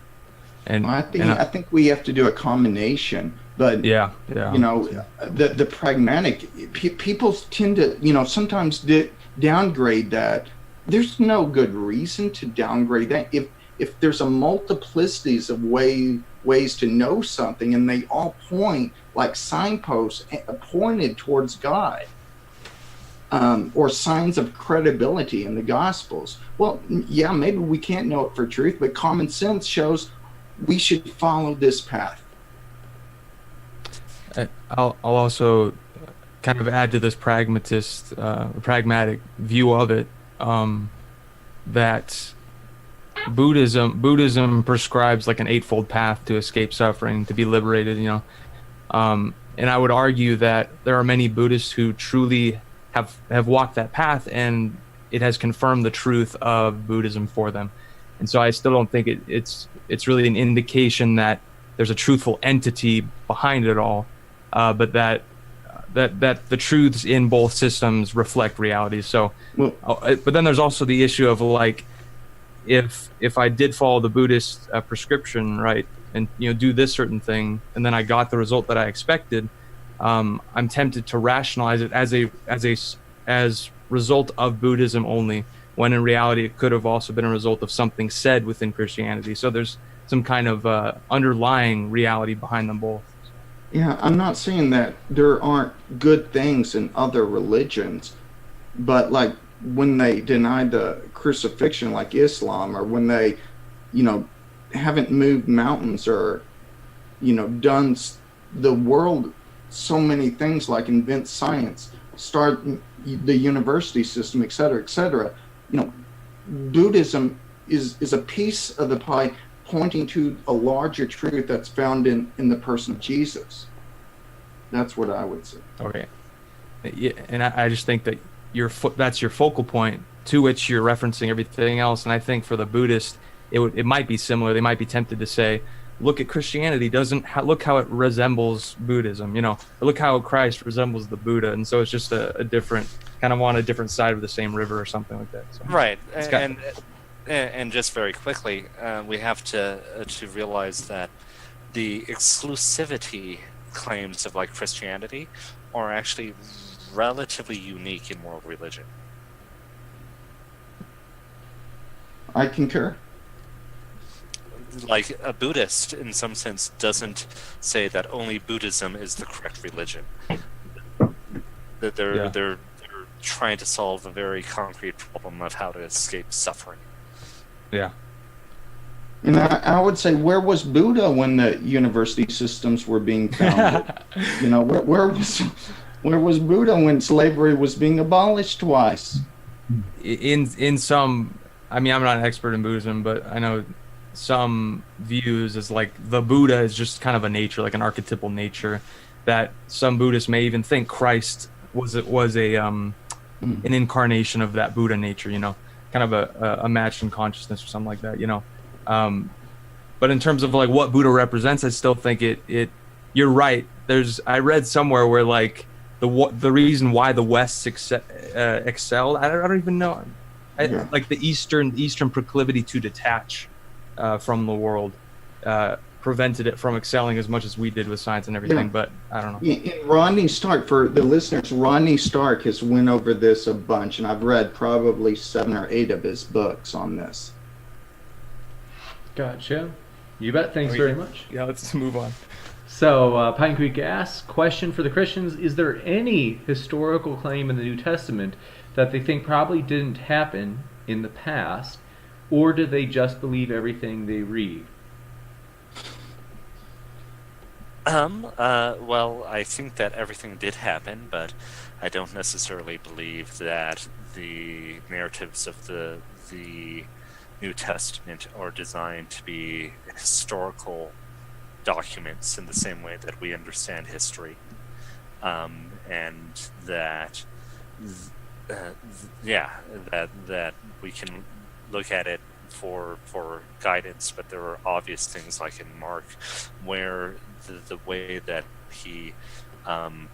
And I think we have to do a combination, but yeah. the pragmatic people tend to sometimes downgrade that. There's no good reason to downgrade that if there's a multiplicities of ways to know something, and they all point like signposts pointed towards God, or signs of credibility in the Gospels. Well, yeah, maybe we can't know it for truth, but common sense shows we should follow this path. I'll also kind of add to this pragmatic view of it, that Buddhism prescribes like an eightfold path to escape suffering, to be liberated, and I would argue that there are many Buddhists who truly have walked that path, and it has confirmed the truth of Buddhism for them. And so I still don't think it's really an indication that there's a truthful entity behind it all, but that the truths in both systems reflect reality. So, but then there's also the issue of like, if I did follow the Buddhist prescription, right, and do this certain thing, and then I got the result that I expected, I'm tempted to rationalize it as result of Buddhism only, when in reality it could have also been a result of something said within Christianity. So there's some kind of underlying reality behind them both. Yeah, I'm not saying that there aren't good things in other religions, but like when they deny the crucifixion, like Islam, or when they, haven't moved mountains, or, done the world so many things, like invent science, start the university system, et cetera, Buddhism is a piece of the pie, pointing to a larger truth that's found in the person of Jesus. That's what I would say. Okay. Yeah, and I just think that that's your focal point to which you're referencing everything else. And I think for the Buddhist, it might be similar. They might be tempted to say, look at Christianity, look how it resembles Buddhism, look how Christ resembles the Buddha. And so it's just a different, kind of on a different side of the same river or something like that. So, right. And just very quickly, we have to realize that the exclusivity claims of like Christianity are actually relatively unique in world religion. I concur. Like a Buddhist, in some sense, doesn't say that only Buddhism is the correct religion. That they're trying to solve a very concrete problem of how to escape suffering. Yeah. And I would say, where was Buddha when the university systems were being founded? Where was Buddha when slavery was being abolished twice? In some, I mean, I'm not an expert in Buddhism, but I know some views as like the Buddha is just kind of a nature, like an archetypal nature, that some Buddhists may even think Christ was an incarnation of that Buddha nature, kind of a match in consciousness or something like that, but in terms of like what Buddha represents, I still think it you're right. I read somewhere where like the reason why the West excelled, I don't even know, like the Eastern proclivity to detach from the world prevented it from excelling as much as we did with science and everything. But I don't know. And Rodney Stark, for the listeners, Rodney Stark has went over this a bunch, and I've read probably 7 or 8 of his books on this. Gotcha. You bet. Thanks very much. Yeah, let's move on. So, Pine Creek asks, question for the Christians, is there any historical claim in the New Testament that they think probably didn't happen in the past, or do they just believe everything they read? Well, I think that everything did happen, but I don't necessarily believe that the narratives of the New Testament are designed to be historical documents in the same way that we understand history, and that that we can look at it for guidance, but there are obvious things like in Mark where the way that he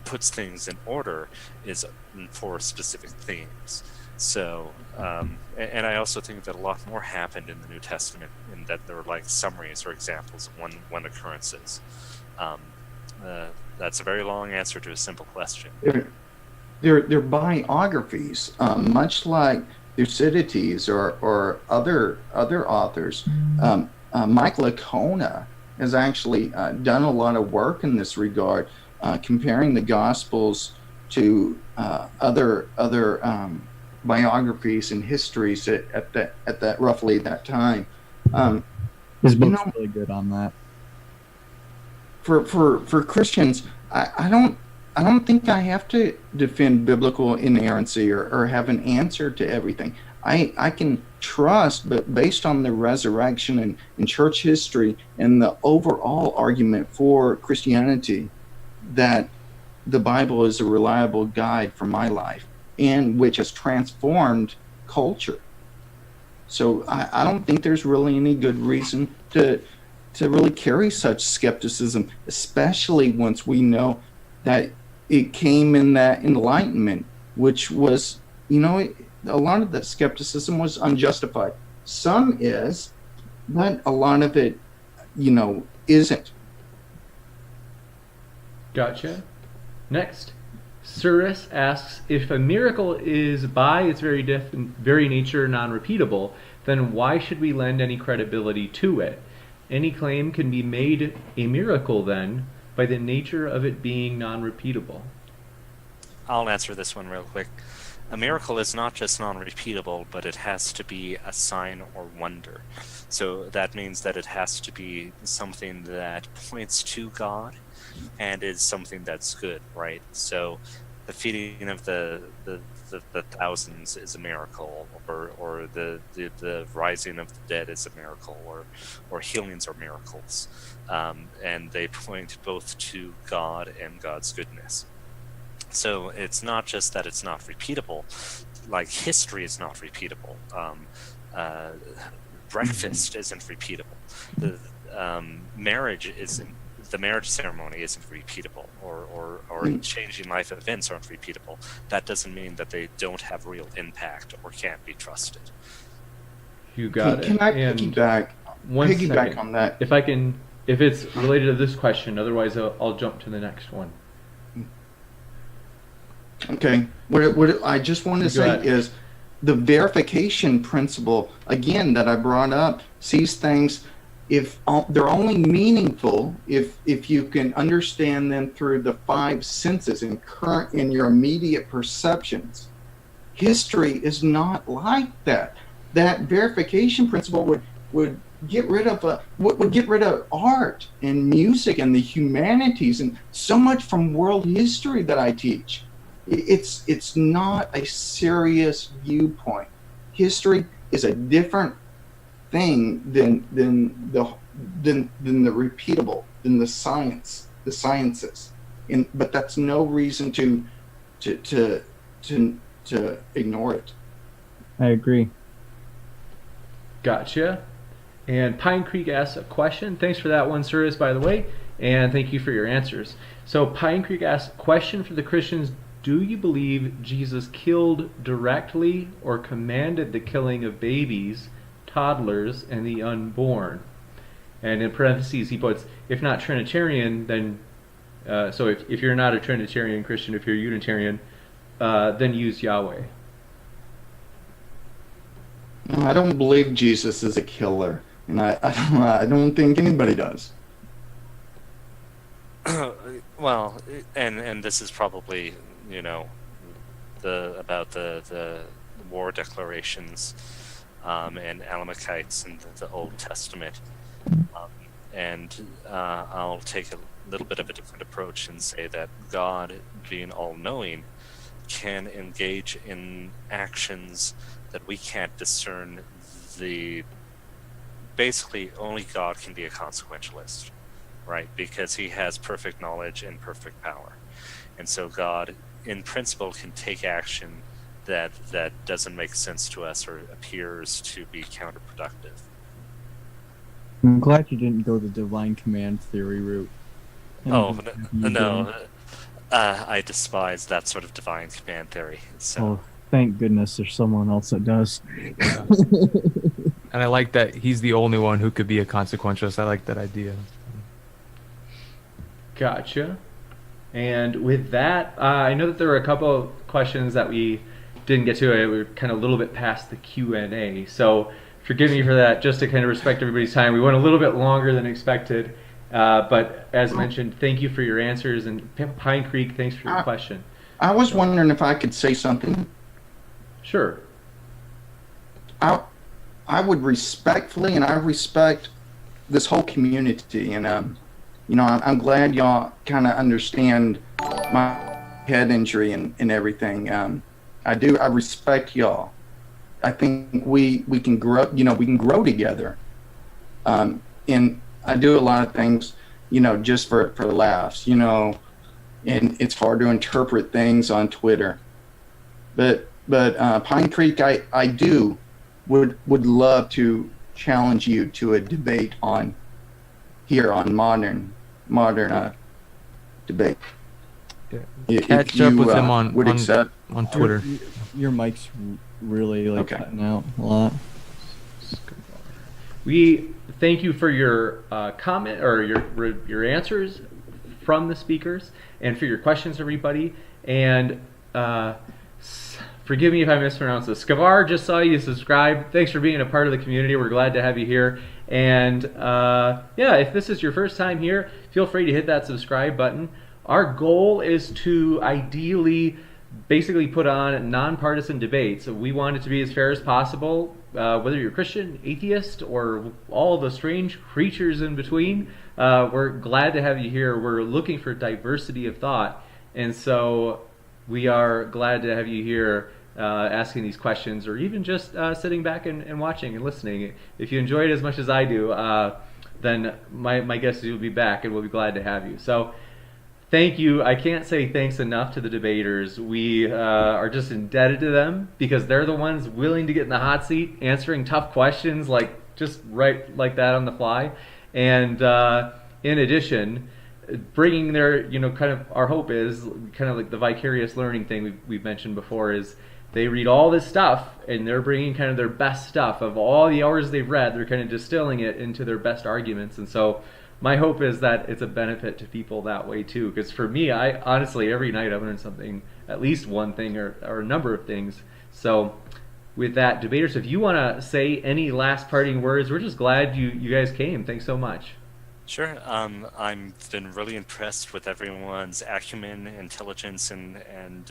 puts things in order is for specific themes. So, and I also think that a lot more happened in the New Testament, in that there were like summaries or examples of one occurrences. That's a very long answer to a simple question. They're biographies, much like Thucydides or other authors. Michael Licona has actually done a lot of work in this regard, comparing the Gospels to other biographies and histories at that roughly that time. His book's really good on that. For Christians, I don't think I have to defend biblical inerrancy or have an answer to everything. I can trust, but based on the resurrection and church history and the overall argument for Christianity, that the Bible is a reliable guide for my life and which has transformed culture. So I don't think there's really any good reason to really carry such skepticism, especially once we know that it came in that Enlightenment, which was, a lot of the skepticism was unjustified. Some is, but a lot of it, isn't. Gotcha. Next, Surus asks, if a miracle is by its very nature non-repeatable, then why should we lend any credibility to it? Any claim can be made a miracle then by the nature of it being non-repeatable. I'll answer this one real quick. A miracle is not just non-repeatable, but it has to be a sign or wonder. So that means that it has to be something that points to God and is something that's good, right? So the feeding of the thousands is a miracle, or the rising of the dead is a miracle, or healings are miracles, and they point both to God and God's goodness. So it's not just that it's not repeatable, like history is not repeatable. Breakfast isn't repeatable. The marriage ceremony isn't repeatable, or changing life events aren't repeatable. That doesn't mean that they don't have real impact or can't be trusted. You got it. Can I And piggyback on that? If it's related to this question, otherwise I'll jump to the next one. Okay. What I just want to say ahead. is the verification principle, again, that I brought up, sees things, if they're only meaningful if you can understand them through the five senses in your immediate perceptions. History is not like that. That verification principle would get rid of art and music and the humanities and so much from world history that I teach. It's not a serious viewpoint. History is a different thing than the repeatable, than the sciences. But that's no reason to ignore it. I agree. Gotcha. And Pine Creek asks a question. Thanks for that one, Surus, by the way, and thank you for your answers. So Pine Creek asks, question for the Christians: do you believe Jesus killed directly or commanded the killing of babies, toddlers, and the unborn? And in parentheses he puts, if not Trinitarian, then so if you're not a Trinitarian Christian, if you're a Unitarian, then use Yahweh. No, I don't believe Jesus is a killer, and I don't think anybody does. Well, and this is probably, about the war declarations and Alamachites in the Old Testament. And I'll take a little bit of a different approach and say that God, being all-knowing, can engage in actions that we can't discern. Basically, only God can be a consequentialist, right? Because he has perfect knowledge and perfect power. And so God, in principle, can take action that doesn't make sense to us or appears to be counterproductive. I'm glad you didn't go the divine command theory route. No. I despise that sort of divine command theory. So thank goodness there's someone else that does. And I like that he's the only one who could be a consequentialist. I like that idea. Gotcha. And with that, I know that there were a couple of questions that we didn't get to. We were kind of a little bit past the Q&A, so forgive me for that. Just to kind of respect everybody's time, we went a little bit longer than expected. But as mentioned, thank you for your answers, and Pine Creek, thanks for your question. I was wondering if I could say something. Sure. I would respectfully, and I respect this whole community, and I'm glad y'all kind of understand my head injury and everything. I do. I respect y'all. I think we can grow. We can grow together. And I do a lot of things, just for laughs. And it's hard to interpret things on Twitter. But Pine Creek, I do would love to challenge you to a debate on modern debate. Yeah. Catch up with him on Twitter. Your mic's really Okay. cutting out a lot. We thank you for your comment or your answers from the speakers, and for your questions, everybody. And forgive me if I mispronounce this. Skavar, just saw you subscribe. Thanks for being a part of the community. We're glad to have you here. And if this is your first time here, feel free to hit that subscribe button. Our goal is to ideally basically put on nonpartisan debates. We want it to be as fair as possible, whether you're Christian, atheist, or all the strange creatures in between. We're glad to have you here. We're looking for diversity of thought, and so we are glad to have you here asking these questions, or even just sitting back and watching and listening. If you enjoy it as much as I do, then my guess is you'll be back, and we'll be glad to have you. So thank you. I can't say thanks enough to the debaters. We are just indebted to them, because they're the ones willing to get in the hot seat, answering tough questions just right like that on the fly. And in addition, bringing their, kind of our hope is kind of like the vicarious learning thing we've mentioned before, is they read all this stuff and they're bringing kind of their best stuff of all the hours they've read. They're kind of distilling it into their best arguments. And so my hope is that it's a benefit to people that way too. Because for me, I honestly, every night I've learned something, at least one thing or a number of things. So with that, debaters, if you want to say any last parting words, we're just glad you guys came. Thanks so much. Sure. I've been really impressed with everyone's acumen, intelligence, and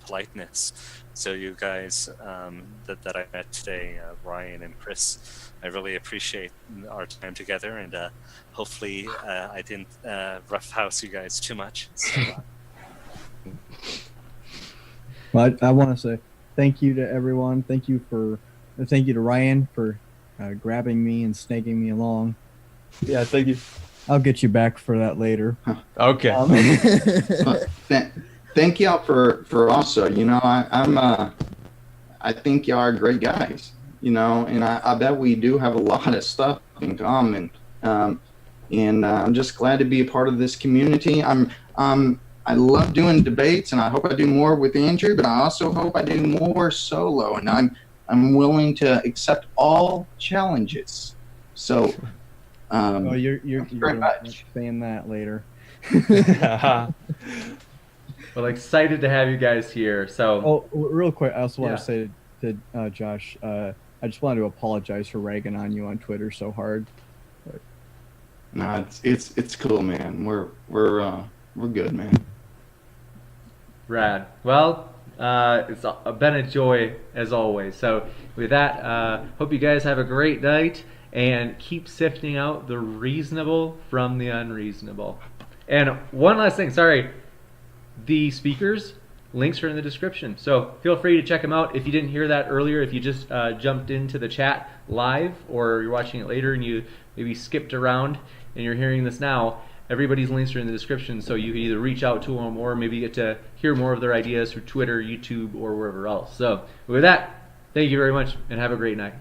politeness. So you guys that I met today, Ryan and Chris, I really appreciate our time together, and hopefully I didn't roughhouse you guys too much. So, Well, I want to say thank you to everyone. Thank you to Ryan for grabbing me and snaking me along. Yeah, thank you. I'll get you back for that later. Okay. Thank y'all for also, I think y'all are great guys, and I bet we do have a lot of stuff in common. And I'm just glad to be a part of this community. I love doing debates, and I hope I do more with Andrew, but I also hope I do more solo, and I'm willing to accept all challenges. So you're very much saying that later. Well, excited to have you guys here. So, real quick, I also want Yeah. to say to Josh, I just wanted to apologize for ragging on you on Twitter so hard. no, it's cool, man. We're good, man. rad. Well, it's been a joy as always. So with that, hope you guys have a great night, and keep sifting out the reasonable from the unreasonable. And one last thing, sorry. The speakers, links are in the description. So feel free to check them out. If you didn't hear that earlier, if you just jumped into the chat live, or you're watching it later and you maybe skipped around and you're hearing this now, everybody's links are in the description, so you can either reach out to them or maybe get to hear more of their ideas through Twitter, YouTube, or wherever else. So with that, thank you very much and have a great night.